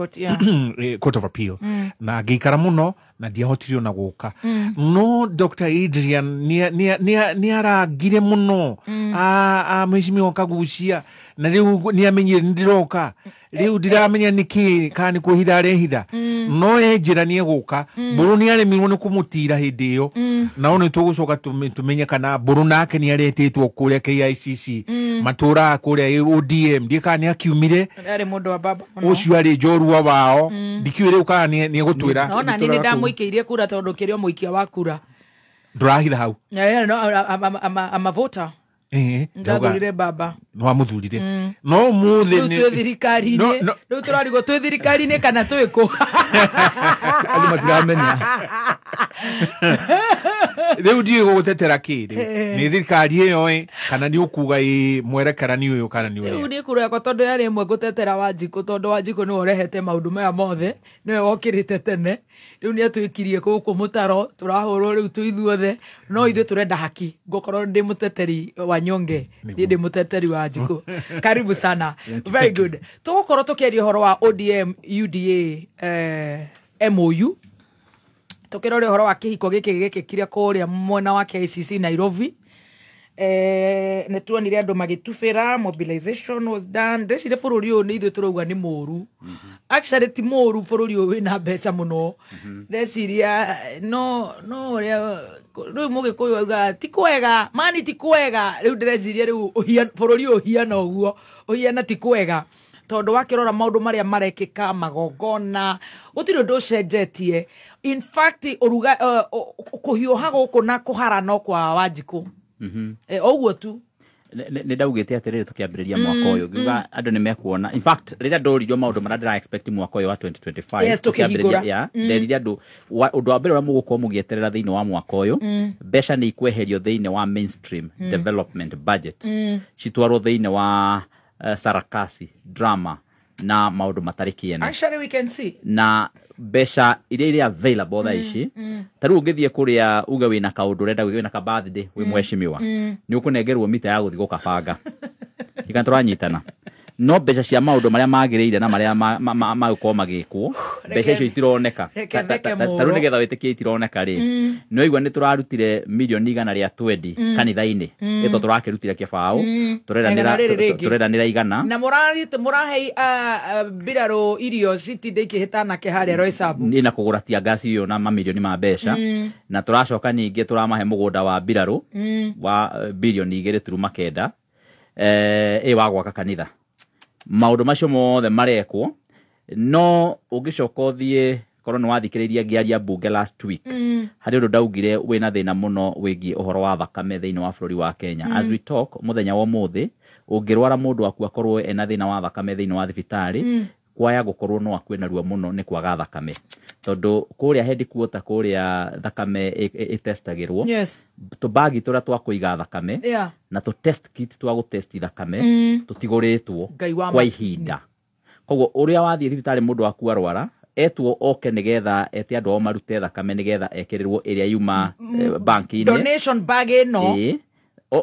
Court of Appeal na ngĩikara mũno na ndiahotire ona gũka no Dr. Adrian nĩ arangire mũno mheshimiwa Kagucia na rĩu nĩ amenyire ndĩroka rĩu ndiramenya nĩkĩ kana nĩ kwĩhitha arehitha no njĩra nĩ egũka mbũrũ nĩ aremirwo nĩ kũmũtira hĩndĩ ĩyo na nĩ tũgũcoka tũmenye kana mbũrũ nake nĩ aretĩtwo kũrĩa KICC matũra kũrĩa ODM ndika nĩ akiumire arĩ mũndũ wa baba ũcio arĩ njorua wao ndikiuĩ rĩu kana nĩ egũtwĩra no na nĩ ndamũikĩirie kura tondũ kĩrĩa mũikia wa kura ndũrahitha hau I'm a voter ndathurire baba no amuthurire no muthe ni thirikari-ini riu turarigwo twi thirikari-ini kana twiku andu matiramenya riu ndiä gå gå tetera kä nä thirikari ä yo kana nä å kuga mwerekerani å yå kana nä å riu nä kå rekwo tondå yarä ĩmwe gå tetera Wanjikũ tondå Wanjikũ nä we ũrehete maå ndå maya mothe nä we wokä rä te tene rä u nä atwä kirie gå kå må taro tå rahå rwo rä u tå ithuothe no ithuä tå renda haki ngåkorwo ndä må teteri wa Nyonge niä ndä må teteri wa Wanjikũ karibu sana very good tå gå korwo tå kä aria å horo wa ODM UDA MOU tukirore horo wa kihiko giki kiria kuria mwena wa KICC Nairobi ne tuonire andu magitubira mobilization was done ndecire bururi uyu ni ithu turauga ni moru actually ti moru bururi uyu wina mbeca muno ndeciria no riu mugikuyu auga ti kwega mani ti kwega riu ndeciria riu bururi uyu hiana uguo uhiana ti kwega tondu wakirora maundu maria marekika magongona utiri ndu cenjetie in fact uruga kuhiuha guku na kuharano kwa Wanjikũ oguo tu nä ndaugä atä tukiambiriria mwaka uyu ngiuga andu nä mekuona in fact rä ndoririo maundu maria ndira expect mwaka uyu wa 2025 tukiambiriria nderire andu undu wa mbere uria mugukorwo mugieterera thiini wa mwaka uyu mbeca nä ikweherio thiini wa mainstream development budget citwarwo thiini wa sarakasi drama na maundu matari kiene actually we can see na mbeca iria available tha ici taru ngithie kuria uga wina kaundu renda wina ka birthday wi mweshimiwa ni ukunengerwo mita ya guthi gukabanga ikanturanyitana no mbeca cia maundu maria magiriire na maria magukwo magikwo mbeca icio itironeka taru nigetha witikie itironeka ri no igwa ni turarutire milioni 120 kanitha-ini ito turakirutire kibao tureranira igana na murahe biraro irio citinde ikihitana ke haria Roysabu ni na kugura tia gasi yo na mamilioni ma mbeca na turacoka ningi turamahe mugunda wa biraro wa bilioni 2.9 wa gwaka kanitha maundu macio mothe marekwo no ungicoka uthie korwo ni wathikiriria ngiaria bunge last week hari undu ndaugire wina thina muno wigi uhoro wa thakame thiini wa bururi wa Kenya as we talk muthenya wa muthi ungirwara mundu aku akorwo ena thina wa thakame thiini wa thibitari kwaya gukorwo no akwena ruo muno ni kwaga thakame tondu kuria headquarter kuria thakame itestagirwo tubagi turia twa kuiga thakame na tu test kit twa gutesti thakame tutiguritwo kwa ihinda koguo uria wathie thibitari mundu aku arwara etwo oke nigetha eti andu o marute thakame nigetha ekirirwo iria yuma banki-ini donation bag ino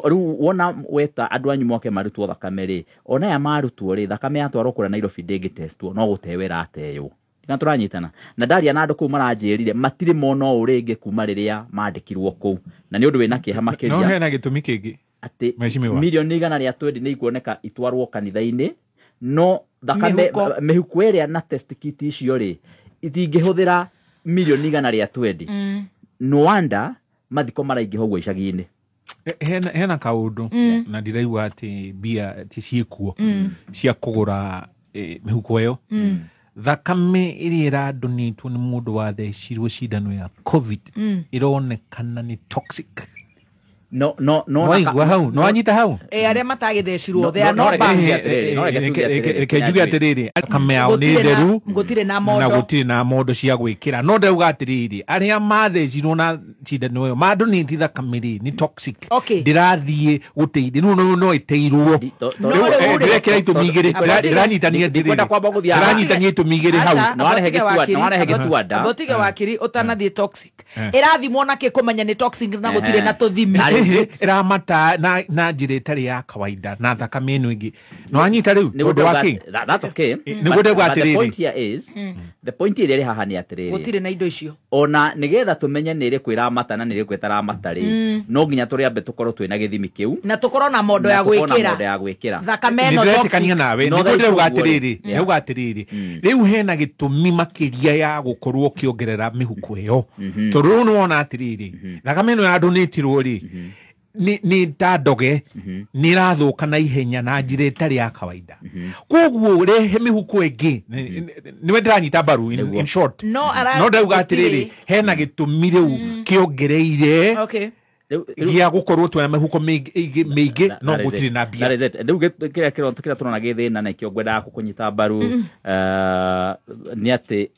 riu wona weta andu anyu moke marutwo thakame ri ona ya marutwo ri thakame yatwarwo kura Nairobi ndingitestwo no gutewera ateyo tika turanyitana na ndaria na andu ku maranjirire matire mono uringi kuma riria mandikirwo ku na ni undu wina kiha makiria no hena gitumi kingi ati milioni 120 ni ikuoneka itwarwo kanitha-ini no thakame mihuko iria na test kit icio ri itingihuthira milioni 120 no wonder mathiko maraingi hogwo icagi-ini hena kaundu na ndiraigua ati bia ti ciikuo cia kugura mihuko iyo thakame iria iradonitwo ni mundu wathecirwo cindano ya covid ironekana ni toxic no hau no anyita hau aria matagithecirwo they are not reke njuge atiriri thakame yao ni theru gutire na mondo na gutire na mondo cia gwikira no ndauga atiriri aria mathecirwo na cindano iyo madoniti thakame ri ni toxic ndirathie guteithia no iteirwo ndirekera itumigire iranyitania iranyitania itumigire hau no warehe gituanda botige wakiri utanathie toxic irathimwo nake kumenya ni toxic na gutire na tuthimi iramata na njira itari ya kawaida na thakame ino ingi no anyita riu tondu waki that's okay niguo gwatiriri the point here is the point iri haha ni atiriri gutire na indo icio ona nigetha tumenye ni iri kwira mata na ni iri kwetara matari no nginya turiambe tukorwo twina githimi kiu na tukorwo na mondo ya gwikira thakame no toxic nawe niguo ndauga atiriri riu hena gitumi makiria ya gukorwo kiongerera mihuko iyo tondu no wona atiriri thakame no ya donatirwo ri ni ndoge ni rathuka na ihenya na njira itari ya kawaida koguo rehe mihuko ingi niwe ndiranyita mbaru in short no ndauga atiriri hena gitumi riu kiongereire gĩa gũkorwo twĩna mĩhuko mĩingĩ no gũtirĩ na mbia rĩu kĩrĩa tũrona gĩthĩna na kĩo ngwendaga kũnyita mbaru nĩ atĩ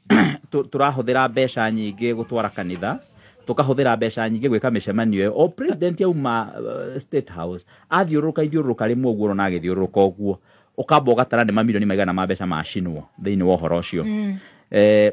tũrahũthĩra mbeca nyingĩ gũtwara kanitha tukahũthĩra mbeca nyingĩ gwĩka mĩcemanio ĩyo o president yauma State House athiũrũrũka rĩmwe ũguo na agĩthiũrũrũka ũguo ũkamba ũgatara nĩ mamirioni maigana ma mbeca macinwo thĩinĩ wa ũhoro ũcio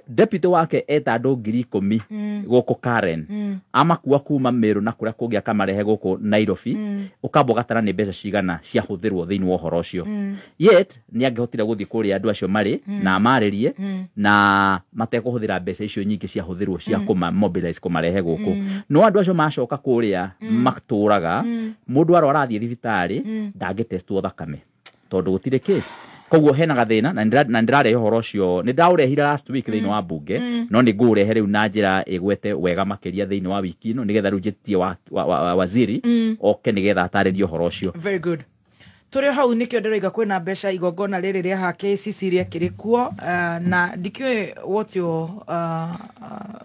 deputy wake eta andũ 10,000 gũkũ Karen amakua kuma Meru na kũrĩa kũngĩ akamarehe gũkũ Nairobi ũkamba ũgatara nĩ mbeca cigana ciahũthĩrwo thĩinĩ wa ũhoro ũcio yet nĩ angĩhotire gũthiĩ kũrĩa andũ acio marĩ na amarĩrie na matekũhũthĩra mbeca icio nyingĩ ciahũthĩrwo cia mobilize kũmarehe gũkũ no andũ acio macoka kũrĩa matũraga mũndũ arwara athiĩ thibitarĩ ndangĩtestwo thakame tondũ gũtirĩ kĩ koguo hena gathĩna na ndĩrarehe ũhoro ũcio nĩ ndaũrehire last week thĩinĩ wa mbunge no nĩ ngũũrehe rĩu na njĩra ĩgwete wega makĩria thĩinĩ wa wiki ĩno nĩgetha rĩu njĩtie waziri oke nĩgetha atarĩrie ũhoro ũcio. Very good. Tũrĩ hau nĩkĩo ndĩroiga kwĩna mbeca igongona rĩrĩ rĩa ha KCC rĩakĩrĩ kuo na ndikĩũĩ what your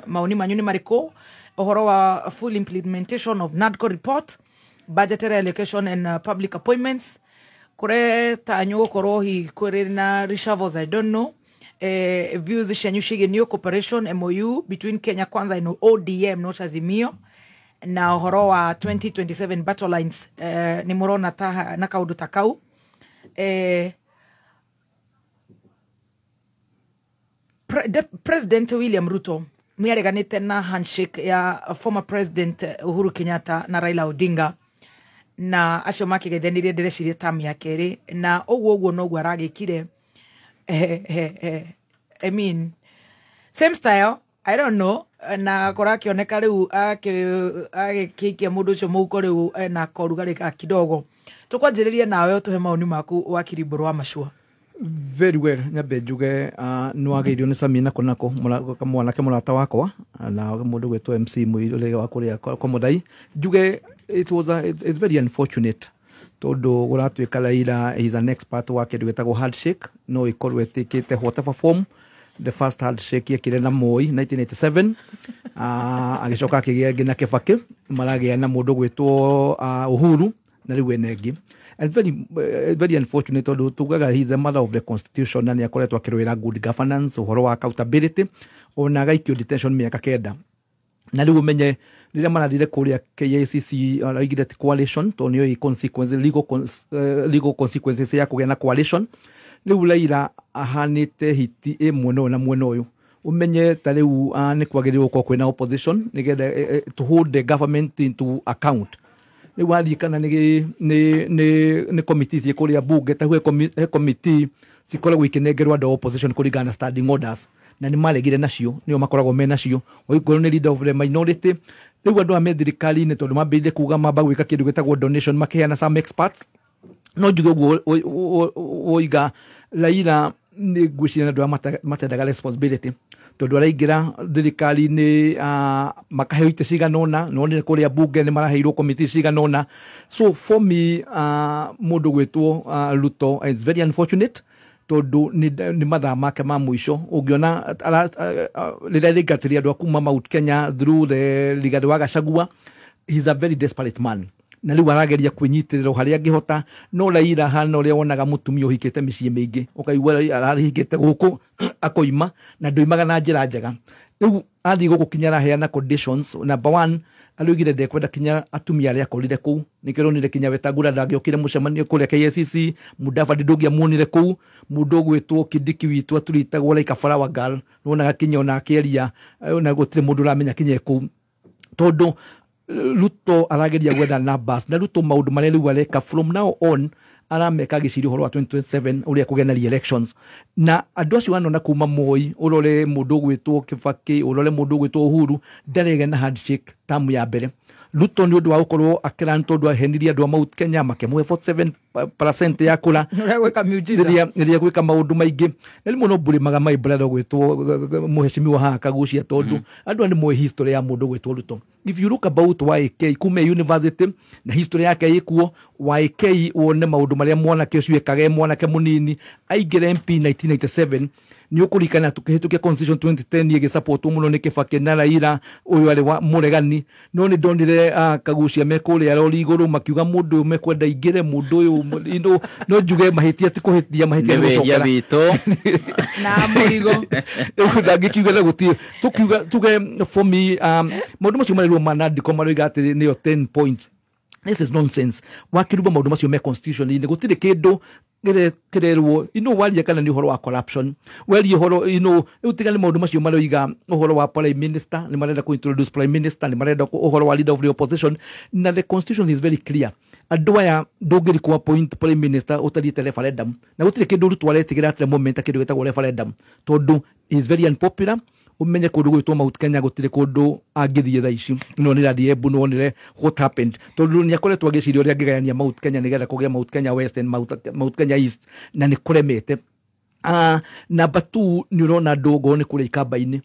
maoni manyu nĩ marĩkũ ũhoro wa full implementation of NADCO report, budgetary allocation and public appointments kure tanyo gũkorwo kũrĩ na reshuffles. I don't know views cianyu ciĩgiĩ new cooperation MOU between Kenya Kwanza and ODM not Azimio na ũhoro wa 2027 battle lines nĩ mũrona ta na kaũndũ ta kau President William Ruto nĩ areganĩte na handshake ya former President Uhuru Kenyatta na Raila Odinga na acio makĩgeithanirie ndĩreciria tam ya kerĩ na ũguo noguo aragĩkire I mean same style I don't know na korakĩoneka rĩu agĩkikia mũndũ ũcio mũhuko rĩu na korugarĩ ka kidogo tũkwanjĩrĩria nawe ũtũhe maoni maku wakiri Mbũrũ wa Macua. Very well nyambe njuge nĩ wagĩirio nĩ Samina Konako mwanake mũrata wakwa na mũndũ gwĩtwo MC mũirũrĩ wa kũrĩa Komodai njuge it's very unfortunate tondũ gũratuĩka Raila is an expert wa kĩndũ gĩtagwo handshake no ikorwo ĩtĩkĩte whatever form. The first handshake yekire na Moi 1987 agĩcoka akĩgĩa ngina Kibaki maragĩa na mũndũ gwĩtwo Uhuru na rĩu enengi. And very unfortunate tondũ tugaga he is a mother of the constitution na nĩ akoretwo akĩrũĩra good governance ũhoro wa accountability ona agaikio detention mĩaka 9 na rĩu ũmenye rĩrĩa marathire kũrĩa KICC oigire ti coalition to nĩyo consequences legal consequences ya kũgĩa na coalition rĩu Raila ahanĩte hiti ĩmwe na mwena ũyũ umenye ta rĩu nĩ kwagĩrĩirwo gũkorwo kwĩna opposition nĩgetha to hold the government into account. Rĩu wathiĩ kana nĩ committees kũrĩa bunge ta he committee cikoragwo ikĩnengerwo andũ opposition kũringana na standing orders na nĩ maregire nacio nĩo makoragwo me nacio oikorwo nĩ leader of the minority. Rĩu andũ a me thirikari-inĩ tondũ mambĩrĩire kuga mamba gwĩka kĩndũ gĩtagwo donation makeheana some experts no njuge ũguo oiga Raila nĩ ngwĩciria andũ matendaga responsibility tondũ araingĩra thirikari-inĩ makaheo itĩ cigana ũna no nĩ kũrĩa bunge nĩ maraheirwo committee cigana ũna. So for me mũndũ gwĩtwo Ruto it's very unfortunate tondũ nĩ mathaa make ma mũico ũngĩona rĩrĩa rĩingatĩria andũ a kuma Mount Kenya through the Rigathi wa Gachagua he's a very desperate man na rĩu arageria kwĩnyitĩrĩra harĩa angĩhota no Raila hana ũrĩa wonaga mũtumia ũhikĩte mĩciĩ mĩingĩ ũkaigua arahikĩte gũkũ akoima na ndoimaga na njĩra njega. Rĩu athiĩ gũkũ kinya araheana conditions. Number one arĩugire ndekwenda kinya atumia arĩa akorire kũu nĩkĩo ronire kinya Wetangula ndangĩokire mũcemanio kũrĩa KICC Mudavadi ndũngĩamuonire kũu mũndũ gwĩtwo Kindiki witũ atũritagwo like a flower girl wonaga kinya ona akĩaria ona gũtirĩ mũndũ ũramenya kinya kũu tondũ Ruto arageria gwetha numbers na Ruto maũndũ marĩa rĩu areka from now on arameka gĩciria ũhoro wa 2027 ũrĩa kũgĩa na elections na andũ acio anona kuma Moi ũrore mũndũ gwĩtwo Kibaki ũrore mũndũ gwĩtwo Uhuru ndarege na handshake tamu ya mbere. Ruto nĩ ũndũ wa gũkorwo akĩrani tondũ ahenirie andũ a Mount Kenya makĩmũhe 47% ya kura rĩrĩa gwĩka maũndũ maingĩ na rĩmwe no mbũrĩmaga my brother gwĩtwo mũheshimiwa haha Kagucia tondũ andũ nĩ moe history ya mũndũ gwĩtwo Ruto. If you look about YK kume university na history yake ĩkuo YK wone maũndũ marĩa mwanake ũcio ekaga mwanake mũnini aingĩre MP 1997 ni ukurikana tukihitukia constitution 2010 yege support muno ni Kibaki na Raila uyu ari wa muregani no ni ndonire kagucia mekole ya rori iguru makiuga mundu mekwenda ingire mundu uyu no juge mahitia ti kuhitia mahitia ni gucokera na murigo ndagikiuga na gutie tuge for me mundu macio marirwo manandi komaro ati ni 10 points. This is nonsense. Wakiruba maundu macio me constitution ni gutire kindu kirerwo waria kana ni uhoro wa corruption weri uhoro utigane maundu macio maroiga uhoro wa prime minister ni marenda ku introduce prime minister ni marenda uhoro wa leader of the opposition na the constitution is very clear. Adwaya ndogiri ku appoint prime minister utadite referendum na gutire kindu rutwaretigira at the moment kindu getagwo referendum tondu is very unpopular. Umenye kundu gwitwo Mount Kenya gutire kundu angithie thaici no ni radie bu no nire what happened tondu ni akoretwo agicirio ria ngigayania Mount Kenya nigetha kugia Mount Kenya West and Mount Kenya East na ni kuremete. Number 2 ni urona ndogo ni kule Ikamba-ini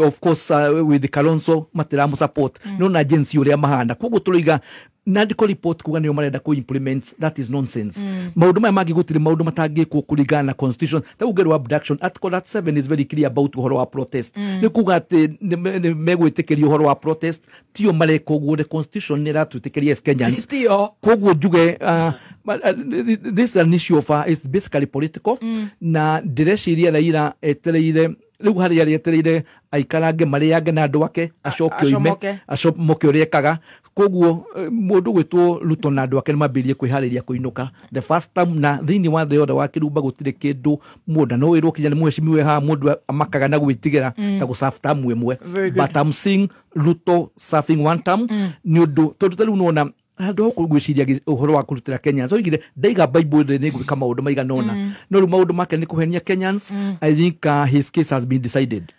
of course with the Kalonzo matiramu support no na agency uria mahanda koguo turoiga Nandiko report kuga niyo marenda ku implement. That is nonsense. Maundu maya magi gutire maundu matangikwo kuringana na constitution. Ta ugeru abduction article 7 is very clear about uhoro wa protest. Ni kuga ati megwitikiria uhoro wa protest tio mareko guo the constitution ni ratwitikiria as Kenyans. Koguo juge this is an issue of it's basically political na direciria Raila etereire riu hari yari etereire aikarange mariange na andu ake acomoke uria ekaga koguo mundu gwitwo Ruto na andu ake mambiririe kwihariria kuinuka the first time na thini wa the other wa kirumba gutire kindu mundu no wirwo kinya ni muheshimiwe ha mundu amakaga na gwitigira ta gusafta mwemwe but I'm seeing Ruto serving one term ni undu tondu tari unaona handu kugwiciria uhoro wa kurutira Kenyans so igire ndaiga Bible ni gwika maundu maiga nona no ru maundu make ni kuhenia Kenyans. I think his case has been decided.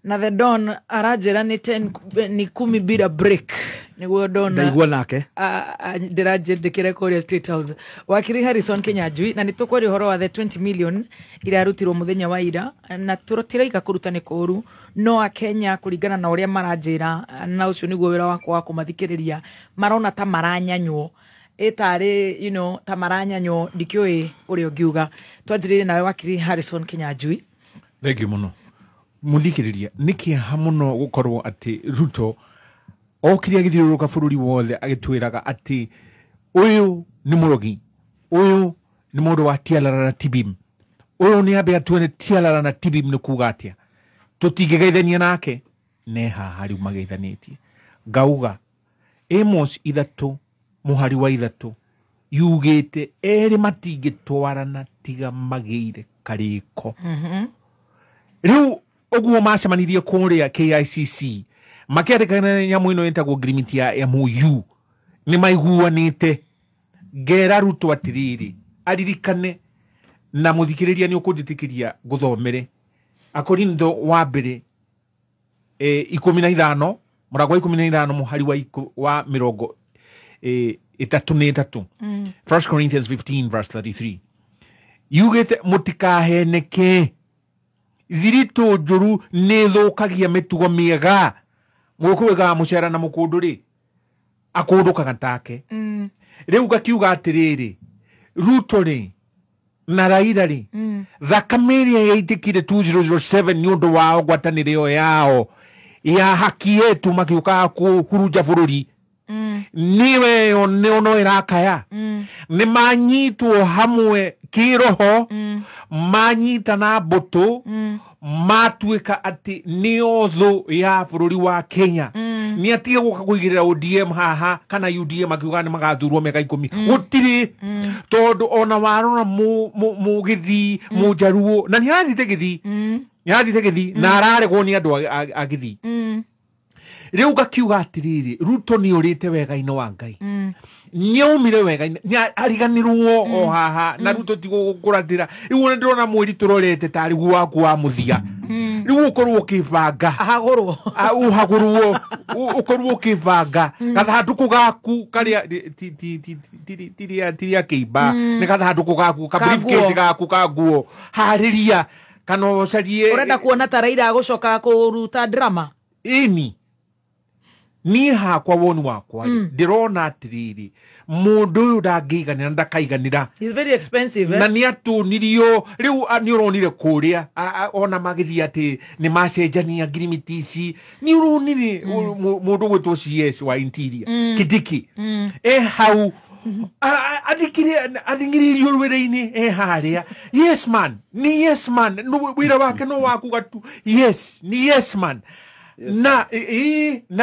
Na the Don arajera ni 10 bila break niguo Don ndaigua nake ndiraje ndikire Korea State House wakiri Harrison Kinyanjui na nitukwari uhoro wa the 20 million irarutirwo muthenya wa ira na turotiraika kuruta ni kuru no a Kenya kuringana na uria marajira na ucio niguo wira wako wa kumathikiriria marona ta maranyanywo etare ta maranyanywo ndikioi uri ungiuga twanjirire nawe wakiri Harrison Kinyanjui. Thank you muno muthikiriria niki hamuno gukorwo ati Ruto okiria githiuruka bururi wothe agitwiraga ati uyu ni murogi uyu ni mundu wa tialara na tibim uyu ni abe atwene tialara na tibim ni kuga atia tutigeithania nake neha hari mageithanitie gauga Amos 3 muhari wa 3 yugite eri matigitwarana tiga mageire kariko riu oguo macemanirie kuria KICC makiarikana nyamu ino yetagwo agreement ya MOU ni maiguanite ngera Ruto atiriri aririkane na muthikiriria ni ukunditikiria guthomere akorindo wa mbere 15 muragwa 15 muhari wa mirongo 33 1 Corinthians 15 verse 33 yugete mutikaheneke thirito njuru ni thukagia mitugo miega mukuwega mucera na mukunduri akundukaga take riu gakiuga atiriri Ruto ri na Raila ri thakamiria yaitikire 2007 ni undu wao gwatanire yao ya haki yetu makiuka kuhuruja bururi niwe ono irakaya ni manyitwo hamwe kiroho manyita na mbutu matuika ati ni othu ya bururi wa Kenya ni atige guka kuigirira ODM haha kana UDM akiuga ni magathurwo mega 10 gutiri tondu ona warona mu githi mu jaruo na ni athite githi na araregwo ni andu a githi riu gakiuga atiriri Ruto ni urite wega ino wa Ngai nyaumire wega ni ariganirwo o haha na Ruto tigo kuratira riu ndirona mwiri turorete tari waku wa muthia riu ukorwo kivanga uhagurwo ukorwo kivanga gathanduku gaku karia tiria kiba ni gathanduku gaku ka briefcase gaku kaguo hariria kana ucarie urenda kuona ta Raila agucoka kuruta drama ini ni hakwa woni wakwa ndirona atiriri mundu uyu ndangĩiganĩra ndakaiganĩra. He's very expensive na nĩ atũnirio rĩu nĩ ũronire kũrĩa ona magĩthiĩ atĩ nĩ macenjania ngirimiti ici nĩ ũronire mũndũ gwĩtwo CS wa interior Kindiki hau athing'ĩrĩirio rwĩrĩ-inĩ harĩa. Yes man ni yes man wĩra wake no wakuga tu yes ni yes man. Na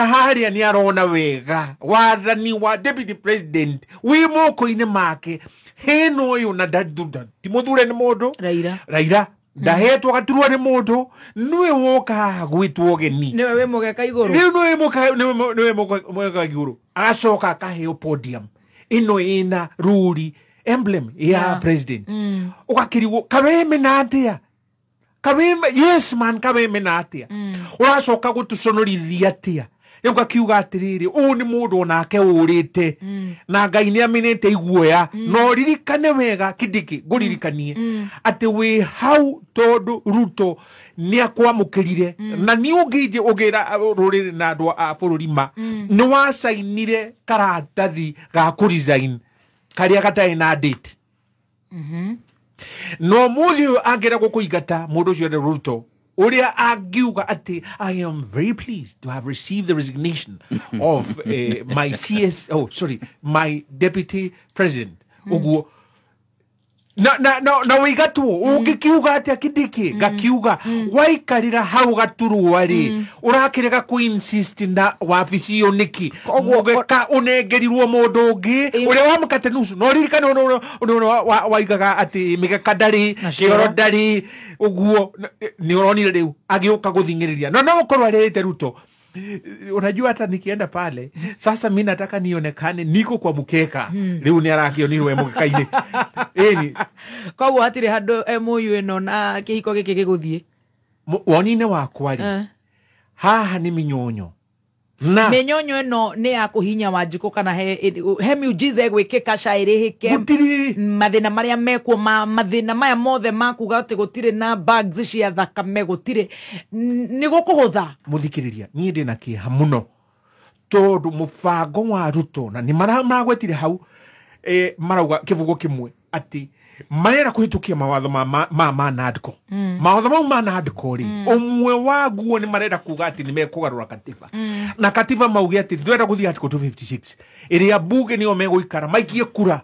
harĩa nĩ arona wega wathani wa deputy president wĩ moko-inĩ make hena ũyũ na ti mũthure nĩ mũndũ Raila ndahetwo gaturwo nĩ mũndũ nĩwe woka haha gwĩtwo geni nĩwe wĩ mũgeka igũrũ rĩu nĩwe mũgeka igũrũ agacoka akaheo podium ĩno ĩna ruri emblem ya president ũgakĩrigwo kaweme na atĩa kabeme yes man kabeme na atia uracoka gutuconorithia atia rĩu gakiuga atiriri ũũ nĩ mũndũ onake ũrĩte na Ngai nĩ amenete iguoya no ririkane wega Kindiki ngũririkanie atĩ wĩ hau tondũ Ruto nĩ akwamũkĩrire na nĩ ũngĩra rũrĩrĩ na andũ a bũrũri ma nĩ wacainire karatathi ga kũresign karĩa gatarĩ na date no muthi angera gũkũingata mũndũ ũcio nĩ Ruto ũrĩa angiuga ati I am very pleased to have received the resignation of my deputy president uguo na wigatwo ungikiuga ati Kindiki gakiuga waikarira hau gaturwa ri urakirega ku insist na wabici yo niki ugeka unengerirwo mundu ungi uria wamukate nusu no ririkane waigaga ati migeka ndari kioro ndari uguo ni uronire riu agiuka guthingiriria no ukorwa rete Ruto. Unajua hata nikienda pale sasa mimi nataka nionekane niko kwa mkeka leo ni arakionirwe mukeka-ini kwa hiyo hatire hado MOU eno na kihiko giki giguthie wonine wakwa ri haha ni minyonyo na minyonyo eno ni ya kuhinya Wanjiku kana he miujiza gwikika shairi hike mathina maria mekwo mathina maya mothe makuga ati gutire na bags cia thakame gutire ni gukuhutha muthikiriria nie ndina kiha muno tondu mubango wa Ruto na ni maragwetire hau marauga kivugo kimwe ati marera kuhitukia mawatho ma NADCO mawatho mau ma NADCO ri umwe waguo ni marera kuga ati ni mekugarura katiba na katiba mauge ati ndwenda guthia article 256 iria bunge ni omegũikara maikie kura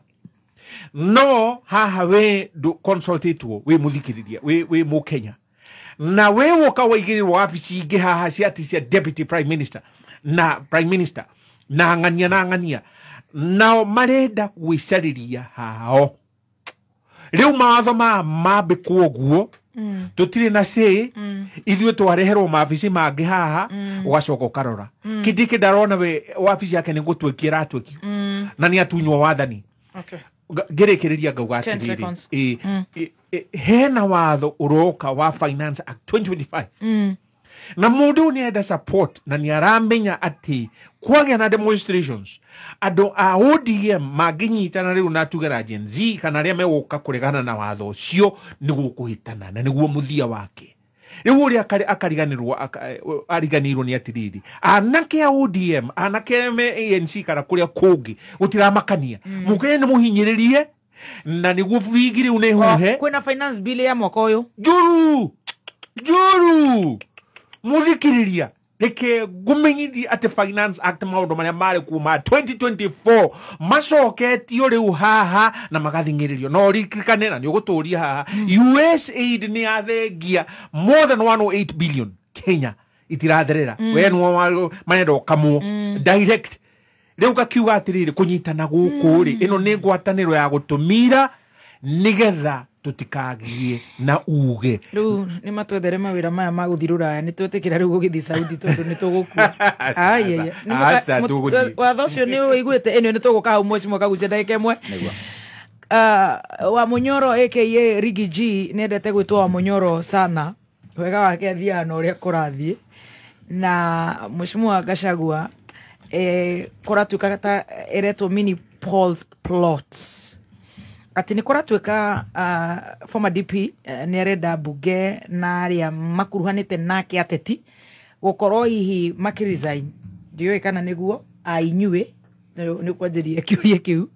no haha we consultatwo we muthikiriria we mukenya na we woka waigirirwo wabici ingi haha cia deputy prime minister na ng'ania nao marenda gwicariria hao riu mawatho mambikwo guo tutire na sei ithuĩ twareherwo mabici mangi haha ugacoka ukarora Kindiki ndarona we wabici yake ni gutwekia ratweki na ni atunywo wathani ngerekereria ngauga atiriri hena watho uroka wa Finance Act 2025 na mundu ni enda support na ni aramenya ati kwagĩa na demonstrations andũ a ODM maginyitana rĩu na tugera Gen Z kana arĩa megũka kũregana na watho ũcio nĩ gũkũhĩtana na nĩguo mũthia wake rĩu ũrĩa ariganĩirwo nĩ atiriri anake a ODM anake me ANC kana kũrĩa kũngĩ gũtiramakania mũkenya nĩ mũhinyĩrĩrie na nĩguo bigi rĩu nĩ huhe kwĩna finance bill ya mwaka ũyũ njuru muthikiriria reke gumenyithi ati Finance Act maundu maria mari kuma 2024 macoketio riu haha na magathingiririo no rikikane na ni uguturia haha USAID ni athengia more than 108 billion Kenya itiratherera we no manendo kamo direct riu gakiuga atiriri kunyitana guku ri ino ni ngwataniro ya gutumira nigetha tutikagie na uge riu ni matwethere mawira maya maguthirura ni twetikira riu gugithi Saudi tondu ni tugukua aya watho cio ni uiguite eno ni tuguka hau mweci kagucia ndagika imwe wa Munyoro aka Rigi G nendete gwitwo wa Munyoro sana wega wake athiana uria kurathie na Mheshimiwa Gachagua kuratuika ta eretwo mini Paul's plots ati ni kuratuika former DP ni arenda bunge na aria makuruhanite nake ateti gukorwo hihi makiresign ndiwe kana niguo ainyue ni kwanjirie kiuria kiu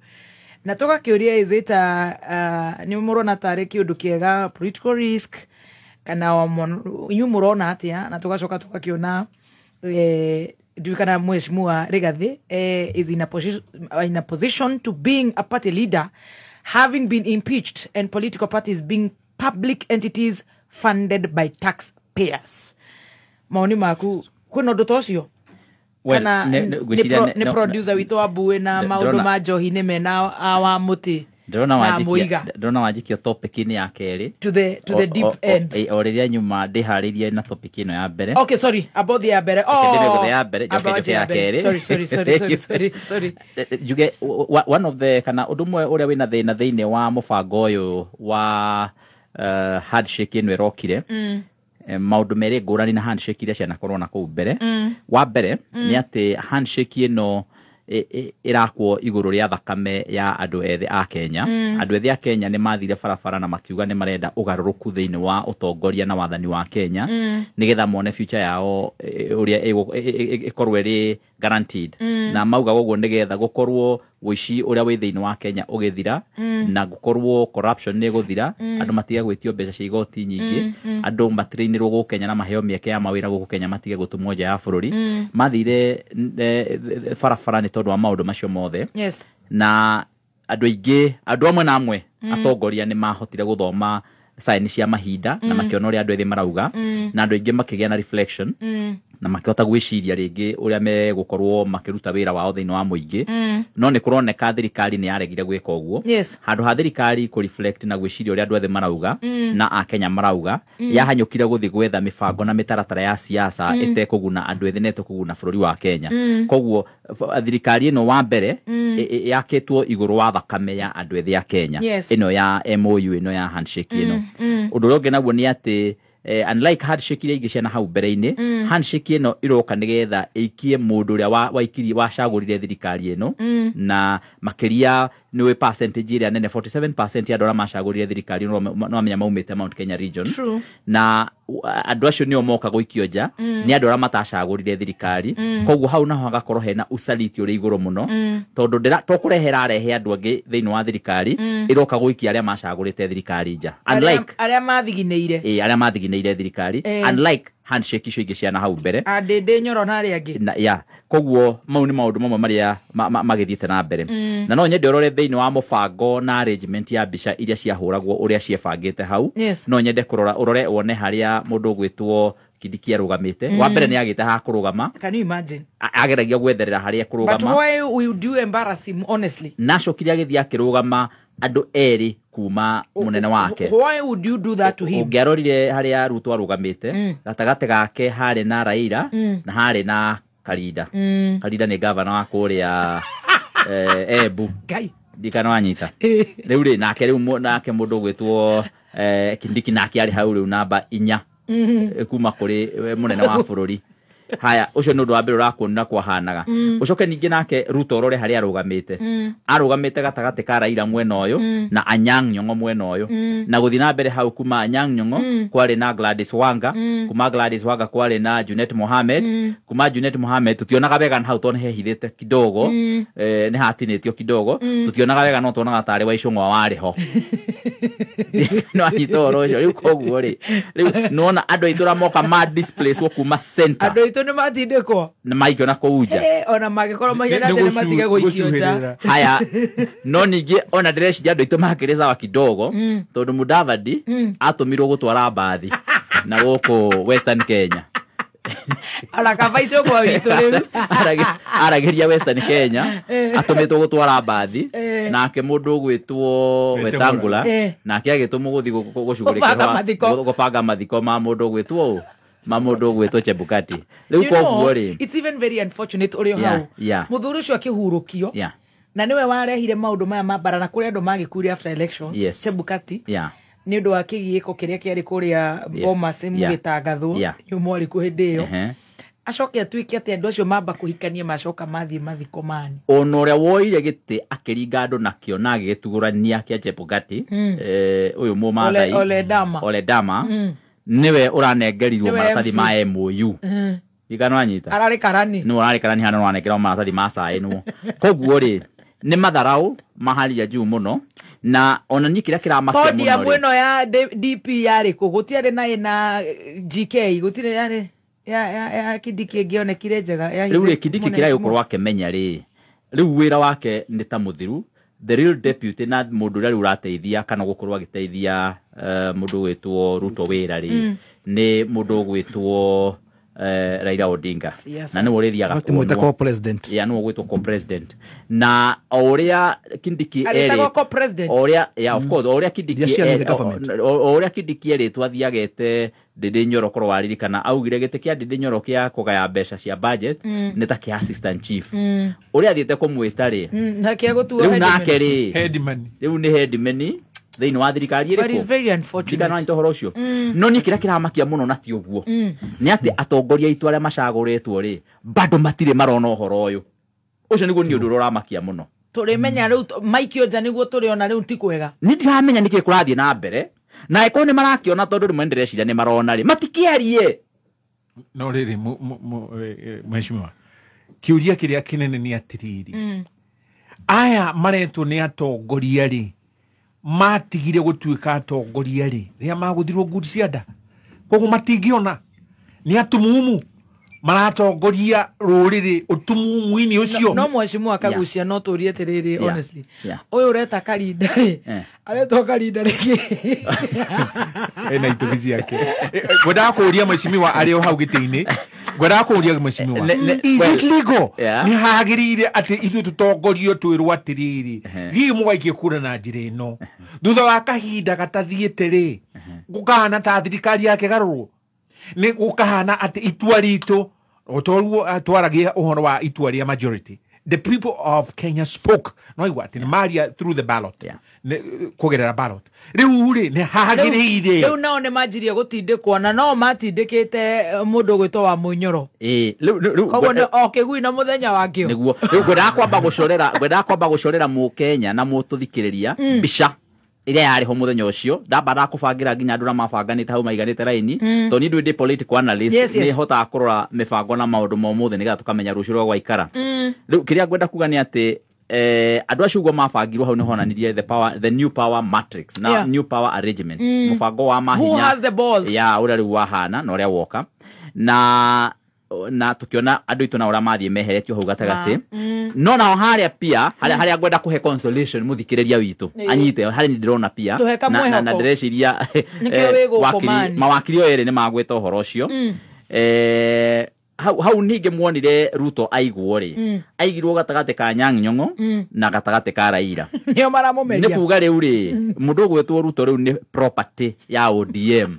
na toka kiuria izita ni murona tare kiundu kiega political risk kana inyu murona atia na tugacoka tukakiona kana mheshimiwa Rigathi is in a position to being a party leader, having been impeached, and political parties being public entities funded by taxpayers. Maoni maku kuna ndo tocio kana ni producer wito abuwe na maundu ma njohi ni mena awa muti ndona wajikio topic ni ya keri to the deep end oreria nyuma ndiharirie na topic ino ya mbere. Okay, sorry, about the ya mbere. Ya mbere joke ya keri. Sorry. Juge one of the kana udumwe uria wina thina thiine wa mubango uyu wa handshake ino rokire maundu mere ngurani na handshake iria ciana korwo na kuu mbere. Wa mbere ni ati handshake ino irakwo iguru ria thakame ya andu ethĩ a Kenya. Andu ethĩ a Kenya ni mathire barabara na makiuga ni marenda ugaruruku thiini wa utongoria na wathani wa Kenya nigetha mone future yao uria ikorwo ri guaranteed. Na mauga goguo nigetha gukorwo wici uria wi thiini wa Kenya ugithira na gukorwo corruption ni guthira, andu matiga gwitio mbeca cia igoti nyingi, andu matireinirwo guku Kenya na maheo mieke ya mawira guku Kenya matige gutumwo nja ya bururi. Mathire barabara ni tondu wa maundu macio mothe. Yes. Na andu aingi, andu amwe na amwe atongoria ni mahotire guthoma sign cia mahinda na makiona uria andu ethĩ marauga na andu aingi makigia na reflection na makihota gwiciria ringi uria megukorwo makiruta wira wao thiini wa muingi. No ni kuroneka thirikari ni yaregire gwika uguo. Yes. Handu ha thirikari ku reflect na gwiciria uria andu ethĩ marauga na a Kenya marauga yahanyukire guthi gwetha mibango na mitaratara ya siasa itekuguna andu ethĩ neto kuguna bururi wa Kenya. Koguo thirikari ino wa mbere yaketwo iguru wa thakame ya andu ethĩ a Kenya. Ino ya MOU ino ya handshake ino. Undu uria naguo ni ati unlike handshake iria ingi ciana hau mbere-ini, handshake ino iroka nigetha ikie mundu uria waikiri wacagurire thirikari ino na makiria niwe percentage iria nene 47% ya andũ arĩa macagurire thirikari no amenya maumĩte Mount Kenya region. True. Na andũ acio nĩo moka gũikio nja nĩ andũ arĩa matacagurire thirikari. Koguo hau naho hagakorwo hena usaliti ũrĩ igũrũ mũno tondũ tokũrehera arehe andũ angĩ thĩinĩ wa thirikari iroka gũikia arĩa macagurĩte thirikari nja. Unlike arĩa mathigineire arĩa mathigineire thirikari, unlike handshake icio ingĩ ciana hau mbere ndĩ nyoro na arĩa angĩ. Koguo mau nĩ maũndũ mamwe marĩa magĩthiĩte na mbere. Na no nyende ũrore thĩinĩ wa mũbango na arrangement ya mbica iria ciahũragwo ũrĩa ciebangĩte hau. No nyende kũrora ũrore wone harĩa mũndũ ũgwĩtwo Kindiki arũgamĩte. Wa mbere nĩ agĩte ha kũrũgama. Can you imagine? Ageragia gwetherera harĩa kũrũgama. But why would you embarrass him honestly? Nacokire agĩthiĩ akĩrũgama andũ erĩ kuma munene wake. Why would you do that to him? Ũngĩarorire harĩa Ruto arũgamĩte gatagatĩ gake harĩ na Raila na harĩ na Karinda. Karinda nĩ gavana wa kũrĩa Embu. Ngai ndikana wanyita. Rĩu rĩ nake mũndũ ũgwĩtwo Kindiki nake arĩ hau rĩu namba 4 kuma kũrĩ munene wa bũrũri. Haya ucio nĩ ũndũ wa mbere ũrakuona kwahanaga. Ucoke ningĩ nake Ruto rore harĩa arũgamĩte gatagatĩ ka Raila mwena ũyũ na Anyang' Nyong'o mwena ũyũ. Na gũthiĩ na mbere hau kuma Anyang' Nyong'o kwarĩ na Gladys Wanga, kuma Gladys Wanga kwarĩ na Junet Mohamed, kuma Junet Mohamed tutionaga wega hau tondũ hehithĩte kidogo, nĩ hatinĩtio kidogo, tutionaga wega no tuonaga tarĩ wa Icũng'wa warĩ ho. No anyitoro ũcio rĩu koguo rĩ rĩu nona andũ aitũ ramoka ma displace kuma center. Andũ aitũ nĩ matindĩkwo na maikio na kũu nja. Ona magĩkorwo maigana atĩ matige gũikio nja. Haya no ningĩ ona ndĩreciria andũ aitũ makĩrĩ sawa kidogo tondũ Mudavadi atũmirwo gũtwara mbathi na gũkũ Western Kenya. Arakaba Icũng'wa witũ rĩu arageria Western Kenya atũmĩtwo gũtwara mbathi nake mũndũ ũgwĩtwo Wetangula nake agĩtũmwo gũthiĩ gũcugurĩkĩra gũbanga mathiko ma mũndũ ũgwĩtwo Chebukati. Rĩu koguo rĩ it's even very unfortunate ũrĩa hau mũthuri ũcio akĩhurũkio na nĩwe warehire maũndũ maya ma bara na kũrĩa andũ magĩkuire after elections. Chebukati nĩ ũndũ wa kĩgiĩko kĩrĩa kĩarĩ kũrĩa Bomas mũgĩtangathwo nyumwarĩ kũ hĩndĩ ĩyo acoke atuĩke atĩ andũ acio mamba kũhikania macoka mathiĩ mathiko mani. Ona ũrĩa woire gĩtĩ akĩringa andũ nakĩo na agĩgĩtugũrania kĩa Chebukati ũyũ mũmathai Ole Dama niwe ũranengerirwo maratathi ma MOU Igano anyita. Ararĩ karani. No ararĩ karani hana wanekera maratathi ma cai no. Koguo rĩ nĩ matharau mahali ya juu muno na ona ni kira kiramakia muno. Podi ya mweno ya DP yarĩ kũ gũtiarĩ na GK gũtirĩ yarĩ ya Kindiki ngĩonekire njega ya hizo. Rĩu Kindiki kira gũkorwo akĩmenya rĩ rĩu wĩra wake nĩ ta mũthiru. The real deputy na mũndũ ũrĩa ũrateithia kana gũkorwo agĩteithia mũndũ wĩtwo Ruto wĩra rĩ nĩ mũndũ gwĩtwo Raila Odinga. Na nĩ ũrĩthiaga ko president. Ya nĩ gwĩtwo ko president. Na ũrĩa Kindiki ũrĩa of course ũrĩa Kindiki erĩtwo athiagete Ndindi Nyoro korwo waririkana augire gĩtĩ kĩa Ndindi Nyoro kĩa kũgaya mbeca cia budget nĩ ta kĩa assistant chief. Ũrĩa athiĩte kũmwĩta rĩ na kĩa gũtua headman. Rĩu nĩ headman thĩinĩ wa thirikari ĩrĩkũ. But it's very unfortunate. Ndikana ntohoro ũcio. No nĩ kĩrĩa kĩramakia mũno na ti ũguo. Nĩ atĩ atongoria itũ arĩa macagũrĩtwo rĩ bado matirĩ marona ũhoro ũyũ. Ũcio nĩguo nĩ ũndũ ũramakia mũno. Tũrĩmenya rĩu maikio nja nĩguo tũrĩona rĩu ti kwega. Nĩ ndiramenya nĩkĩ kũrathiĩ na mbere. Na eko nĩ marakiona tondũ rĩmwe ndĩreciria nĩ marona rĩ matikĩarie. No rĩrĩ mheshimiwa kiuria kĩrĩa kĩnene nĩ atiriri aya maretwo nĩ atongoria rĩ matigire gũtuĩka atongoria rĩ rĩrĩa magũthirwo ngudi cia nda koguo matingĩona nĩ atumumu maratongoria rũrĩrĩ ũtumumu-inĩ ũcio. No mheshimiwa akagucia no tũrie atĩrĩrĩ honestly ũyũ ũreta Karinda aretwo Karinda rĩngĩ ena itũmi ciake. Ngwendaga kũũria mheshimiwa arĩ o hau gĩtĩ-inĩ ngwendaga kũũria mheshimiwa is it legal nĩ hagĩrĩire atĩ ithuĩ tũtongorio twĩrwo atĩrĩrĩ thiĩ mũgaikie kura na njĩra ĩno thutha wa kahinda gatathiĩte rĩ gũkahana ta thirikari yake garũrwo nĩ gũkahana atĩ itua ritũ otoruo twaragia ũhoro wa itua rĩa majority. The people of Kenya spoke no igwati nĩ maria through the ballot kũgerera ballot. Rĩu rĩ nĩ hagĩrĩire rĩu nao nĩ manjirie gũtindĩkwo na no matindĩkĩte mũndũ gwĩtwo wa Mũnyoro. Rĩu koguo okĩgui na mũthenya wakĩo nĩguo rĩu ngwendaga kwamba gũcorera Mũkenya na mũtũthikĩrĩria mbica ĩrĩa yarĩho mũthenya ũcio ndambara kũbangira nginya andũ na mabanganĩte hau maiganĩte raini to nĩ ndĩ political analyst nĩ hotaga kũrora mĩbango na maũndũ ma ũmũthĩ nĩgetha tũkamenya rũciũ rwa gwaikara. Rĩu kĩrĩa ngwenda kuga nĩ atĩ andũ acio ũguo mabangirwo hau nĩ honanirie the new power matrix na new power arrangement mũbango wa mahinya who has the balls ũrĩa rĩu wahana na ũrĩa woka na tukiona andũ itũ na ũrĩa mathiĩ meheretio hau gatagatĩ no nao harĩa pia harĩa ngwenda kũhe consolation mũthikĩrĩria witũ anyite harĩa nĩ ndĩrona pia na ndĩreciria mawakiri o erĩ nĩ magweta ũhoro ũcio. Hau ningĩ muonire Ruto aigwo rĩ aigirwo gatagatĩ ka Anyang' Nyong'o na gatagatĩ ka Raila nĩo maramũmeria. Nĩ kuuga rĩu rĩ mũndũ gwĩtwo Ruto rĩu nĩ property ya ODM.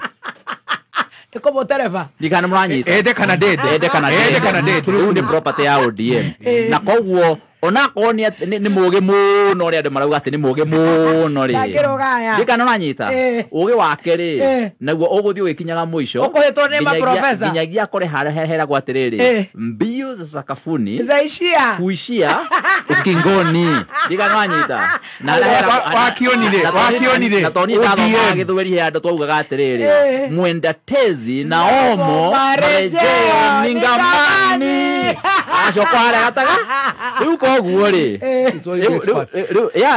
Como tereva Ndikana mranyita ende kana dede rĩu nĩ property ya ODM na koguo ona koni nĩ mũgĩ mũno ũrĩa andũ marauga atĩ nĩ mũgĩ mũno rĩ ndikana ũranyita ũgĩ wake rĩ naguo ũgũthiĩ ũgĩkinyaga mũico ũkũhĩtwo nĩ maprofesa nginyagia kore heragwo atĩrĩrĩ mbio za sakafuni kuishia ukingoni ndikana ũranyita na wakionire na toni ndatho gĩthweri andũ twaugaga atĩrĩrĩ mwenda tezi na omo marejeo mingamani acoka harĩa gataga rĩu koguo rĩ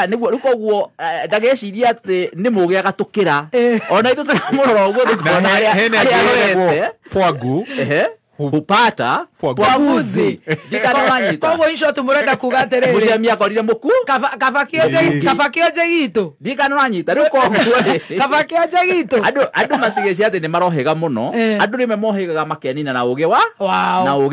nĩguo rĩu koguo ndageciria atĩ nĩ mũgĩ agatũkĩra ona itũ tũramũrora ũguo ndĩkuona harĩa Pwagu hupata pwaguzi koguo icio tũmũrenda kuga atĩrĩrĩ mũcemi akorire mũku kaba kĩonje gitũ ndikana ũranyita rĩu koguo kaba kĩonje gitũ andũ matigĩcia atĩ nĩ marohĩga mũno andũ rĩmwe mohĩgaga makenina na ũgĩ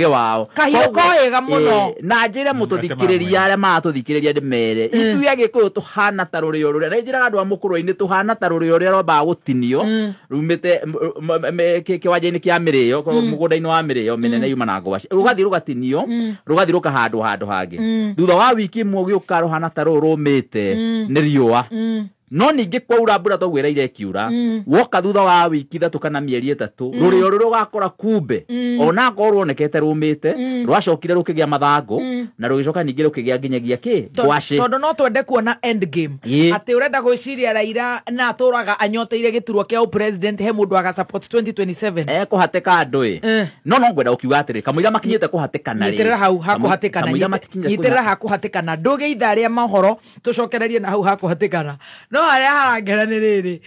wao kahiũ kohĩga mũno na njĩre mũtũthikĩrĩria arĩa maratũthikĩrĩria ndĩmere ithuĩ Agĩkũyũ tũhana ta rũrĩo rũrĩa na njĩraga andũ a mũkũrũ-inĩ tũhana ta rũrĩo rũrĩa rwambaga gũtinio rumĩte kĩwanja-inĩ kĩa mĩrĩo mũgũnda-inĩ wa mĩrĩo mĩnene yuma na ngwaci rũgathiĩ rũgatinio rũgathiĩ rũkahandwo handũ hangĩ thutha wa wiki ĩmwe ũgĩũka rũhana ta rũrũ rũmĩte nĩ riũa no ningi kwaura mbura togwereire ikiura woka thutha wa wiki 3 kana mieri 3 rurio ruru gakora kumbe ona ngorwo nekete rumite rwacokire rukigia mathango na rugicoka ningi rukigia nginyagia ki ngwaci tondu no twende kuona end game ati urenda gwiciria Raila na aturaga anyoteire giturwa kia president he mundu aga support 2027 kuhateka andu no ngwenda ukiuga atiri kamuira makinyite kuhatekana ri nyiterera hau hakuhatekana nyiterera hakuhatekana nduge itharia mahoro tucokererie na hau hakuhatekana no haria harangera ni riri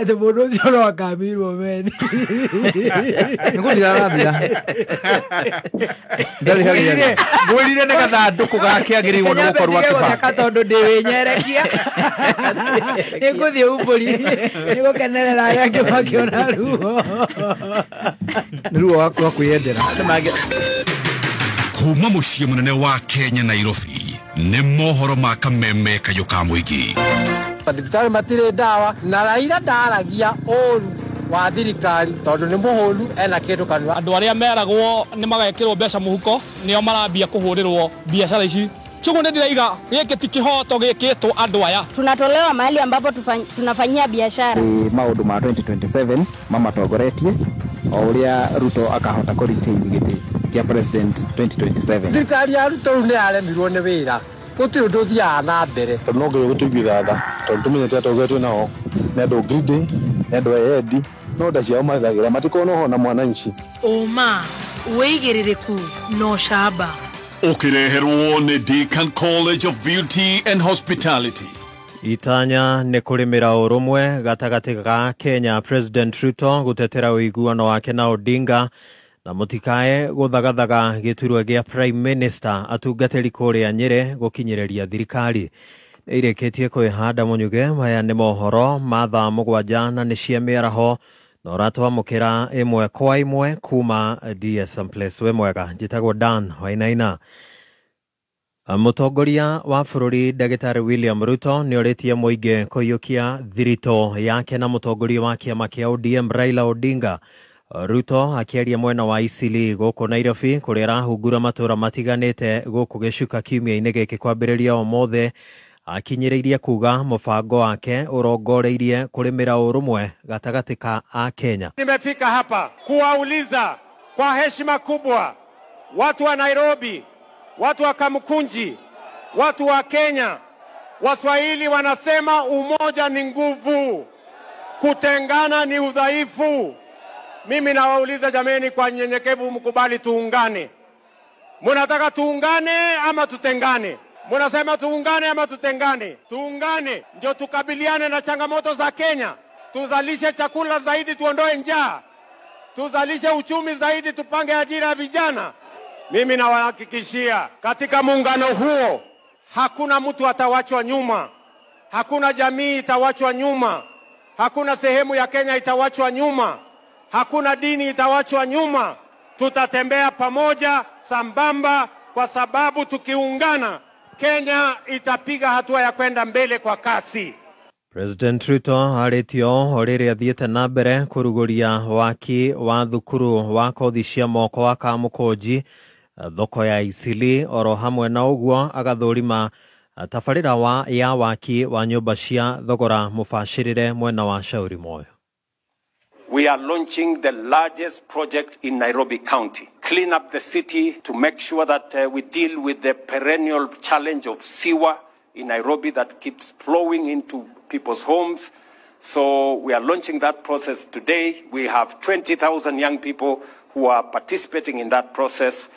ati mundu ucio no akamirwo meni ngudira rathira ndari hagia ngurire ne gathanduku gakiagiriirwo no gukorwa kiba tondu ndi winyerekia niguthie umburi nigukenerera ya kiba kiona ruo niruo wakwa kwiyendera kuma muciĩ munene wa Kenya Nairobi nĩ mohoro ma kameme kayo ka mũingĩ thibitarĩ matirĩ ndawa na Raila ndaragia ũru wa thirikari tondu ni muhuru ena kindu kanua andu aria meragwo ni magekirwo mbeca muhuko nio marambia kuhurirwo biashara ici chugo ndiraiga giki ti kihoto gikitwo andu aya tunatolewa mahali ambapo tunafanyia biashara maundu ma 2027 mama togoretie o uria Ruto akahota ku retain giti kia president 2027 thirikari ya Ruto ni aremirwo ni wira guti undu thia na mbere no nginya gutugitha tha tondu tumenyete atogetwe nao na andu greedy na andu edi no ndaciao mathagira matikono hona mwananchi uma weigiririku no shaba ukireherwo ni Deakin College of Beauty and Hospitality. Itanya nĩ kũrĩmĩra ũrũmwe gatagatĩ ga Kenya President Ruto gutetera ũiguano wake na Odinga na mũtikae gũthagathaga gĩturwa gĩa Prime Minister atungatĩri kũrĩa Nyĩrĩ gũkinyĩrĩria thirikari. Nĩirĩkĩtie kwĩhanda mũnyuge maya nĩ mohoro ma thaa 7 na nĩ cia mĩaraho na ũratwamũkĩra ĩmwe kwa ĩmwe kuma DSM Place. We mwega, njĩtagwo Dan Wainaina. Mũtongoria wa bũrũri Ndagĩtarĩ William Ruto nĩorĩtie mũingĩ kũiyũkia thirito yake na mũtongoria wa kĩama kĩa ODM Raila Odinga. Ruto akĩaria mwena wa Isili gũkũ Nairobi kũrĩa arahungura matũra matiganĩte gũkũ gĩcuka kiumia-inĩ gĩkĩ kwambĩrĩria ũmũthĩ akinyĩrĩirie kuga mũbango wake ũrongoreirie kũrĩmĩra ũrũmwe gatagatĩ ka a Kenya. Nimefika hapa kuwauliza kwa heshima kubwa watu wa Nairobi, watu wa Kamukunji, watu wa Kenya. Waswahili wanasema umoja ni nguvu, kutengana ni udhaifu. Mimi nawauliza jameni, kwa nyenyekevu mkubali tuungane. Munataka tuungane ama tutengane? Munasema tuungane ama tutengane? Tuungane ndio tukabiliane na changamoto za Kenya. Tuzalishe chakula zaidi, tuondoe njaa. Tuzalishe uchumi zaidi, tupange ajira ya vijana. Mimi nawahakikishia katika muungano huo hakuna mtu atawachwa nyuma. Hakuna jamii itawachwa nyuma. Hakuna sehemu ya Kenya itawachwa nyuma. Hakuna dini itawachwa nyuma. Tutatembea pamoja sambamba, kwa sababu tukiungana Kenya itapiga hatua ya kwenda mbele kwa kasi. President Ruto arĩtio o rĩrĩa athiĩte na mbere kũrugũria waki wa thukuru wa kothi cia moko wa Kamukunji, thoko ya Isili, oro hamwe na ũguo agathũrima tabarĩra ya waki wa nyũmba cia thogora mũbacĩrĩre mwena wa Shauri Moyo. We are launching the largest project in Nairobi County. Clean up the city to make sure that we deal with the perennial challenge of sewer in Nairobi that keeps flowing into people's homes. So we are launching that process today. We have 20,000 young people who are participating in that process.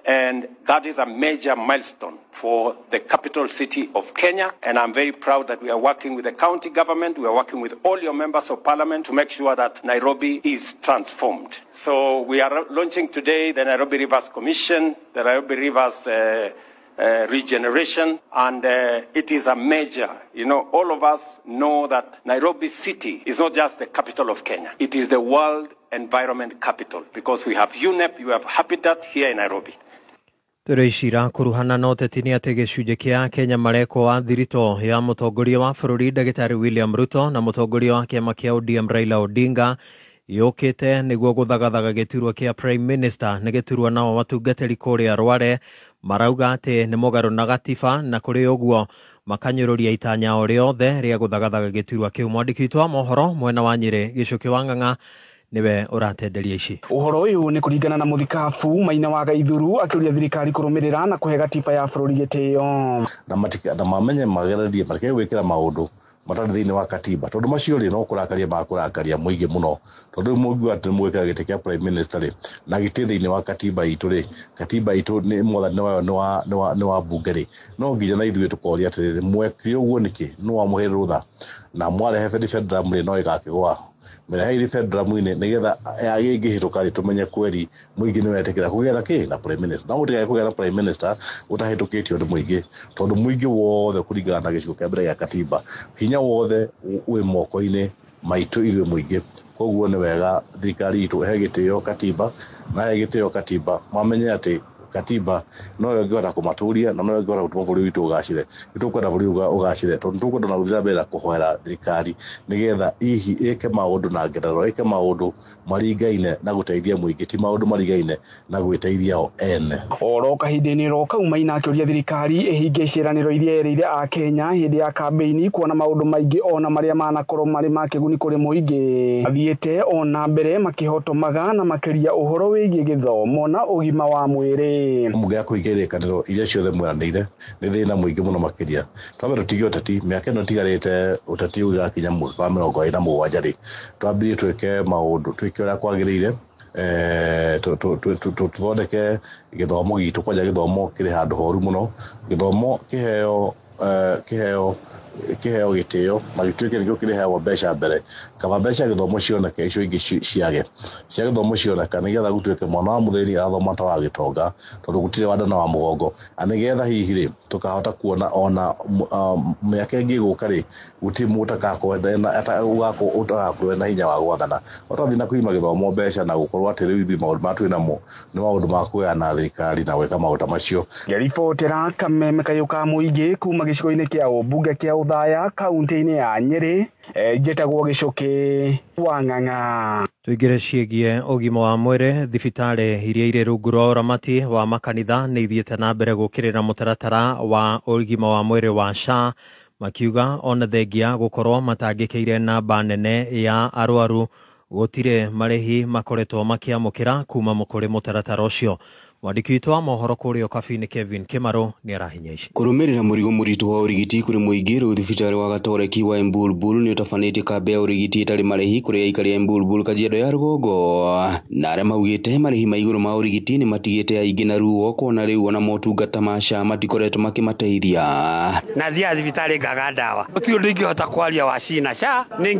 And that is a major milestone for the capital city of Kenya. And I'm very proud that we are working with the county government. We are working with all your members of parliament to make sure that Nairobi is transformed. So we are launching today the Nairobi Rivers Commission, the Nairobi Rivers regeneration, and it is a major, all of us know that Nairobi city is not just the capital of Kenya. It is the world environment capital because we have UNEP, you have Habitat here in Nairobi. Tũrĩcira kuruhana na ũteti nĩ atĩ gĩcunjĩ kĩa Kenya marekwo thirito ya mũtongoria wa bũrũri Ndagĩtarĩ William Ruto na mũtongoria wa kĩama kĩa ODM Raila Odinga yũkĩte nĩguo gũthagathaga gĩturwa kĩa Prime Minister nĩ gĩturwa nao matungatĩri kũrĩa Rware marauga atĩ nĩ mũgarũ na gatiba na kũrĩ ũguo makanyũrũria itanya o rĩothe rĩa gũthagathaga gĩturwa kĩu. Mwandĩki witũ wa mohoro mwena wa Nyĩrĩ Gĩcũkĩ wa Ng'ang'a niwe ũratenderia ici. Ũhoro ũyũ nĩ kũringana na mũthikabu Maina wa Gaithuru akĩũria thirikari kũrũmĩrĩra na kũhe gatiba ya bũrũri gĩtĩo na mamenye magererie mareke gwĩkĩra maũndũ matarĩ thĩinĩ wa katiba tondũ macio rĩ no kũrakaria makũrakaria mũingĩ mũno tondũ mũngĩ atĩ mwĩkĩra gĩtĩ kĩa Prime Minister rĩ na gĩtĩ thĩinĩ wa katiba itũ rĩ katiba itũ nĩ mwathani wayo nĩ wa bunge rĩ no nginya na ithuĩ tũkoria atĩrĩrĩ mwekire ũguo nĩkĩ no amũhe rũtha na mwarehe federal rĩ no ĩgakĩgwa mĩreheire federal-inĩ nĩgetha yagĩngĩhĩtũka rĩ tũmenye kweri mũingĩ nĩ wetĩkĩra kũgĩa kĩ na Prime Minister na gũtigaga kũgĩa na Prime Minister ũtahĩtũkĩtio nĩ mũingĩ tondũ mũingĩ wothe kũringana na gĩcigo kĩa mbere gĩa katiba hinya wothe wĩ moko-inĩ maitũ ithuĩ mũingĩ koguo nĩ wega thirikari itũ he gĩtĩo katiba na he gĩtĩo katiba mamenye atĩ katiba no yongera kũmatũria na no yongera gũtũma bũrũri witũ ũgacĩre nĩtũkwenda bũrũri ũgacĩre tondũ nĩtũkwenda na gũthiĩ mbere kũhoera thirikari nĩgetha hihi ĩke maũndũ na ngerero ĩke maũndũ maringaine na gũteithia mũingĩ ti maũndũ maringaine na gwĩteithia o ene. Oro kahinda-inĩ ro kau Maina akĩũria thirikari ĩhingie ciĩranĩro iria yerĩire a Kenya hĩndĩ ya kambeini kuona maũndũ maingĩ ona marĩa manakorwo marĩ ma kĩguni kũrĩ mũingĩ athiĩte ona mbere makĩhotomaga na makĩria ũhoro wĩgiĩ gĩthomo na ũgima wa mwĩrĩ. Mũngĩa kũingĩrĩra kanĩro iria ciothe mweranĩire nĩ thĩna mũingĩ mũno makĩria twambe tũtige ũteti mĩaka ĩno tigarĩte ũteti ũgakinya mwaka wa 27 rĩ twambie twĩke maũndũ twĩke ũrĩa kwagĩrĩire tũthondeke gĩthomo gitũ kwanja gĩthomo kĩrĩ handũ horu mũno gĩthomo kĩheo gĩtĩo na gĩtuĩke nĩkĩo kĩrĩheagwo mbeca mbere kaba mbeca gĩthomo cioneke icio ingĩ ciage cia gĩthomo cioneka nĩgetha gũtuĩke mwana wa mũthĩni arathoma ta wa gĩtonga tondũ gũtirĩ wandana wa mũgongo nĩgetha hihi rĩ tũkahota kuona ona mĩaka ĩngĩ gũka rĩ gũtirĩ mũndũ ũtagakorwo na hinya wa gwathana ũtathiĩ na kũima gĩthomo mbeca na gũkorwo atĩ rĩu ithuĩ maũndũ matwĩ namo nĩ maũndũ ma kũgaya na thirikari na gwĩka maũndũ macio. Ngeribotera Kameme Kayũka Mũingĩ kuma gĩcigo-inĩ kĩa ũmbunge kĩa Uthaya kaunti-inĩ ya Nyĩrĩ njĩtagwo Gĩcũkĩ wa Ng'ang'a. Tũingĩre ciĩgiĩ ũgima wa mwĩrĩ thibitarĩ iria irĩ rungu rwa ũramati wa makanitha nĩ ithiĩte na mbere gũkĩrĩra mũtaratara wa ũgima wa mwĩrĩ wa SHA makiuga ona thengia gũkorwo matangĩkĩire namba nene ya arwaru gũtirĩ marĩhi makoretwo makĩamũkĩra kuma kũrĩ mũtaratara ũcio. Mwandĩki witũ wa mohoro kũrĩa Kabini Kevin Kĩmarũ nĩ arahinya ici. Kũrũmĩrĩra mũrigo mũritũ wa ũrigiti kũrĩ mũingĩ rĩu thibitarĩ wa Gatoreki wa Embulbul nĩ ũtabanĩtie kambe ya ũrigiti ĩtarĩ marĩhi kũrĩ aikari a Embulbul Kajiado ya rũgongo na arĩa maugĩte marĩhi ma igũrũ ma ũrigiti nĩ matigĩte aingĩ na ruo kuona rĩu ona motungata ma SHA matikoretwo makĩmateithia. Na thia thibitarĩ ngaga ndawa gũtirĩ ũndũ ingĩhota kwaria wa SHA na SHA nĩ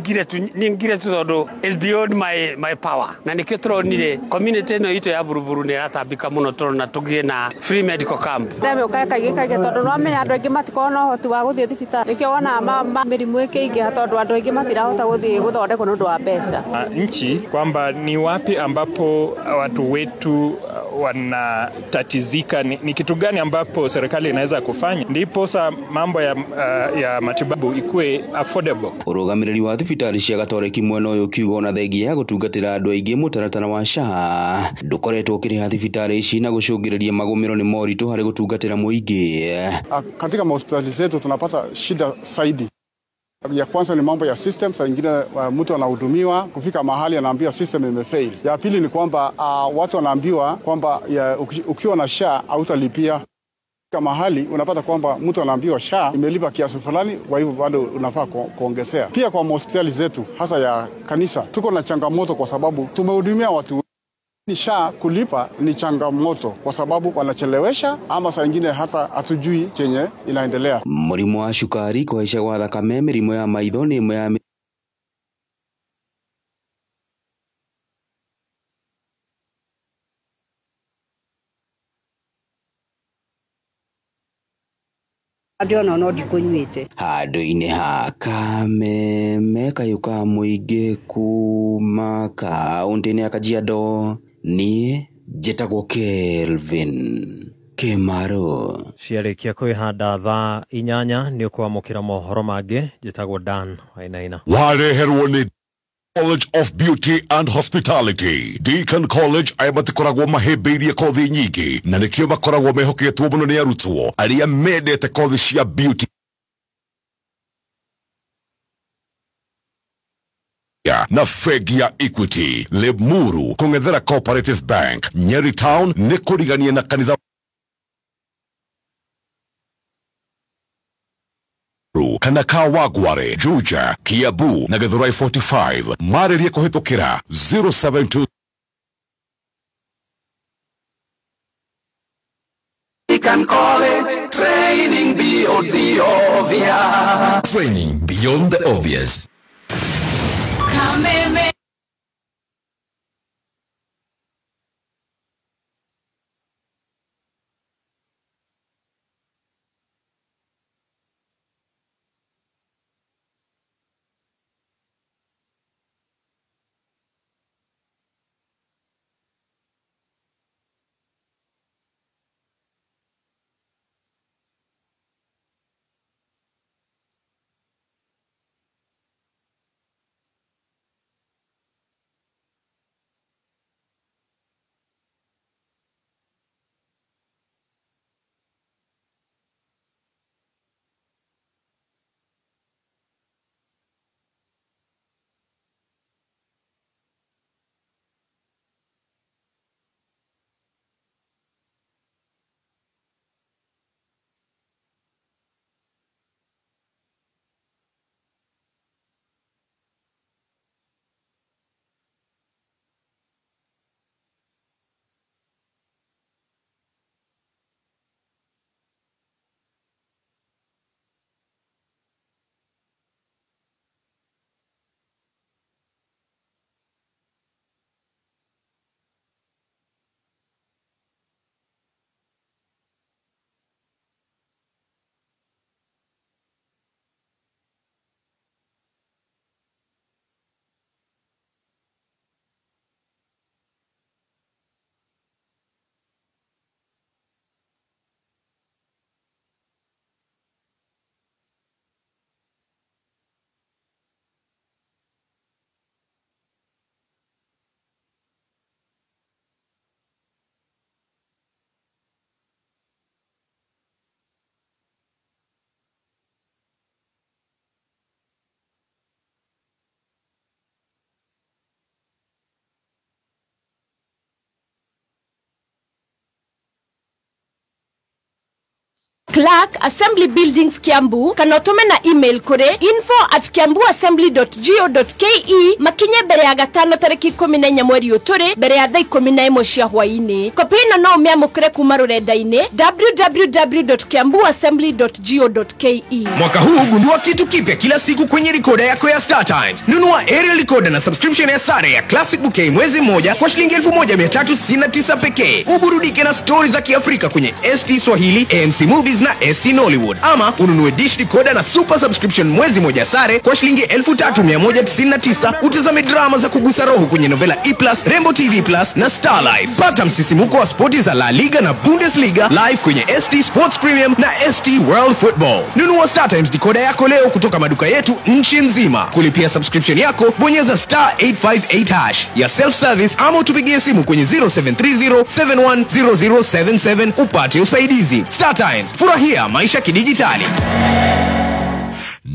ngire tu tondũ is beyond my power na nĩkĩo tũronire community ĩno itũ ya Buruburu nĩ ĩratambĩka mũno na tũgĩe na free medical camp. Ndĩmwe kaingĩ tondũ no amenya andũ aingĩ matikoragwo na ũhoti wa gũthiĩ thibitarĩ. Nĩkĩo wona mĩrimũ ĩkĩingĩha tondũ andũ aingĩ matirahota gũthiĩ gũthondekwo nĩ ũndũ wa mbeca. Nchi kwamba ni wapi ambapo watu wetu wanatatizika, ni kitu gani ambapo serikali inaweza kufanya ndipo sa mambo ya matibabu ikuwe affordable. Ũrũgamĩrĩri wa thibitarĩ cia Gatoreki mwena ũyũ kiugo na thengia gũtungatĩra andũ aingĩ mũtaratara wa SHA ndũkoretwo ũkĩrĩha thibitarĩ ici na gũcũngĩrĩria magũmĩro nĩ moritũ harĩ gũtungatĩra mũingĩ. Katika hospitali zetu tunapata shida zaidi. Ya kwanza ni mambo ya system, saa nyingine mtu anahudumiwa kufika mahali anaambiwa system imefail. Ya pili ni kwamba watu wanaambiwa kwamba ukiwa na SHA hautalipia. Kama mahali unapata kwamba mtu anaambiwa SHA imelipa kiasi fulani, kwa hivyo bado unafaa kuongezea. Pia kwa hospitali zetu hasa ya kanisa tuko na changamoto kwa sababu tumehudumia watu SHA kulipa ni changamoto kwa sababu wanachelewesha ama saa nyingine hata hatujui chenye inaendelea. Mũrimũ wa cukari, kũhaica gwa thakame, mĩrimũ ya maitho nĩ ĩmwe ya handũ-inĩ ha Kameme Kayũka Mũingĩ kuma kaunti-inĩ ya Kajiado niĩ njĩtagwo Kelvin Kĩmarũ. Ciarĩkia kwĩhanda thaa 8 nĩ ũkwamũkĩra mohoro mangĩ njĩtagwo Dan Wainaina. Wareherwo nĩ College of Beauty and Hospitality. Deakin College aya matikoragwo mahĩmbĩirie kothi nyingĩ na nĩkĩo makoragwo mehoketwo mũno nĩ arutwo arĩa mendete kothi cia beauty na fegi ya Equity. Limuru kũng'ethera Cooperative Bank. Nyeri Town nĩ kũrigania na kanitha Kanaka Wagware, Juja, Kiabu na Githurai 45. Marĩrie kũhĩtũkĩra 072 Deakin College, training beyond the obvious. Training beyond the obvious. Kameme. Clark Assembly Buildings Kiambu kana utume na email kure info@kiambuassembly.go.ke makinye mbere ya gatano tariki 14 mweri uturi mbere ya thaa 11 cia hwaini. Kopi ino no umiamukire kuma rurenda-ini www.kiambuassembly.go.ke. Mwaka huu gundua kitu kipya kila siku kwenye recorder yako ya Star Times. Nunua aerial recorder na subscription ya Sare ya Classic Bouquet mwezi mmoja kwa shilingi 1369 pekee. Uburudike na stories za Kiafrika kwenye ST Swahili, AMC Movies na ST Nollywood. Ama ununue dish decoder na super subscription mwezi moja Sare kwa shilingi 3199. Utazame drama za kugusa roho kwenye Novela E+, Rainbow TV Plus na Star Life. Pata msisimuko wa sporti za La Liga na Bundesliga live kwenye ST Sports Premium na ST World Football. Nunua Star Times decoder yako leo kutoka maduka yetu nchi nzima. Kulipia subscription yako bonyeza star 858# ya self service ama utupigie simu kwenye 0730710077 upate usaidizi. Star Times, furahia maisha kidijitali.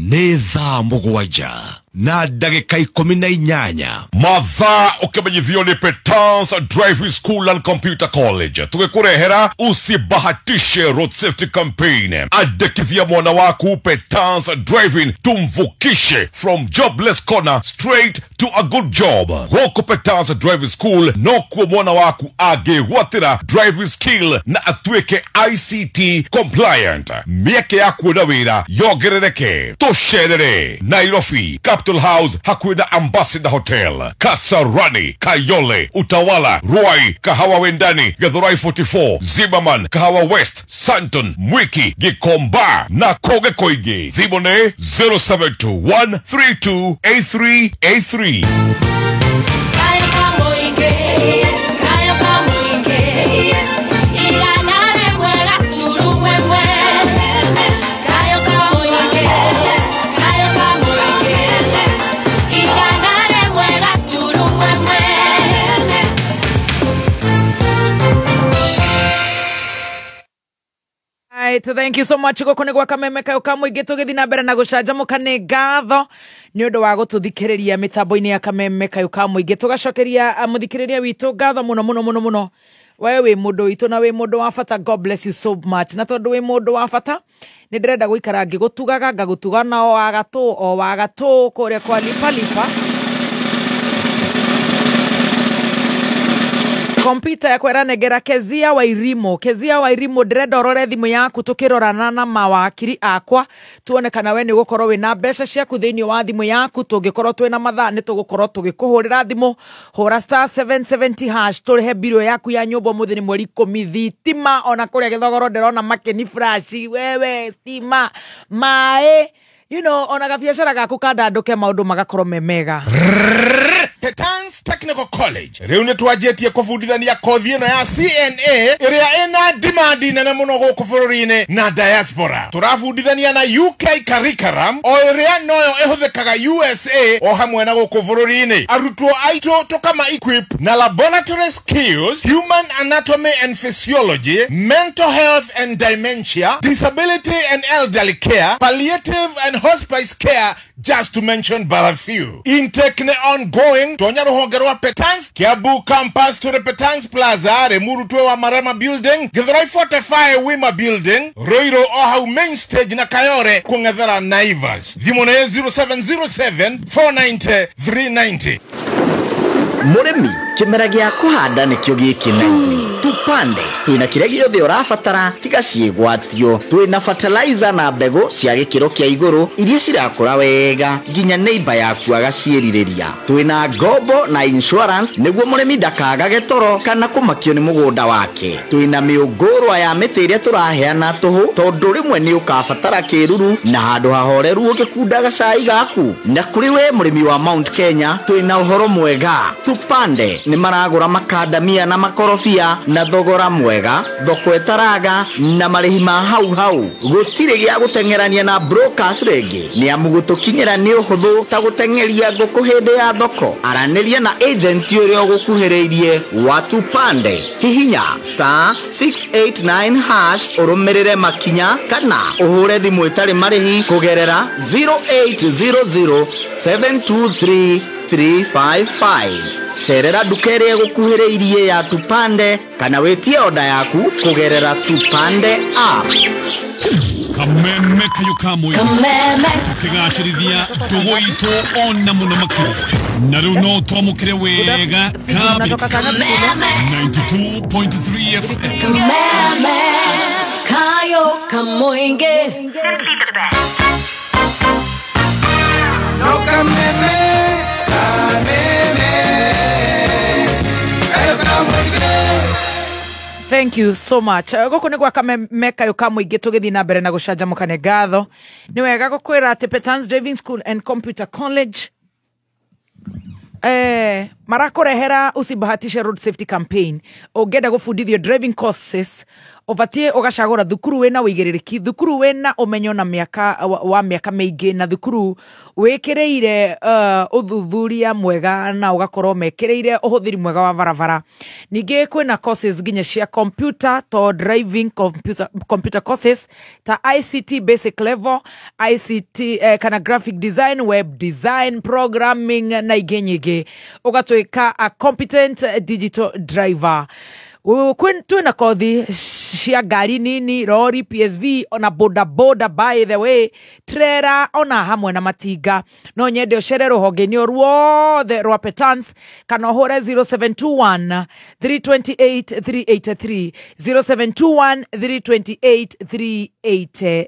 nĩ thaa mũgwanja na ndagĩka 18 mathaa ũkĩmenyithio nĩ Petans Driving School and Computer College tũgĩkũrehera usibahatishe road safety campaign. Andĩkithia mwana waku Petans Driving tumvukishe from jobless corner straight to a good job. Gũkũ Petans Driving School no kuo mwana waku angĩgwatĩra driving skill na atuĩke ICT compliant. Mĩeke ya kuona wĩra yongerereke. Tũcerere Nairobi Capital House hakuhi na Ambassador Hotel, Kasarani, Kayole, Utawala, Ruai, Kahawa Wendani, Githurai 44, Zimmerman, Kahawa West, Santon, Mwiki, Gikomba na Koge Koige. Thimone 0721328383. right, thank you so much gukone gwa kameme kayo kamwingi tugithi na mbere na gucanjamuka ni ngatho ni undu wa gututhikiriria mitambo-ini ya kameme kayo kamwingi tugacokeria muthikiriria witu ngatho muno wewe wi mundu witu na wi mundu wa bata. God bless you so much. Na tondu wi mundu wa bata ni ndirenda guikara ngigutugaga ngagutuga na o wagatu kuria kwa lipa kompyuta ya kwera negera Kezia Wairimu ndirenda urore thimu yaku tukirorana na mawakiri akwa tuone kana we ni gukorwo wina mbeca ciaku thiini wa thimu yaku tungikorwo twina mathaa ni tugukorwo tugikuhurira thimu hura *770# turihe biro yaku ya nyumba muthi ni mweri 10 thitima ona kuria githogoro ndirona makeni flash wewe stima mae ona gabiacara gaku kandanduke maundu magakorwo memega. Petans Technical College riu ni twajetie kufundithania kothi ino ya CNA iria ina demand nene muno guku bururi-ini na diaspora. Turafundithania na UK curriculum o iria noyo ihuthikaga USA o hamwe na guku bururi-ini. Arutwo aitu tukama equip na laboratory skills, human anatomy and physiology, mental health and dementia, disability and elderly care, palliative and hospice care, just to mention but a few. Intake ne ongoing. Tonya ruhonge rwa Petans Kiambu campus to the Petans Plaza Remuru twe wa Marema building Githurai 45 Wima building Roiro Ohau main stage na Kayore kungethera Naivas. Thimone 0707 490 390. Muremi kimera gia kuhanda nikyo gikinaini tupande twina kiria giothe urabatara tiga ciigwatio twina fertilizer na mbegu cia gikiro kia iguru iria cirakura wega nginya neighbor yaku agaciiririria twina ngombo na insurance niguo muremi ndakagage toro kana kumakio ni mugunda wake twina miungurwa ya miti iria turaheana tuhu tondu rimwe ni ukabatara kiruru na handu hahoreru ugikundaga cai gaku na kuri we muremi wa Mount Kenya twina uhoro mwega tupande ni maragura makadamia na makorofia na thogora mwega thoko etaraga na marihi ma hau gutire gia gutengerania na brokers regi ni amugutukinyira ni uhuthu ta gutengeria nguku hindi ya thoko araniria na agent uria gukuhireirie wa tupande hihinya *689# urumirire makinya kana uhure thimu itari marihi kugerera 0800 723 355 Serera dukere gukuhireirie ya tupande kana wetie oda yaku kugerera tupande app. Kameme kayo kamwe tukigashirithia tugoito ona muno makiri na runo twamukire wega kabit 92.3 FM Kameme kayo kamoinge No kameme Thank you so much. Goko ni gwa kameme kayo kamwingi tugithi na mbere na gucanjamuka ni ngatho ni wega gukwira ati Petans Driving School and Computer College marakorehera usibahatishe road safety campaign ugenda gufundithio driving courses obatie ugacagura thukuru wena wigiririki thukuru wena umenyo na miaka wa miaka mingi na thukuru wikireire uthuthuria mwega na ugakorwo mekireire uhuthiri mwega wa barabara ningi kwina courses ginya cia computer to driving computer courses ta ICT basic level ICT kana graphic design web design programming na igenyige ugatwika a competent digital driver twina kothi cia ngari nini lori PSV ona boda by the way trailer ona hamwe na matinga no nyende ucere ruhonge-ini ruothe rwa Petans kana hore 0721 328 383 0721 328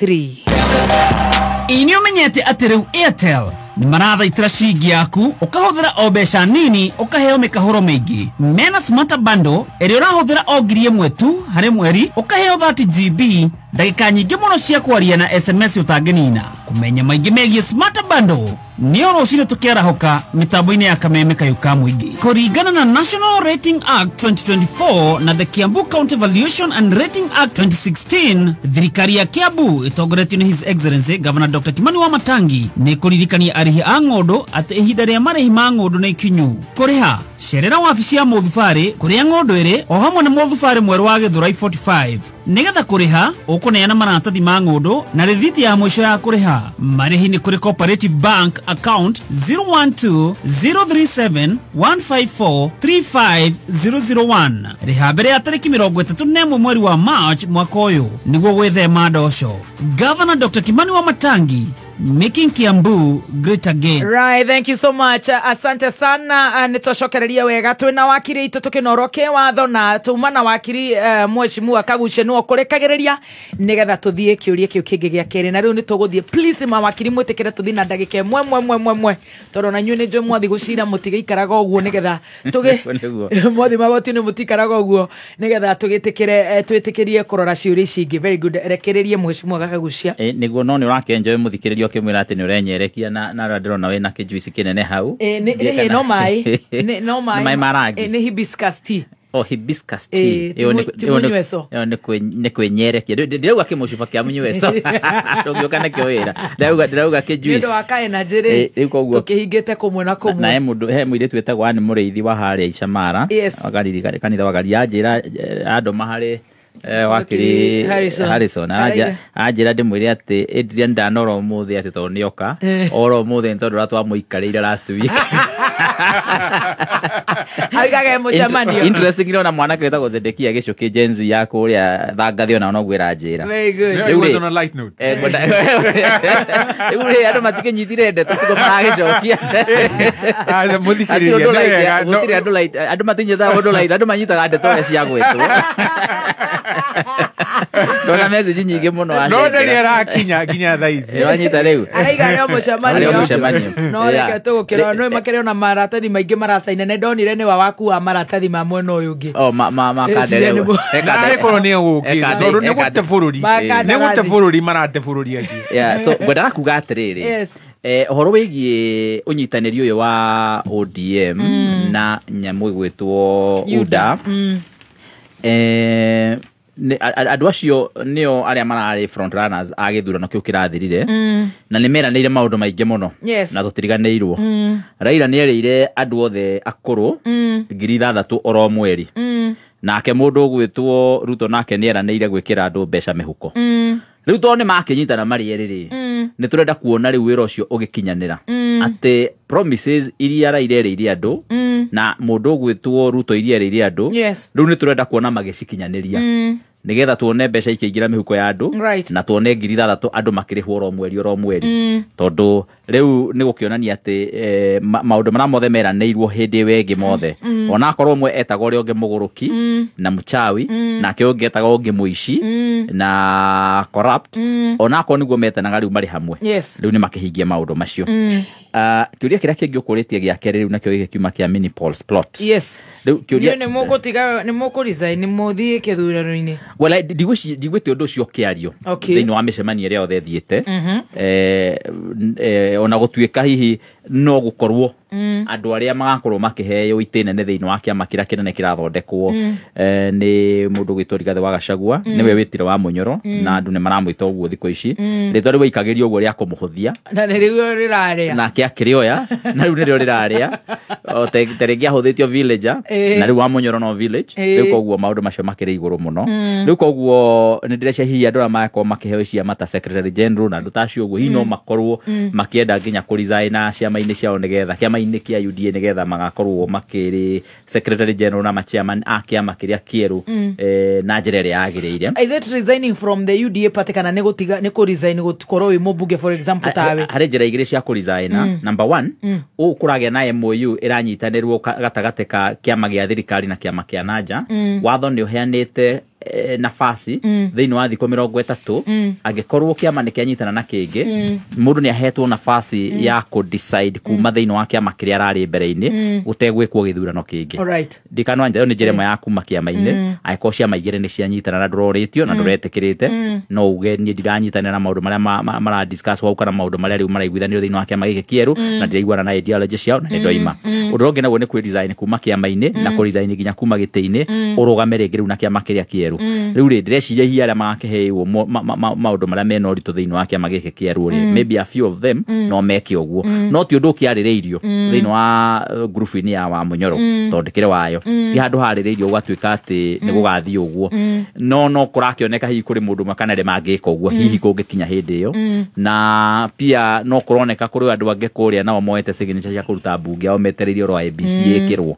383. Ini umenyete ati riu Airtel ni marathaitira cingi yaku ukahuthira o mbeca nini ukaheo mikahuro mingi mena smart bundle eri urahuthira o ngiri imwe tu hari mweri ukaheo 30 GB ndagika nyingi muno cia kwaria na SMS utanginina kumenya maingi megie smart bundle niyo rucine tukiarahuka mitambo-ini ya kameme kayo kamwingi kuringana na National Rating Act 2024 na the Kiambu County Valuation and Rating Act 2016 thirikari ya Kiambu itongoretio ni His Excellency Governor Dr. Kimani Wamatangi ni kuririkania arihi a ng'ondu ati ihinda ria marihi ma ng'ondu na ikinyu kuriha cerera wabici ya mũthubarĩ kũrĩa ng'ũndũ ĩrĩ o hamwe na mũthubarĩ mwerũ wa Gĩthũrai 45 nĩgetha kũrĩha ũkũneana maratathi ma ng'ũndũ na rĩthiti ya mũico ya kũrĩha. Marĩhi nĩ kũrĩ Cooperative Bank account 012-037-154-35001. Rĩha mbere ya tarĩki 31 mweri wa March mwaka ũyũ nĩguo gwĩthema ndoco. Governor Dr. Kimani Wamatangi, making Kiambu great again. Right, thank you so much. Asante sana. Nitoshokereria wega twina wakiri itu tukinoroke watho na tumana wakiri mheshimiwa Kaguche no kurekagereria nigetha tuthie kiuria kiu kingi gia keri na riu nituguthie please mawakiri mwitikire tuthie na ndagika imwe mwe toro na nyu ni njo mwathi gucira mutige ikaraga uguo nigetha tuge mwathi magoti ni mutikaraga uguo nigetha tugitikire twitikirie kurora ciuria cingi. Very good. Rekererie mheshimiwa Kaguche niguo no ni urakenjoy muthikiririo kimwira ati ni urenyerekia na ndirona we na kijuici kinene hau no mai maragi ni hibiscus tea. Oh, hibiscus tea. Yo ne kwenyerekia ndirauga kimucuba kia munyweso ndungioka na kioira ndirauga kijuici ndo akae na njiri tukihingite kumwe na kumwe na mundu he mwiritu etagwa ni muriithi wa haria Icamara wagariri kanitha wagari anjira andu mahari wakiri Harrison ajira ndimwire ati Adrian ndanora umuthi ati to nioka oro umuthi ntondu ratwamuikarire last week aigaga mucemanio interesting ino mwana kwetagwo Zedekia gicuki Genzi yako uria thangathio na no gwira njira. Very good. It was on a light note. Uri andu matikinyitire ndeto tuko maragicokia muthikiriria andu matinyita undu light andu manyitaga ndeto cia gwetwo ndona message nyingi muno wa no ndari arakinya nginya thaici wanyita riu araiga yo mucemanio no reke tugukira no makere na maratathi maingi maracaina ne ndonire ni wa waku wa maratathi ma mwena uyu ngi makandere ekadere ni uguki tondu ni gute bururi marate bururi acio so gwenda kuga atiriri horo wigie unyitaniri uyu wa ODM na nyamu igwitwo UDA andu acio nio aria marari front runners a githurano kiu kirathirire na nimeranire maundu maingi muno na tutiriganeirwo. Raila nierire andu othe akuru 6,000 oro mweri nake mundu gwitwo Ruto nake nieranire gwikira andu mbeca mihuko. Riu to ni makinyitana marieriri ni turenda kuona riu wira ucio ugikinyanira ati promises iria rairere andu na mundu gwitwo Ruto iria andu riu ni turenda kuona magicikinyaniria nigetha tuone mbeca ikiingira mihuko ya andu na tuone 6,000 andu makirihwo ro mweri tondu riu ni gukionania ati maundu mara mothe meranirwo hindi wengi mothe ona korwo mwe etago ri onge muguruki na muchawi na ke onge etago onge muici na corrupt ona ko niguo metanaga riu mari hamwe riu ni makihingia maundu macio. Kiuria kiria kingi ukuritie gia kere riu nakio gikiuma kia mini polls plot riu kiuria ni mugutiga ni mukuriza ni muthie kithurano-ini well digwite undu ucio kiario thiini wa micemania ria othe thiete ona gutuika hihi no gukorwo andu aria magakorwo makiheo itinene thiini wa kiama kiria kinene kirathondekwo ni mundu gwitwo Rigathi wa Gachagua niwe witire wa Munyoro na andu ni maramwita uguo thiko ici ritwa riu ikagirio uguo ria kumuhuthia na riu riraria na akirioya na riu nirio riraria terengia huthitio villager na riu wa Munyoro no village riu koguo maundu macio makiri iguru muno riu koguo ni ndirecia hihi andu makwa makiheo ici mata secretary general na andu tacio uguo hino makorwo makienda nginya kurizaina ciama-ini ciao nigetha kiama-ini kia UDA nigetha magakorwo makiri secretary general na chairman a kiama kiria kieru na njira iria yagiriire. Is it resigning from the UDA party kana ni gutiga ni ku resign gukorwo wi mubunge for example tawe hari njira igiri cia ku resign. Number 1 ukuragia na MOU iranyitanirwo gatagate ka kiama gia thirikari na kiama kia nanja watho ni uheanite nafasi thiini wa thiko 30 angikorwo kiama nikianyitana na kingi mundu ni ahetwo nafasi ya ku decide kuma thiini wa kiama kiria arari mbere-ini gutegwikwo githurano kingi ndikano anja ni njira ya kuma kiama-ini aiko ciama igire ni cianyitana na nduroritio na nduretikirite no uge ni ndiranyitana na maundu maria mara discuss wau kana maundu maria riu maraiguithanio thiini wa kiama giki kieru na ndiraiguana na ideology ciao na ndoima undu ungi naguo ni ku resign kuma kiama-ini na ku resign nginya kuma giti-ini urugamire ngiru na kiama kiria kieru kieru riu ri ndireciria hihi aria makeheiwo maundu maria mena ũritũ thĩinĩ wa kĩama gĩkĩ kĩerũ rĩ maybe a few of them no meke ũguo no ti ũndũ ũkĩarĩrĩirio thĩinĩ wa group-inĩ ya wa Munyoro thondekere wayo ti handũ harĩrĩirio ũgatuĩka atĩ nĩ gũgathiĩ ũguo no kũrakĩoneka hihi kũrĩ mũndũ makanere mangĩka ũguo hihi kũngĩkinya hĩndĩ ĩyo na pia no kũroneka kũrĩ andũ angĩ kũrĩa nao moete signature cia kũruta mbunge ao metereirio ro ABC ĩkĩrwo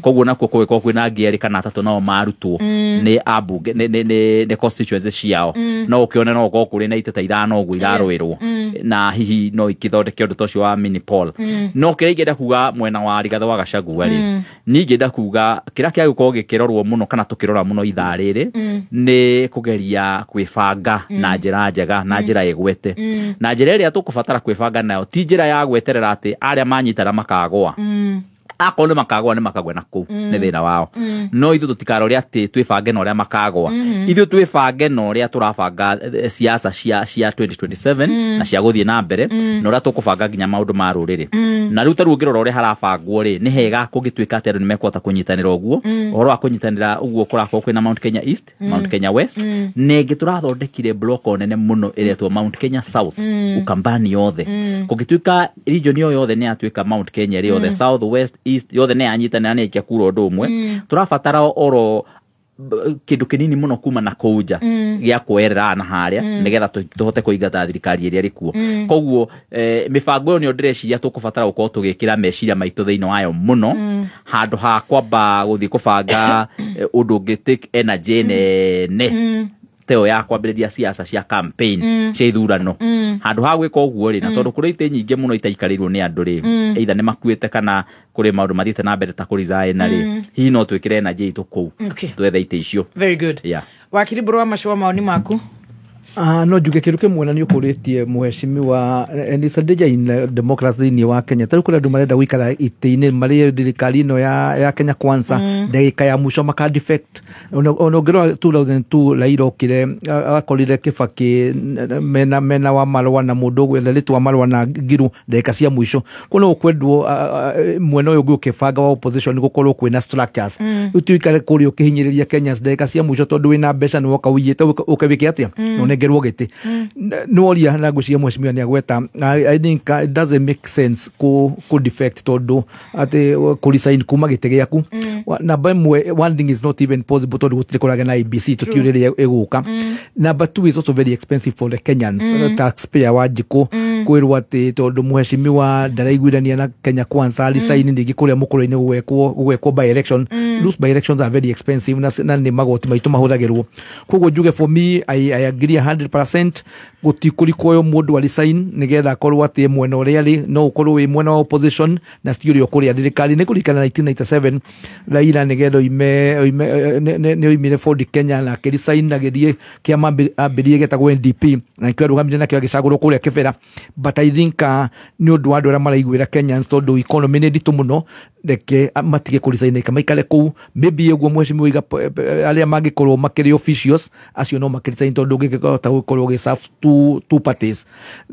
koguo nakuo kũgĩkorwo kwĩna angĩ erĩ kana atatũ nao marutwo nĩ ambunge nĩ constituency ciao no ũkĩone no gũkorwo kũrĩ na iteta ithano ũguo irarũĩrwo na hihi no ikĩthondeke ũndũ ta ũcio wa mini poll no kĩrĩa ingĩenda kuga mwena wa Rigathĩ wa Gachagua rĩ niĩ ingĩenda kuga kĩrĩa kĩagĩkorwo gĩkĩrorwo mũno kana tũkĩrora mũno ithaa rĩrĩ nĩ kũgeria kwĩbanga na njĩra njega na njĩra ĩgwete na njĩra ĩrĩa tũkũbatara kwĩbanga nayo ti njĩra ya gweterera atĩ arĩa manyitana makagwa akorwo nĩ makagwa nĩ makagwe na kũu nĩ thĩna wao no ithuĩ tũtikarore atĩ twĩbange na ũrĩa makagwa ithuĩ twĩbange na ũrĩa tũrabanga siasa cia 2027 na cia gũthiĩ na mbere na ũrĩa tũkũbanga nginya maũndũ ma rũrĩrĩ na rĩu tarĩu ũngĩrora ũrĩa harabangwo rĩ nĩ hega kũngĩtuĩka atĩ andũ nĩ mekũhota kũnyitanĩra ũguo ũhoro wa kũnyitanĩra ũguo kũrakorwo kwĩna Mount Kenya East Mount Kenya West na ĩngĩ tũrathondekire block nene mũno ĩretwo Mount Kenya South Ukambani yothe kũngĩtuĩka region yothe nĩ yatuĩka Mount Kenya ĩrĩ yothe South West East yothe nĩ yanyitanĩra nĩ ikia kura ũndũ ũmwe tũrabatara oro kĩndũ kĩnini mũno kuma na kũu nja gĩa kwerera na harĩa nĩgetha tũhote kũingata thirikari ĩrĩa ĩrĩ kuo koguo mĩbango ĩyo nĩyo ndĩreciria tũkũbatara gũkorwo tũgĩkĩra meciria maitũ thĩinĩ wayo mũno handũ ha kwamba gũthiĩ kũbanga ũndũ ũngĩ take energy nene teo ya kwambĩrĩria siasa cia campaign cia ithurano handũ ha gwĩka ũguo rĩ na tondũ kũrĩ itĩ nyingĩ mũno itaikarĩirwo nĩ andũ rĩ either nĩ makuĩte kana kũrĩ maũndũ mathiĩte na mbere ta kũresign rĩ hihi no twĩkĩre energy itũ kũu twethe itĩ icio very good wakiri Mbũrũ wa Macua maoni maku no njuge kĩndũ kĩmwe na nĩ ũkũrĩtie mũheshimiwa and it's a danger in democracy thĩinĩ wa Kenya tarĩu kũrĩ andũ marenda gũikara itĩ-inĩ marĩ thirikari ĩno ya Kenya Kwanza ndagĩka ya mũico maka defect ona ũngĩrora 2002 Raila okire akorire Kibaki mena wa Marũa na mũndũ gwetha rĩtwa Marũa na Ngiru ndagĩka cia mũico kũno ũkwendwo mwena ũyũ ũngĩ ũkĩbanga wa opposition gũkorwo kwĩna structures rĩu tuikare kũrĩa ũkĩhinyĩrĩria Kenyans ndagĩka cia mũico tondũ wĩna mbeca nĩ woka wĩyĩte ũkawĩke atĩa nonengerwo gĩtĩ nĩworia na ngwĩciria mheshimiwa nĩ agweta I think it doesn't make sense ku defect tondũ atĩ kũresign kuma gĩtĩ gĩaku namba ĩmwe one thing is not even possible tondũ gũtirĩ kũragĩa na IBC tũkiũrĩrĩa ĩgũka number two is also very expensive for the Kenyans taxpayer wa Njikũ kwĩrwo atĩ tondũ mheshimiwa ndaraiguithania na Kenya Kwanza resign ningĩ kũrĩa mũkũrũ-inĩ gũgwekwo by election those by elections are very expensive na nĩ magoti maitũ mahũthagĩrwo koguo njuge for me I agree 100% gũtikũrikwo mũndũ wa resign nĩgetha akorwo atĩ mwena ũrĩa arĩ no ũkorwo wĩ mwena wa opposition na still ũkũrĩa thirikari nĩ kũrikana 1997 Raila nĩgetha nĩ oimire Ford Kenya na akĩresign agĩthiĩ kĩama ambĩrĩrie gĩtagwo NDP na kĩo arũgamire nakĩo agĩcagũrwo kũrĩa Kĩbera but I think nĩ ũndũ wa andũ arĩa maraiguĩra Kenyans tondũ economy nĩ nditũ mũno reke matige kũresign kamaikare kũu maybe ũguo mheshimiwa arĩa mangĩkorwo makĩrĩ officials acio no makĩresign tondũ ũngĩkĩhota gũkorwo gĩ-serve two parties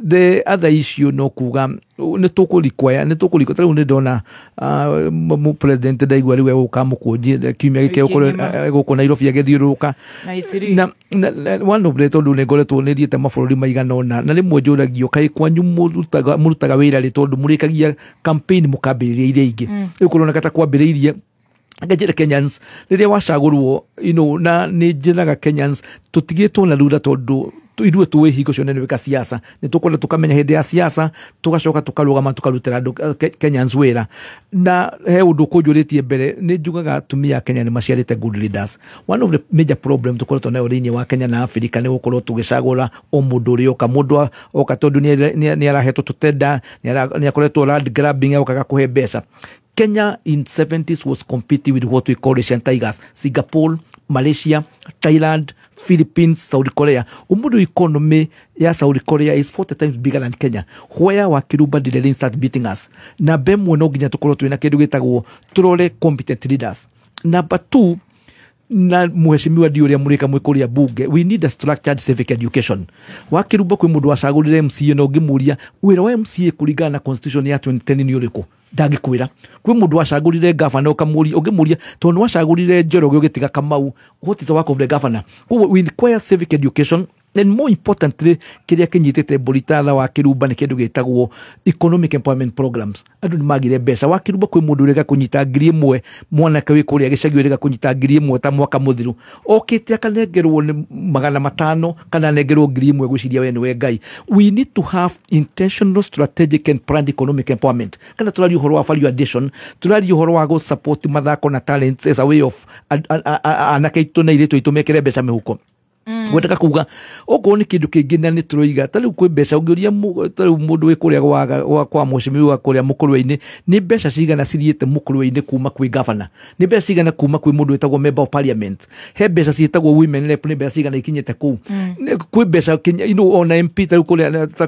the other issue no kuga nĩ tũkũrequire tarĩu nĩ ndona president ndaigua rĩu egũka mũkũnji kiumia gĩkĩ gũkũ Nairobi agĩthiũrũrũka na one of the tondũ nĩ ngoretwo nĩ thiĩte mabũrũri maigana ũna na rĩmwe njũragio kaĩ kwanyu mũrutaga wĩra rĩ tondũ mũrĩkagia campaign mũkambĩrĩria iria ingĩ rĩu kũroneka ta kwambĩrĩirie ngajĩra Kenyans rĩrĩa wacagũrwo na nĩ njĩraga Kenyans tũtigĩtwo na rura tondũ ithuĩ tũĩ hingo ciothe nĩ wĩka siasa nĩ tũkwenda tũkamenya hĩndĩ ya siasa tũgacoka tũkarũgama tũkarutĩra andũ Kenyans wĩra na he ũndũ ũkũnjũrĩtie mbere nĩ njugaga atumia a Kenya nĩ maciarĩte good leaders one of the major problem tũkoretwo nayo thĩinĩ wa Kenya na Africa nĩ gũkorwo tũgĩcagũra o mũndũ ũrĩa oka mũndũ oka tondũ nĩ arahetwo tũtenda nĩ akoretwo land grabbing okaga kũhe mbeca Kenya in 70s was competing with what we call Asian tigers Singapore Malaysia Thailand Philippines South Korea umudu economy ya South Korea is 40 times bigger than Kenya where wakiruba didn't start beating us na bemwe no nginya tukorwo twina kindu gitagwo turore competent leaders number 2 na mheshimiwa ndio ũrĩa mũrĩka mwĩkũria bunge we need a structured civic education wakiruba kwĩ mũndũ wacagũrire MCA no ngĩmũria wĩra wa MCA kũringana na constitution ya 2010 nĩ ũrĩkũ ndangĩkwĩra kwĩ mũndũ wacagũrire gavana ũkamũria ũngĩmũria tondũ wacagũrire Njoroge ũgĩtiga Kamau what is the work of the governor? We require civic education and more importantly kiria kinyitite Boritala wa Kirumba ni kindu gitagwo economic empowerment programs. Andu ni magire mbeca wa Kirumba kwi mundu urega kunyita ngiri imwe mwanake wi kuria gicagi urega kunyita ngiri imwe ta mwaka muthiru okite akanengerwo ni 500 kana nengerwo ngiri imwe gwiciria we ni we Ngai. We need to have intentional strategic and planned economic empowerment. Kana turari uhoro wa value addition, turari uhoro wa go support mathako na talents as a way of anake itu na iritu itumekere mbeca mihuko. Gwetaka kuga okorwo ni kindu kingi na ni turoiga tari kwi mbeca ungiuria tari mundu wi kuria kwa mucimi wa kuria mukurwe-ini ni mbeca cigana ciriite mukurwe-ini kuma kwi governor ni mbeca cigana kuma kwi mundu witagwo member of parliament he mbeca ciitagwo women rep ni mbeca cigana ikinyite kuu kwi mbeca ona MP tari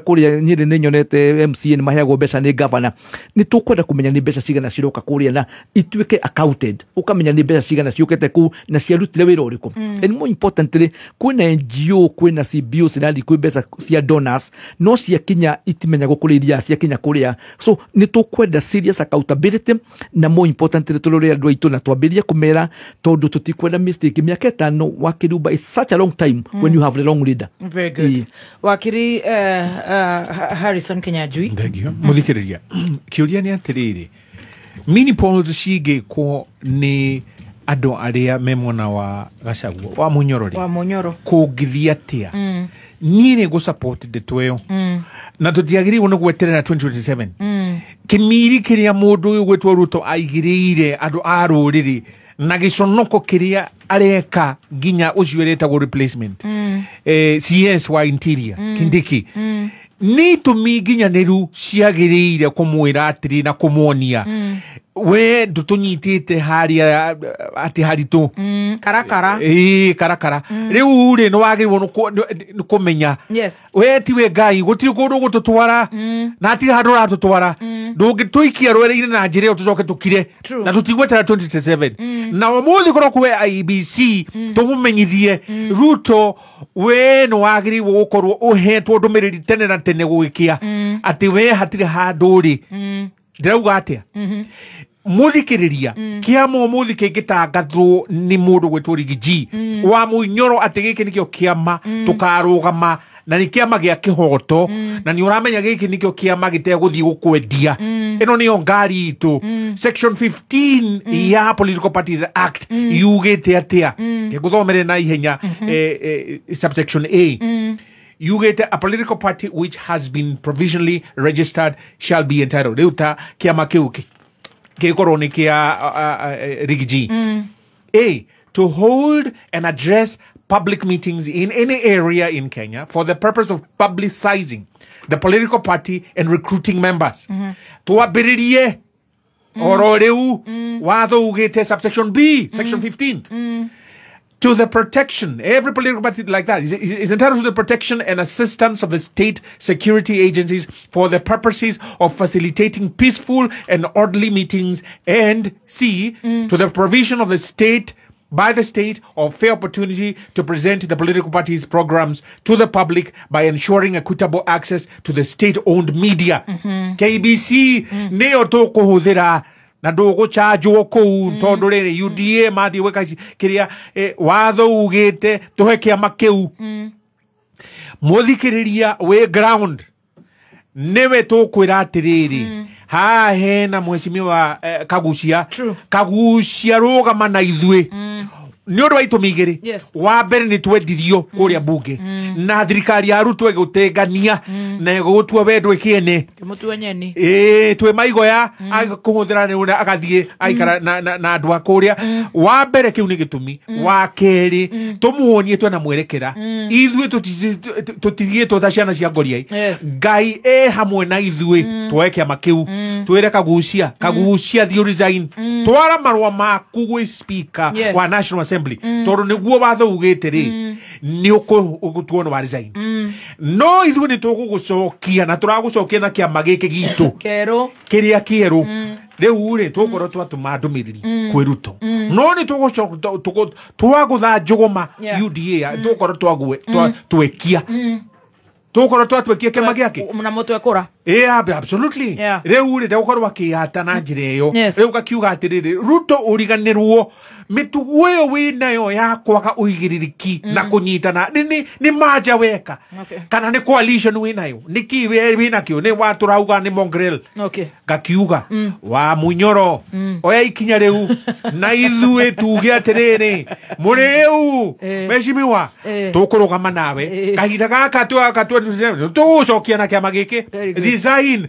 kuria Nyeri ni nyonete MCA ni maheagwo mbeca ni governor ni tukwenda kumenya ni mbeca cigana ciroka kuria na ituike accounted ukamenya ni mbeca cigana ciukite kuu na ciarutire wira uriku and more importantly kwina NGO kwina CBO sinali kwi mbeca cia donors no cia kinya itimenya gukuriria cia kinya kuria so ni tukwenda serious accountability na more importantly turore andu aitu na twambirie kumera tondu tutikwenda mistake miaka 5 wa Kirumba is such a long time when you have the wrong leader. Very good. Wakiri Harrison Kenyajui ndegio muthikiriria kiuria ni atiriri mini polls cigikwo ni ando aria memona wa Gachagua wa Munyoro kugithia atia ni go support the tweyo na tutiagiriwo no gweterera 2027 kimiri kiria mundu uyu gwetwa Ruto aigiriire andu a ruriri na giconoko kiria areka ginya uciwereta go replacement CS wa interior Kindiki ni tumiginya neru ciagiriire kumwira atiri na kumuonia we ndutunyitite haria ati haritu karakara karakara riu ri no wagirwo no kumenya we tiwe Ngai gutiri kundu gututwara na ati handu ratutwara ndungituikia rwere-ini na njira tucoke tukire na tutigwetera 2027 na umuthi korwo kwe IBC tumumenyithie Ruto we no wagirwo gukorwo uhetwo ndumiriri tene na tene guikia ati we hatire handu ri ndirauga atia muthikiriria kiamo muthi kingitangathwo ni mundu gwetwo Rigiji wa Munyoro ati giki nikio kiama tukarugama na ni kiama gia kihoto na ni uramenya giki nikio kiama giteguthii gukwendia ino ni ngari itu section 15 ya Political Parties Act yugite atia ngiguthomere na ihenya subsection A you get a political party which has been provisionally registered shall be entitled Reuta kiama kiu kikoroni kia Rigiji A to hold and address public meetings in any area in Kenya for the purpose of publicizing the political party and recruiting members tuambiririe ororeu watho ugite subsection B section 15 to the protection, every political party like that is entitled to the protection and assistance of the state security agencies for the purposes of facilitating peaceful and orderly meetings, and C, to the provision of the state by the state of fair opportunity to present the political parties' programs to the public by ensuring equitable access to the state-owned media. KBC neo to kuhuthira na ndugu chargewo kuu tondu riri UDA mathi weka kiria watho ugite tuhe kiama kiu muthikiriria we ground newe tukwira atiriri ha hena mheshimiwa Kagucia rugama na ithui ni undu wa itumi igiri wa mbere ni twendirio kuria bunge na thirikari ya Ruto igutengania na gutua wendo ikiene twe maigoya akuhuthira ni agathie aikara na andu akuria wa mbere kiu ni gitumi wa keri tumuonie twe na mwerekera ithui tutigie tota ciana cia ngoriai Ngai hamwe na ithui tweke makiu twire Kagucia thio resign twara marwa maku gwi speaker wa National Assembly toro niguo watho ugite ri ni ugutuona wa resign no ithui ni tugugucokia na turagucokia na kiama giki gitu kiria kieru riu ri tukorwo twatuma ndumiriri kwi Ruto no ni twagutha njuguma UDA tukorwo twekia tukorwo twatwekia kiama giake na mutwekura Absolutely. Rĩu rĩ ndagũkorwo akĩhata na njĩra ĩyo. Rĩu gakiuga atĩrĩrĩ Ruto ũriganĩrwo mĩtugo ĩyo wĩnayo ya kwaga ũigĩrĩrĩki na kũnyitana nĩ manja weka kana nĩ coalition wĩnayo nĩki wĩnakĩo nĩ watũrauga nĩ Mongrel gakiuga wa Munyoro oya ikinya rĩu na ithuĩ tuge atĩrĩrĩ mũrĩu mheshimiwa tũkũrũgama nawe kahinda gaka tũgũcokia na kĩama gĩkĩ resign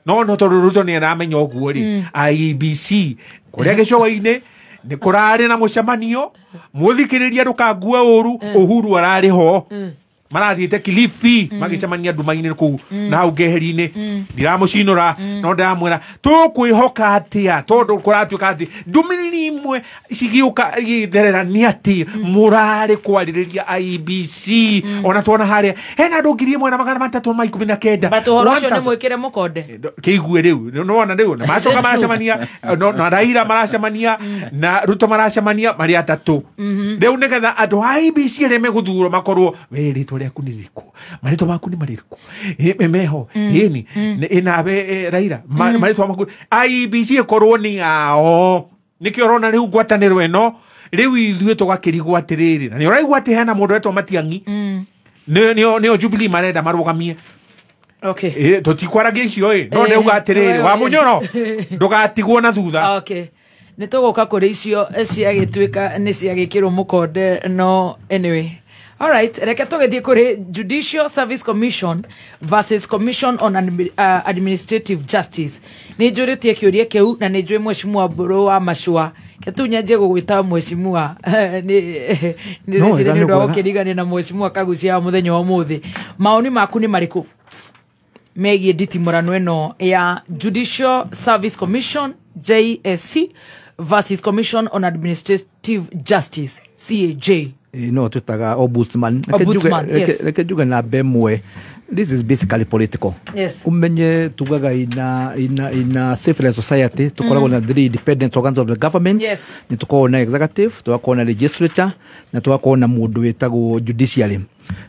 no tondũ Ruto nĩ aramenya ũguo rĩ IEBC kũrĩa gĩcũa-inĩ nĩ kũrarĩ na mũcemanio mũthikĩrĩria ndũkangua ũru Uhuru ararĩ ho marathiĩte Kilifi magĩcemania nduma-inĩ kũu na hau ngeheri-inĩ ndiramũcinũra no ndamwĩra tũkwĩhoka atĩa tondũ kũratuĩka atĩ ndũmĩrĩri imwe cigĩũka igĩtherera nĩ atĩ mũrarĩ kwarĩrĩria IEBC ona tuona harĩa hena andũ 1,319 ũhoro ũcio nĩ mwĩkĩre mũkonde kĩigue rĩu nona rĩu macoka maracemania na Raila maracemania na Ruto maracemania marĩ atatũ rĩu nĩgetha andũ a IEBC arĩa megũthurwo makorwo wĩrĩtwo rĩaku nĩ rĩkũ marĩtwa maku nĩ marĩkũ meho yeni inabe Raila marĩtwa maku IEBC ĩkorwo nĩ yao nĩkĩo ũrona rĩu ngwatanĩro ĩno rĩu ithuĩ tũgakĩrigwo atĩrĩrĩ na nĩ ũraigua atĩ hena mũndũ wetwo Matiang'i nĩo Jubilee marenda marũgamie tũtikwaragia icio no ndauga atĩrĩrĩ wa Munyoro ndũgatigwo na thutha nĩ tũgũka kũrĩ icio ciagĩtuĩka nĩ ciagĩkĩrwo mũkonde no anyway. All right, reke tũgĩthiĩ kũrĩ Judicial Service Commission versus Commission on Administrative Justice. Nĩ njũrĩtie kĩũria kĩu na nĩ njũĩ Mheshimiwa Mburu wa Mashua. Ketunyanjie gũgwĩta Mheshimiwa nĩ nĩ ũndũ wa gũkĩrigania na Mheshimiwa Kagucia mũthenya wa ũmũthĩ. Maoni maku nĩ marĩkũ megiĩ nditimũrano ĩno ya Judicial Service Commission JSC versus Commission on Administrative Justice CAJ? No tutaga ombudsman reke njuge na bemwe this is basically political. Umenye tugaga ina civil society tukoragwo na three independent organs of the government ni tukoragwo na executive tugakorwo na legislature na tugakorwo na mũndũ wĩtagwo judiciary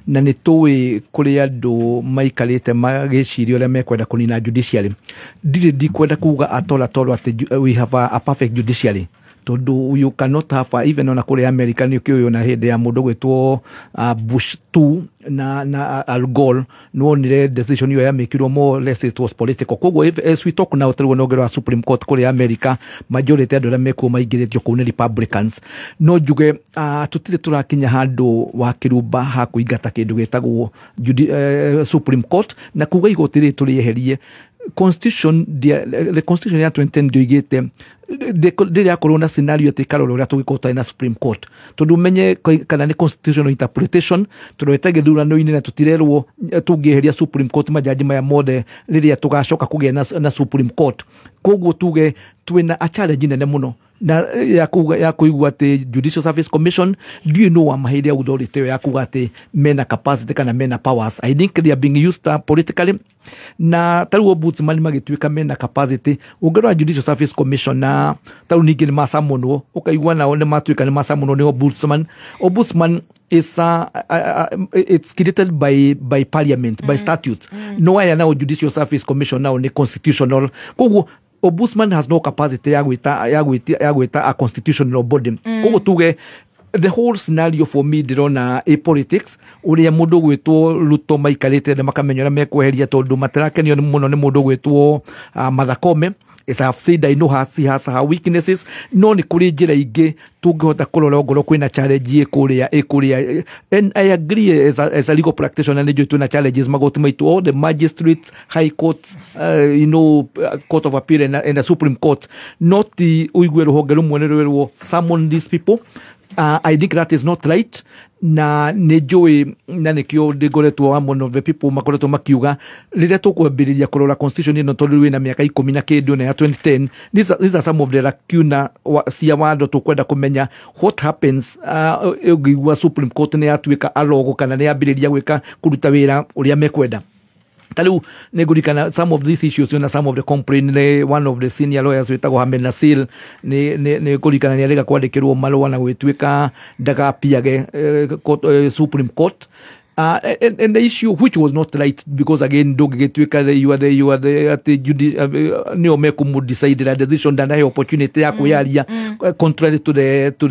na nĩ tũĩ kũrĩ andũ maikarĩte magĩciria ũrĩa mekwenda kũnina judiciary ndikwenda kuga atola atĩ we have a perfect judiciary tondu you cannot have even on a kule America ni kyo na hede ya mundu gwetwo Bush 2 na Al Gore no onire decision yo ya mekirwo more less it was political kogo as we talk now tell no Supreme Court kule America majority ya dola meko maigiretio kwa Republicans no juge tutire turakinya handu wa kiruba ha kuigata kindu getagwo Supreme Court na kuga igotire turiyeherie Constitution the Constitution ya 2010 ndio igete ndiria corona scenario te karolo ria tugikota na Supreme Court tondu menye kana ni constitutional interpretation turwetage thurano-ini na tutirerwo tungieheria Supreme Court majaji maya mode riria tugacoka kugia na Supreme Court koguo tuge twina a challenge nene muno na ya kuigua ati Judicial Service Commission do you know wa mahiri authority ya kuga ati mena capacity kana mena powers. I think they are being used politically na taru ombudsman magituika mena capacity ungero Judicial Service Commission na taru ningi ni masamono ukaigua na one matuika ni masamono ni ombudsman is it's created by parliament by statutes no way now Judicial Service Commission now ni constitutional koguo ombudsman has no capacity ya gwita a constitutional body koguo tuge the whole scenario for me dirona a politics uria mundu gwitwo Ruto maikarite na makamenyera mekweheria tondu matarakenio muno ni mundu gwitwo Mathakome. As I have said, I know she has her weaknesses. No ni kuri njira ingi tungihota kurora ngoro kwina challenge ikuria and I agree as a legal practitioner ni jotu na challenges magoti maitu all the magistrates, high courts, court of appeal and the Supreme Court not the uigwe ruhonge rumwe nirwo summon these people. I think that is not right na nejoi na nikio ndigoretwo one of the people makoretwo makiuga rĩrĩa tukwambĩrĩria kurora constitution ino tondu wina miaka 10 na kindu na ya 2010 these are some of the lacuna cia wando tukwenda kumenya what happens ugigwa Supreme Court ni atuika alogo kana ni ambĩrĩria gwika kuruta wira uria mekwenda. Talu negurikana some of these issues na some of the complaint one of the senior lawyers wetagwo Hamed Nasil ne kurikana ni arega kwandikirwo marũa na gwĩtuĩka ndagapiage Supreme Court And the issue which was not right, because again you are the at the Neo Mekumu decided a decision that I opportunity ya kuyaria contrary to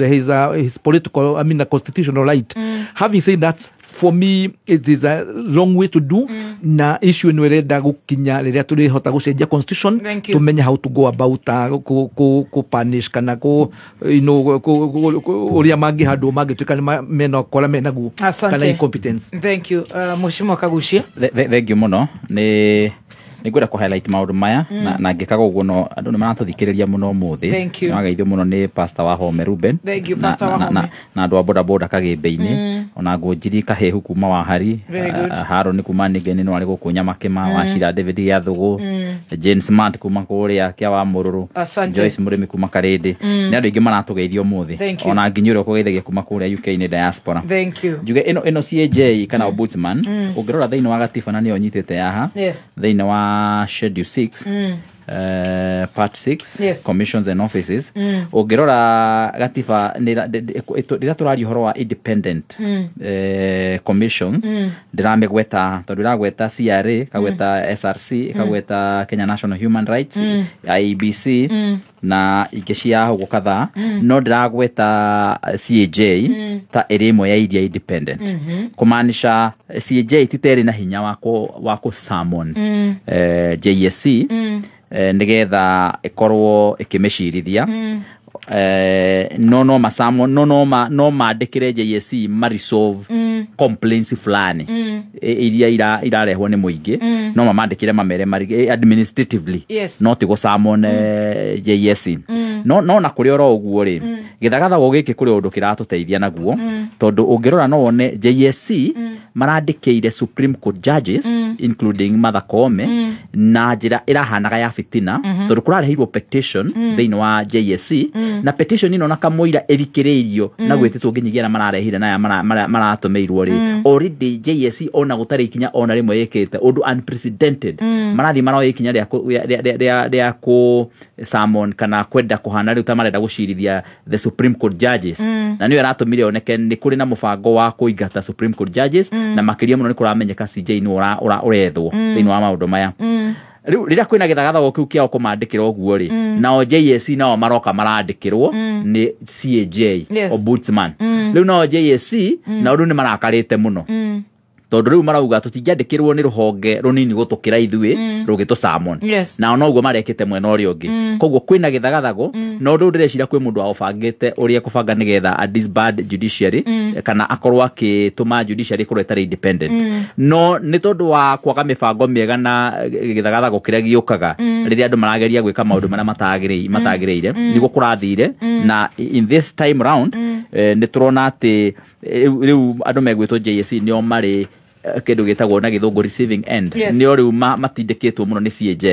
his political, the constitutional right. Having said that, for me it is a long way to do. Na issue ni reda gukinya riria turi hota gucenjia constitution to menya how to go about ku punish kana ku uria mangi handu magituika ni mena kola mena gu kana incompetence. Thank you. Mheshimiwa Kagushia. Thank you muno. Ni ngwenda ku highlight maundu maya na ngikaga uguo no andu ni marathikiriria muno muthi. Magaithio muno ni pastor wa Home Ruben. Thank you pastor wa Home. Na andu a boda boda kagimbe-ini ona ngunjiri kahehu kuma wa hari haro ni kuma nigeni no ari gukunya makema wa Shira David ya thugu Jane Smart kuma kuria kia wa Mururu Joyce Murimi kuma Karindi ni andu ingi maratugeithio muthi ona nginyuro kugeithagia kuma kuria UK ni diaspora. Thank you. Njuge ino CAJ kana ombudsman ungirora thiini wa gatiba na nio nyitete yaha thiini wa schedule 6 part 6 commissions and offices ungirora gatiba ndira turari horo wa independent commissions ndiramegweta tondu iragweta CRA kagweta SRC kagweta Kenya National Human Rights IEBC na igecia hugo kadha no ndiragweta CAJ ta erimo ya idia independent kumaanisha CAJ titeri na hinya wako summon JSC nigetha ikorwo ikimecirithia no mandikire JSC resolve complaints fulani iria irarehwo ni muingi no mandikire mamere mari administratively not go summon JSC no na kuri oro uguo ri githagatha gogiki kuri undu kiratuteithia naguo tondu ungirora no one JSC marandikire Supreme Court judges including Martha Koome na njira irahanaga ya fitina tondu kurarehirwo petition thiini wa JSC na petition ino nakamuira erikiririo na gwetitwo nginyigira mararehire na maratumeirwo ri already JSC ona gutari ikinya ona rimwe yekete undu unprecedented marathi maro ikinya ria ku summon kana kwenda kuhana riu tamarenda gucirithia the Supreme Court judges na niyo aratumire oneke ni kuri na mubango wa kuingata Supreme Court judges na makiria muno ni kuramenyeka CJ ni urethwo thiini wa maundu maya rira kwina githagatha gokiu kia okumandikira oguo ri nao JSC nao maroka marandikirwo ni CAJ ombudsman riu nao JSC na undu ni marakarite muno tondu riu marauga tutingiandikirwo ni ruhonge runini gutukira ithui rugitu summon na no uguo marekete mwena uri ungi koguo kwina githagathago no ndu ndirecira kwi mundu aobangite uria kubanga nigetha a disband judiciary kana akorwo akituma judiciary korwo itari independent no ni tondu wa kwaga mibango miega na githagathago kiria giukaga riria andu marageria gwika maundu maria matagiriire niguo kurathire na in this time round ni turona ati riu andu megwitwo JSC nio mari kindu gitagwo na githungu receiving end nio riu matindikitwo muno ni CAJ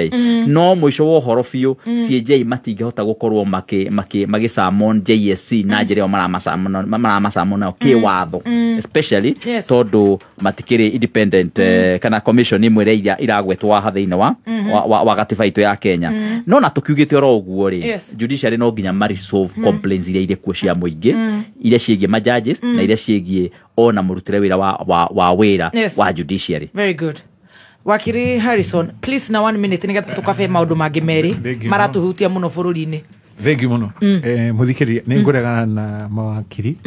no mwisho wa horo biu CAJ matingihota gukorwo magi summon JSC na njira maramasamona kiwatho especially tondu matikiri independent kana commission imwe iria iragwetwa hathiini wa gatiba itu ya Kenya no na tukiugite oro uguo ri judiciary no nginya resolve complaints iria ire kuo cia muingi iria ciigie ma judges na iria ciigie ona murutire wira wa wira wa judiciary. Very good. Wakiri Harrison, please na 1 minute nigetha tukabe maundu mangi meri maratuhutia muno bururi-ini. Thank you muno. Muthikiri ni ngurega na mawakiri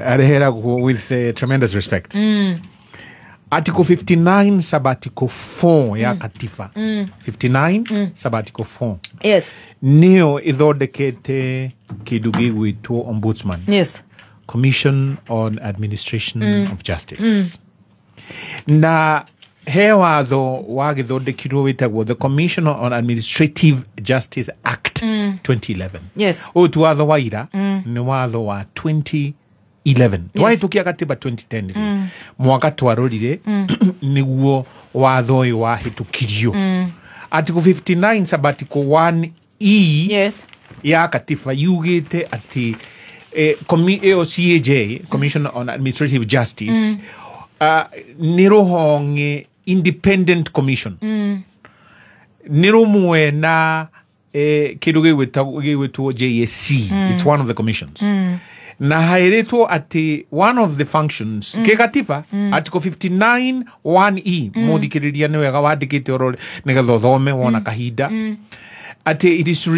areheragwo with tremendous respect. Article 59 sabbatical 4 ya katiba 59 sabbatical 4 nio ithondekete kindu gigwitwo ombudsman Commission on Administration of Justice na he watho wa githondekirwo witagwo the Commission on Administrative Justice Act 2011 utu watho wa ira ni watho wa 2011 twahitukia katiba 2010 mwaka twarorire niguo watho uyu wahitukirio Article 59 sabbatical 1E ya katiba yugite ati CAJ Commission on Administrative Justice ni ruhonge independent commission ni rumwe na kindu gigwitwo JSC it's one of the commissions na hairetwo ati one of the functions kegatiba article 59 1e muthikiriria ni wega wandikite orore nigetha thome wona kahinda ati it is to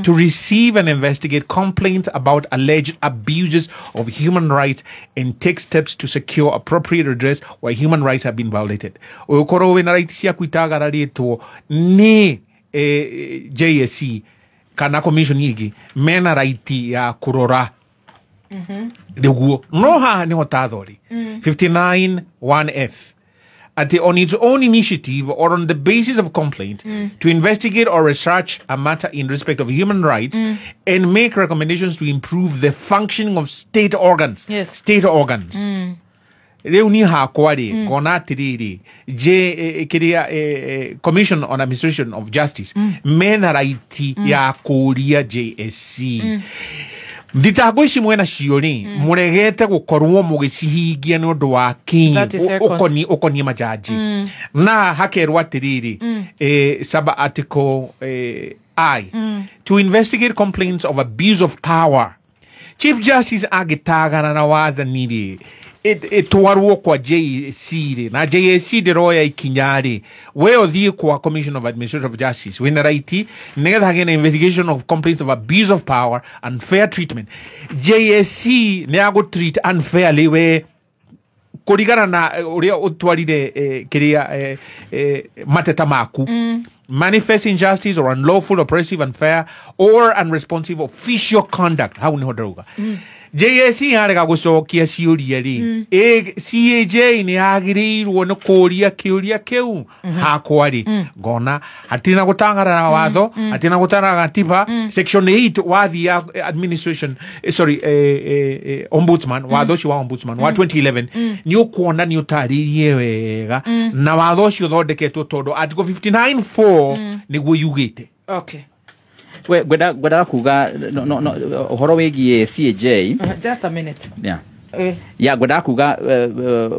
to receive and investigate complaints about alleged abuses of human rights and take steps to secure appropriate redress where human rights have been violated. Ukoro wina right cia kwitagararitwo ni JSC kana commission yigi mena right ya kurora riguo no ha ni hotathori 59 1f on its own initiative or on the basis of complaint to investigate or research a matter in respect of human rights and make recommendations to improve the functioning of state organs. Yes. State organs. Reu ni hakwari kona tiriri Commission on Administration of Justice mena raiti ya kuria JSC. Nditago ici mwena ciori muregete gukorwo mugicihingia ni undu wa king ukoni majaji na hakerwa tiriri sub article I to investigate complaints of abuse of power. Chief Justice agitagana na wathaniri itwarwo kwa JSC na JSC ndiroya ikinyari we othie kwa Commission of Administrative Justice when right negetha again investigation of complaints of abuse of power and fair treatment. JSC ne ago treat unfairly we kurigana na uria utwarire kiria mateta maku manifest injustice or unlawful, oppressive, unfair or unresponsive official conduct. How ni hodaruga JSC harega gucokia ciuria ri CAJ ni agirirwo no kuria kiuria kiu hakwa ri ngona hatina gutangara na watho hatina gutara gatiba section 8 wathi ya administration ombudsman watho cio wa ombudsman wa 2011 ni ukuona ni utaririe wega na watho cio thondeketwo tondu article 59.4 niguo yugite. Okay. We gwenda kuga uhoro wigie CAJ just a minute. Ya gwenda kuga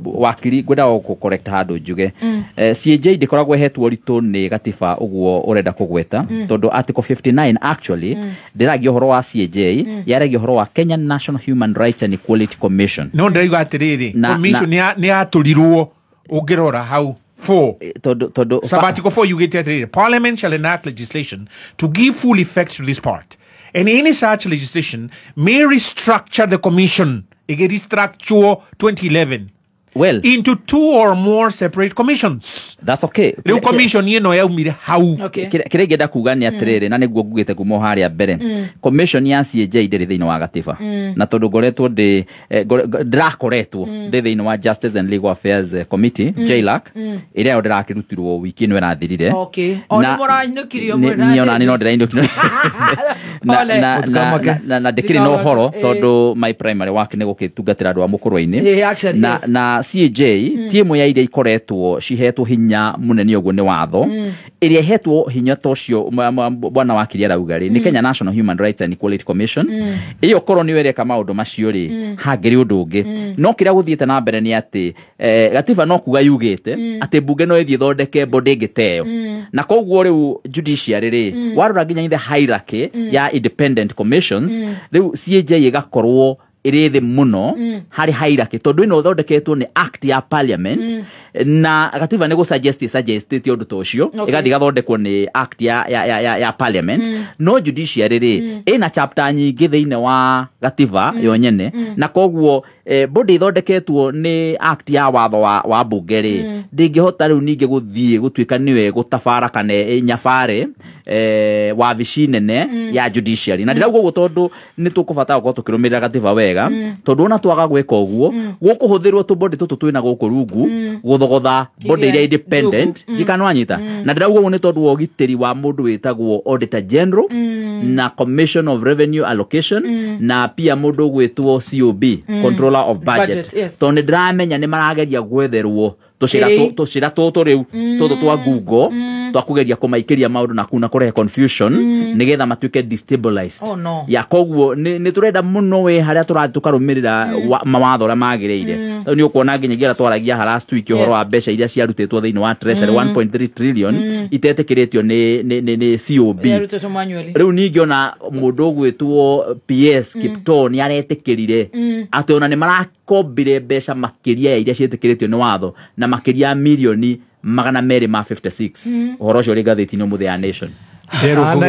wakiri gwenda ku correct handu njuge CAJ ndikoragwo hetwo ritu ni gatiba uguo urenda kugweta tondu article 59 actually ndiragi uhoro wa CAJ yaragi uhoro wa Kenya National Human Rights and Equality Commission no ndiriga atiriri commission ni aturirwo ungirora hau 4 Sabbatical 4 you get it. Parliament shall enact legislation to give full effect to this part, and any such legislation may restructure the commission. It restructure 2011 into 2 or more separate commissions. That's okay. The commission no yaumire hau. Kire ngenda kuga ni atiriri na niguo ngugite kumo haria mbere. Commission ya CAJ ndiri thiini wa gatiba. Na tondu ngoretwo ndirakoretwo ndi thiini wa Justice and Legal Affairs Committee JLAC iria yo ndirakirutirwo wiki ino irathirire. Okay. Oni moraindukirio mwena. Ni ona ni no ndiraindukirio. Na ndikiri no horo tondu my primary work ni gukitungatira andu a mukuru-ini. Na CAJ timu ya iria ikoretwo cihetwo hinya munene uguo ni watho iria hetwo hinya tocio bwana wakiri araugari ni Kenya National Human Rights and Equality Commission iyo korwo ni wereka maundu macio ri hangiri undu ungi no kiria guthiete na mbere ni ati gatiba no kuga yugite ati bunge no ithie thondeke body ngiteyo na koguo riu judiciary ri warura nginya the hierarchy ya independent commissions riu CAJ igakorwo irithi muno hari hierarchy tondu ino thondeketwo ni act ya parliament na gatiba ni suggest undu tocio igathi gathondekwo ni act ya parliament no judiciary ri ina chapter nyingi thiine wa gatiba yo nyene na koguo body thondeketwo ni act ya watho wa bunge ri ndingihota riu ningi guthie gutwika niwe gutabara kane nyabare wa vicinene ya judiciary na ndirauga guo tondu ni tukubata guko tukirumirira gatiba wega tondu ona twaga gweka uguo gukuhuthirwo tu body tutu twina guku rungu guthogotha body iria independent gikanwanyita na ndirauga guo ni tondu wa ugitiri wa mundu witagwo Auditor General na Commission of Revenue Allocation na pia mundu gwitwo COB Controller of Budget tondu ndiramenya ni marageria gwetherwo tucira tutu riu tutu twa Google twakugeria kumaikiria maundu na kuna kore confusion nigetha matuike destabilized ya koguo ni turenda muno we haria turatukarumirira mawatho ra magireire ni ukuona nginya twaragia last week uhoro wa mbeca iria ciarutitwo thiini wa treasury 1.3 trillion itetekiritio ni COB riu ningi ona mundu gwitwo PS Kipto ni aretikirire ati ona ni marakombire mbeca makiria iria cietikiritio ni watho na makiria milioni 256 uhoro ucio ri gatheti-ini muthe ya Nation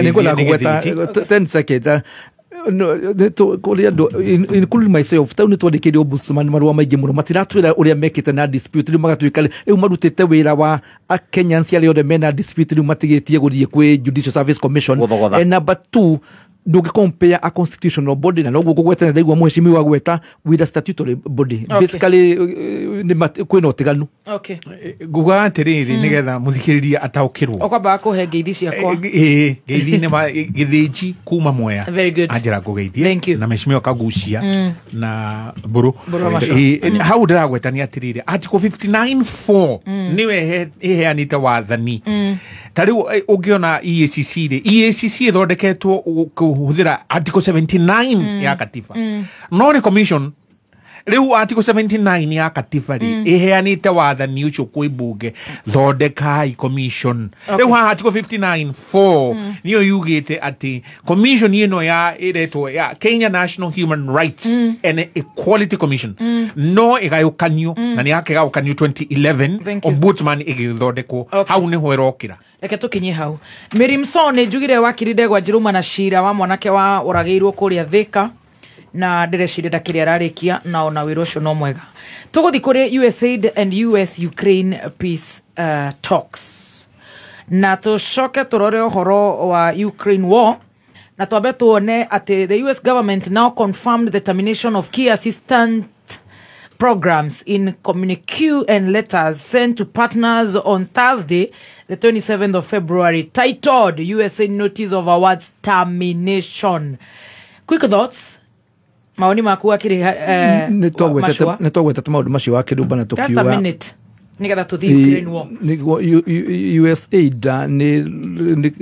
ni kwenda kugweta 10 seconds including myself tau nitwandikire ombudsman marua maingi muno matiratwira uria mekite na dispute riu magatwika riu marutite wira wa Kenyans aria othe mena dispute riu matigitie guthie kwi Judicial Service Commission and number 2 ndungi compare a constitutional body na noguo kugweta ndaigua muheshimiwa wa gweta with a statutory body basically ni kwina utiganu guga atiriri nigetha muthikiriria ataukirwo okwamba kuhe ngeithi ciakwa ngeithi ni githiji kuma Mwea anjira kugeithie na mheshimiwa kagucia na Mburu hau ndiragwetania atiriri article 59.4 niwe iheanite wathani tariu ungiona EACC ri EACC ithondeketwo kuhuthira article 79 ya katiba no ni commission riu article 79 ya katiba ri iheanite wathani ucio kwi bunge thondekai commission riu article 59.4 niyo yugite ati commission ino ya iretwo ya Kenya National Human Rights and Equality Commission no igayukanio na ni akigayukanio 2011 ombudsman igithondekwo hau ni ho irokira reke tukinye hau Mirimson njugire wakirinde gwa Njiruma na cira wa mwanake wa urageirwo kuria Thika na ndireciria ndakiria rarikia na ona wiro ucio no mwega tuguthi kuri USAID and US Ukraine peace talks na tucoke turore uhoro wa Ukraine war na twambe tuone ati the US government now confirmed the termination of key assistance programs in communique and letters sent to partners on Thursday, the 27th of February, titled USA Notice of Awards Termination. Quick thoughts. Maoni maku akiri nitwagwetete maundu macio wakiruba na tukiuga just a minute nigetha tuthii Ukraine war USAID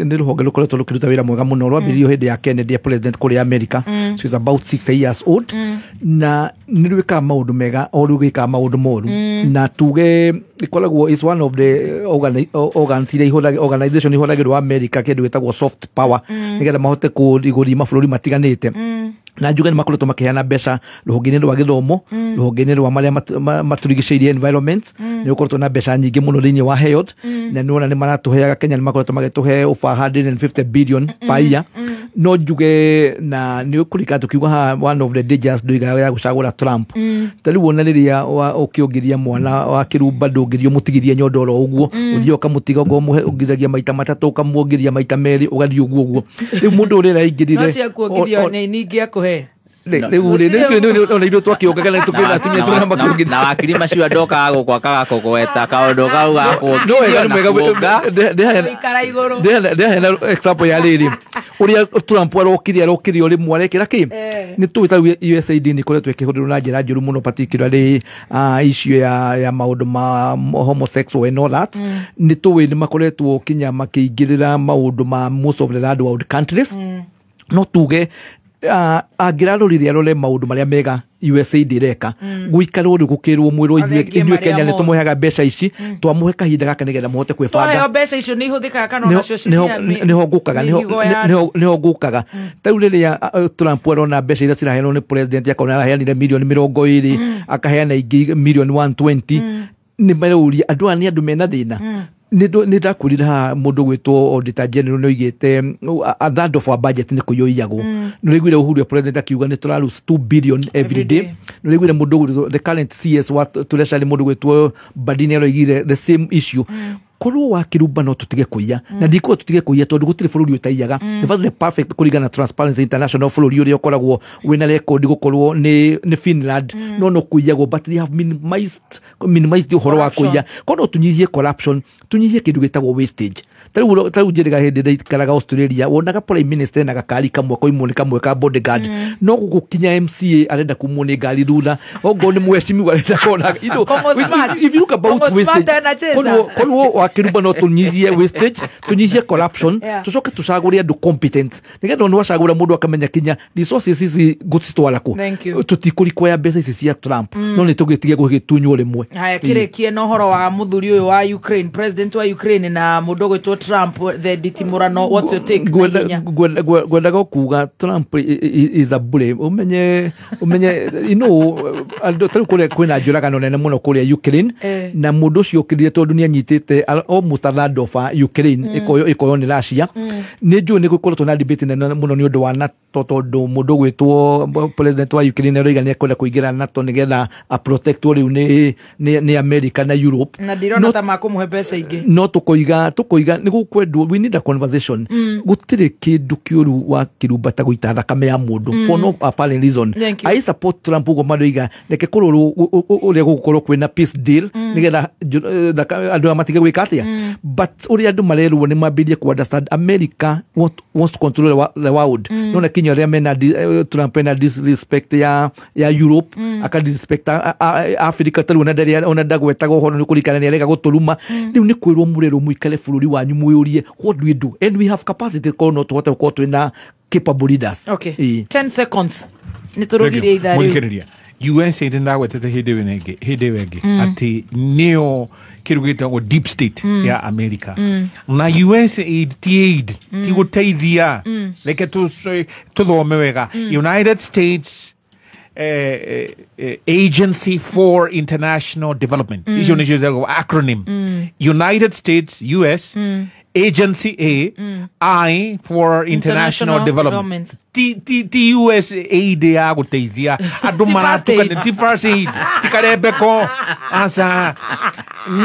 ni ruhonge rukoretwo rukiruta wira mwega muno rwambirio hindi ya Kennedy president kuri America so is about 6 years old na ni rwika maundu mega o rwika maundu moru na tuge ikoragwo is one of the organization ihoragirwo America kindu wetagwo soft power nigetha mahote kuriguri mabũrũri matiganite na njuga ni makoretwo makiheana mbeca ruhonge-ini rwa githomo ruhonge-ini rwa maria maturigicĩirie environment ni ukoretwo na mbeca nyingi muno thiini wa health na nona ni maratuheaga Kenya ni makoretwo magituhe over 150 billion per year no njuge na ni ukurika tukiuga one of the dangers nduiga ya gucagura Trump tari wona riria ukiongiria mwana wa kirumba ndungirio mutigirie nyondoro uguo uthio kamutiga go ungiragia maita matatu kamuongiria maita meri ugathio uguo riu mundu urira ingirire no cia kuongirio ni ningi akuhe na wakiri macio andoka gukwakaga kugweta kaundu kau ndehena example ya riri uria Trump arokirio rimwe arekira ki ni tuita USAID ni koretwo ikihuriro na njira njuru muno particularly issue ya maundu ma homosexual and all that ni tuwi ni makoretwo kinya makiingirira maundu ma most of the third world countries no tuge angiraroriria rore maundu maria mega USAID ireka guikarwo ri gukirwo mwiro inyue Kenya ni tumuheaga mbeca ici twamuhe kahinda gaka nigetha muhote kwibanga toyo mbeca icio ni ihuthikaga kana nacio niho ngukaga tau riria Trump arona mbeca iria ciraheanwo ni president akona araheanire milioni 20 akaheana ingi milioni 120 ni marauria andu ani andu mena thina nitakurira mundu gwitwo auditor general no igite a third of our budget ni kuyoiyagwo no rigwire uhuru president akiuga ni tura lose 2 billion every day no rigwire mundu the current CS wa treasury mundu gwitwo Badini ro igire the same issue korwo wa kirumba no tutige kuiya na ndiko tutige kuiya tondu gutire bururi utaiyaga the perfect kurigana Transparency International bururi uri ukoragwo wina record gukorwo ni Finland no kuiyago but they have minimized uhoro wa kuiya kono tunyihie corruption tunyihie kindu gitagwo wastage taru njiriga hindi ndaikaraga Australia wonaga prime minister na gakari kamwe koimwo ni kamwe ka bodyguard no gukinya MCA arenda kumwo ni ngari rula ogo ni mweshimi arenda kona if you look about wastage kono wa kirumba no tunyihie wastage tunyihie corruption tucoke tucagure andu competent nigetha no wacagura mundu akamenya kinya resources ici gutitwara ku tutikurikoya mbeca ici cia Trump no ni tugitige gugitunywo rimwe haya kirekie no horo wa muthuri uyu wa Ukraine president wa Ukraine na mundu to Trump the ditimurano what's your take gwendaga kuga Trump is a bully umenye you know aldo tari kule kwina njuragano nene muno kule Ukraine na mundu cio kirire tondu ni anyitite almost a land of Ukraine ikoyo ni Russia ni njue ni gukorwo na debate nene muno ni undu wa NATO tondu mundu gwitwo president wa Ukraine roiga ni kwenda kuingira NATO nigetha a protect riu ni America na Europe na dirona ta makumuhe pesa ingi no tukoiga ni gukwendwo we need a conversation gutire kindu kiuru wa kirumba ta guita thakame ya mundu for no apparent reason I support Trump ugo madoiga neke kururu uri gukorwo kwina peace deal nigetha andu amatige gwikatia but uri andu marerwo ni mambirie ku understand America wants to control the world no na kinya ria mena Trump na disrespect ya Europe aka disrespect Africa taru na daria ona dagwetaga hono ni kurikana ni arega gutuluma riu ni kwirwo murero muikale bururi wanyu muyurie what do we do and we have capacity kono tuhote ko twina capable leaders okay 10 seconds niturugire idari US enda gwetete hindi wengi ati neo kirugita ngo deep state ya America na US aid ti guteithia leke tuthome wega United States Agency for International Development is your acronym United States US Agency I for International Development T US aid ya guteithia andu maratuka ni first aid tikarebeko asa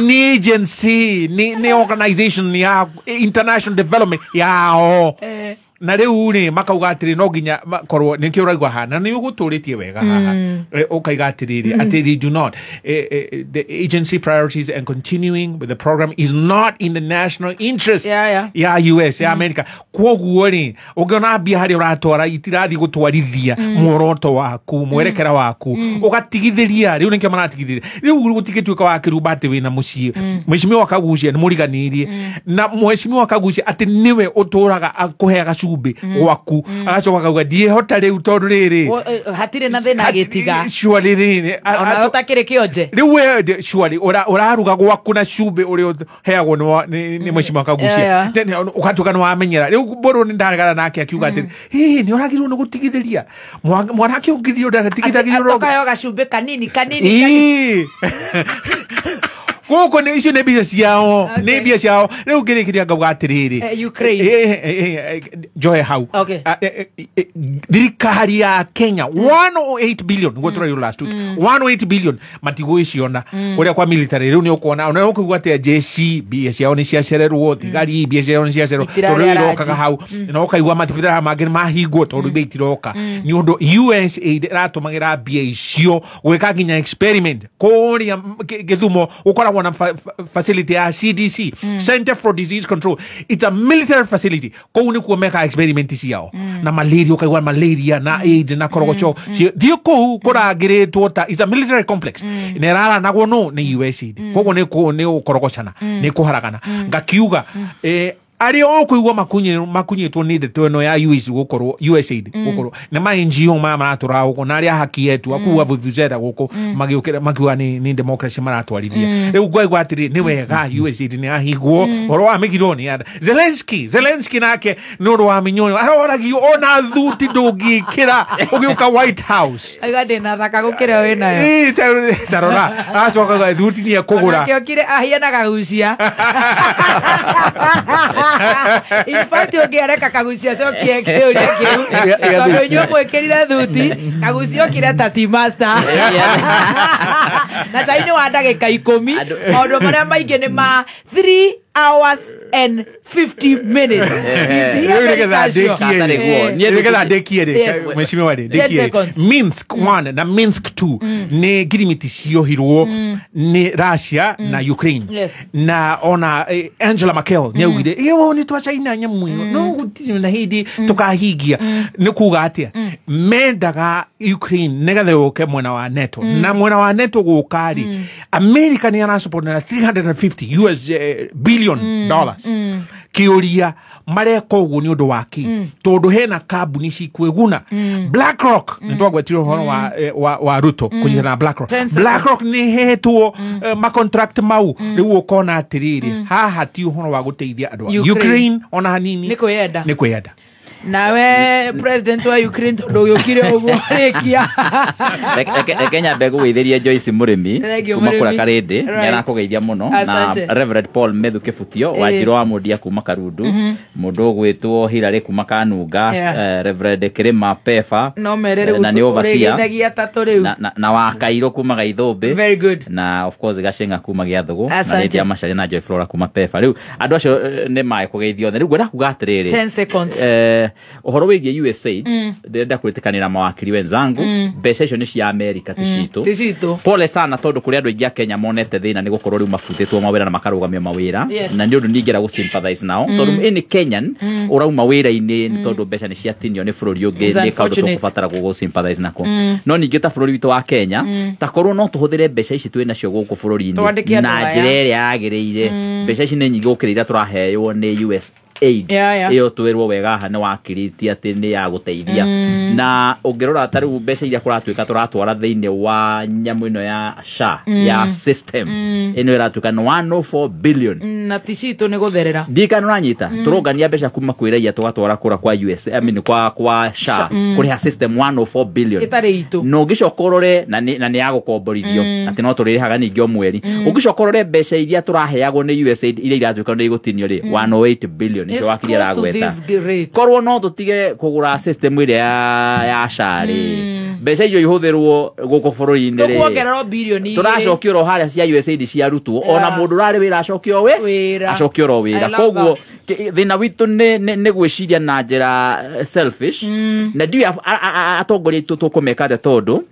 ni agency ni organization ya international development yao na riu ni makauga atiri no ginya korwo ni kä uraigua hana ni uguturitie wega haha ukaiga atiriri ati they do not the agency priorities and continuing with the program is not in the national interest ya US ya America kwoguo ni ungiona mbia hari uratwara itirathi gutwarithia muoroto waku mwerekera waku ugatigithiria riu nikio maratigithiria riu gutigituika wa kirumba ati wina mucii mweshimi wakagucia ni muriganirie na mweshimi wakagucia ati niwe uturaga akuheaga waku agacoka kauga ndiehota riu tondu riri hatire na thina gitiga shwari riri ona utakire kionje riu we shwari uraruga gwaku na cumbi uri heagwo ni mweshima kagucia ukatuka no amenyera riu boru ni ndaragara nake akiuga ati ni uragirwo no gutigithiria mwanake ungirio ndagatigithagirio ukayo gacumbi kanini Koko ni icio nä mbia ciao nä mbia ciao rä u ngä rä kä ria ngauga atä rä rä njoe hau thirikari ya Kenya 108 billion niguo tå last week 108 billion matigå iciona å rä a kwa military rä u nä å kuona ona å kä igua atä jeshi mbia ciao nä ciacererwo thigari mbia ciao nä ciacererwo tondå rä u irokaga hau na å kaigua matibitara mangä nä mahingwo tondå mbia itiroka nä å ndå USAID ĩratå magä ra mbia icio gwä ka nginya experiment kå rä a gä thumo å koragwo na facility ya CDC Center for Disease Control it's a military facility kou ni kuo meka experiment ciao na malaria ukaigua malaria na AIDS na korogocho dio kou kurangiritwo ta it's a military complex nerara nago no ni USAID kogo ni ukorogochana ni kuharagana ngakiuga ari okuigwa makunyitwo ni ndeto ino ya USAID gukorwo na ma NGO maratura guko na aria haki yetu akuwa vuvuzera guko magiuka ni democracy maratwarithia riu gwaigwa atiri ni wega USAID ni ahigwo oro amigirwo ni Zelensky nake no ro aminyo aroragio ona thuti ndungikira ugiuka White House agade na thaka gukira we nayo tarora acoka thuti ni akugura akire ahiana gagucia in fact ongereka kagucia cokie kiuria kiu tondu nyu mwikirire thuti kagucia okire tati master na caini wa ndagika 10 maundu maria maingi ni ma 3 hours and 50 minutes. Minsk 1 na Minsk 2 ni girimiti ciohirwo ni Russia na Ukraine na ona Angela Merkel nyaugire iyo ni twa China nyamuyo no gutiri na hindi tukahigia ni kuga atia mendaga Ukraine negathe uke mwena wa NATO na mwena wa NATO gukari America ni ana support na 350 US billion dollars kiuria mareka uguo ni undu waki tondu hena kambuni cikwiguna BlackRock nitwagwetire horo wa Ruto kunyira na BlackRock ni hetwo ma contract mau riu ukona atiriri haha ti horo wa guteithia andu Ukraine ona hanini ni kwenda nawe president wa Ukraine ndogukire uguo rikia Kenya begu withiria Joyce Murimi kuma kura Karindi ni arakugeithia muno na Reverend Paul Methu Kibutio wajiro wa mundia kuma Karundu mundu gwitwo Hilary kuma Kanunga Reverend Kirima Pefa na ni overseer na wa Kairo kuma Gaithombe na of course Gashenga kuma Giathugu na Lydia Mashari na Joy Flora kuma Pefa riu andu acio ni mai kugeithio riu gwenda kuga atiriri 10 seconds uhoro wigie USAID ndenda kuritikanira mawakiri wenzangu mbeca icio ni cia America ticitu pole sana tondu kuri andu aingi a Kenya monete thina ni gukorwo riu mafutitwo mawira na makarugamia mawira na ndi undu ningira gu sympathize nao tondu ini Kenyan urauma wira-ini tondu mbeca ni cia tinio ni bururi ungi ni kaundu tukubatara gu sympathize nako no ningi ta bururi witu wa Kenya ta korwo no tuhuthire mbeca ici twina cio guku bururi-ini na njira iria yagiriire mbeca ici ni nyingi gukirira turaheywo ni US iyo twirwo wega hane wakiriti ati ni ya guteithia na ungirora tariu mbeca iria kuratuika turatwara thiini wa nyamu ino ya SHA ya system ino iratuika 104 billion na ticitu ni gutherera ndikana uranyita turungania mbeca kuma kwiraia tugatwara kura kwa US kwa SHA kuriha system 104 billion itari itu no gicokorore na ni ya gukomborithio ati no turirihaga ningi o mweri ugicokorore mbeca iria turaheagwo ni USAID iria iratuika ni gutinio ri 108 billion icio wakiri aragweta korwo no tutige kugura system iria ya shari mbeca icio ihuthirwo guku bururi-ini ri tukuongererwo billion turacokio ro haria cia USAID cia rutwo ona mundu rari wira acokio acokio ro wira koguo thina witu ni gwiciria na njira selfish na ndio atongoria itu tukumeka te tondu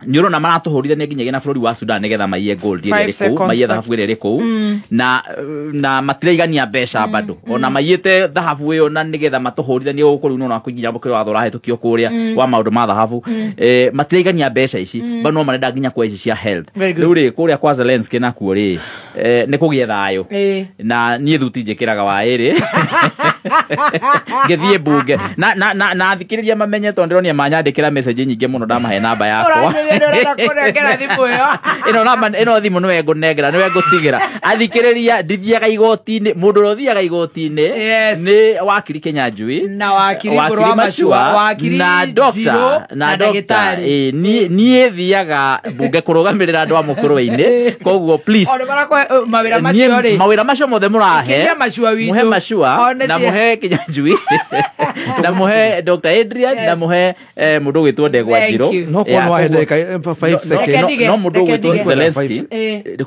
ni urona maratuhurithania nginya na bururi wa Sudan nigetha maiye gold iri ku maiye thahabu iri ku na matiraigania mbeca bado ona maiyete thahabu iyo na nigetha matuhurithanie guku riu no kuginya mukiro wa thora hetukio kuria wa maundu ma thahabu matiraigania mbeca ici bano marenda nginya kwa ici cia health riu ri kuria kwa Zelensky na kuo ri ni kugie thayo na nie thuti njikiraga wa iri ngithie bunge na thikiriria mamenye tondu ndironi manyandikira message nyingi muno ndamahe namba yakwa ino thimu niwe ngunengera niwe ngutigira athikiriria ndithiaga igoti-ini mundu rothiaga igoti-ini ni wakiri Kenya Njui na wakiri Burwa Mashua wakiri na doctor na ndagitari nie thiaga bunge kurugamirira andu a mukuru-ini koguo please mawira macio mothe murahe muhe Mashua na muhe Kenya Njui na muhe Dr. Adrian na muhe mundu gwitwo Ndegwa Njiro no kono wahedeka 5 seconds no mundu gwitwo Zelensky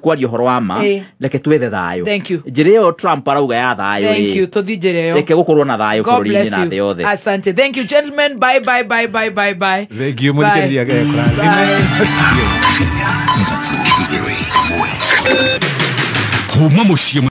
kwaria horo wa ma reke twethe thayo njira iyo Trump arauga ya thayo thank you to dijere yo reke gukorwo na thayo bururi-ini na thi yothe asante thank you gentlemen bye thank you muthikiriria gekora kuma muciĩ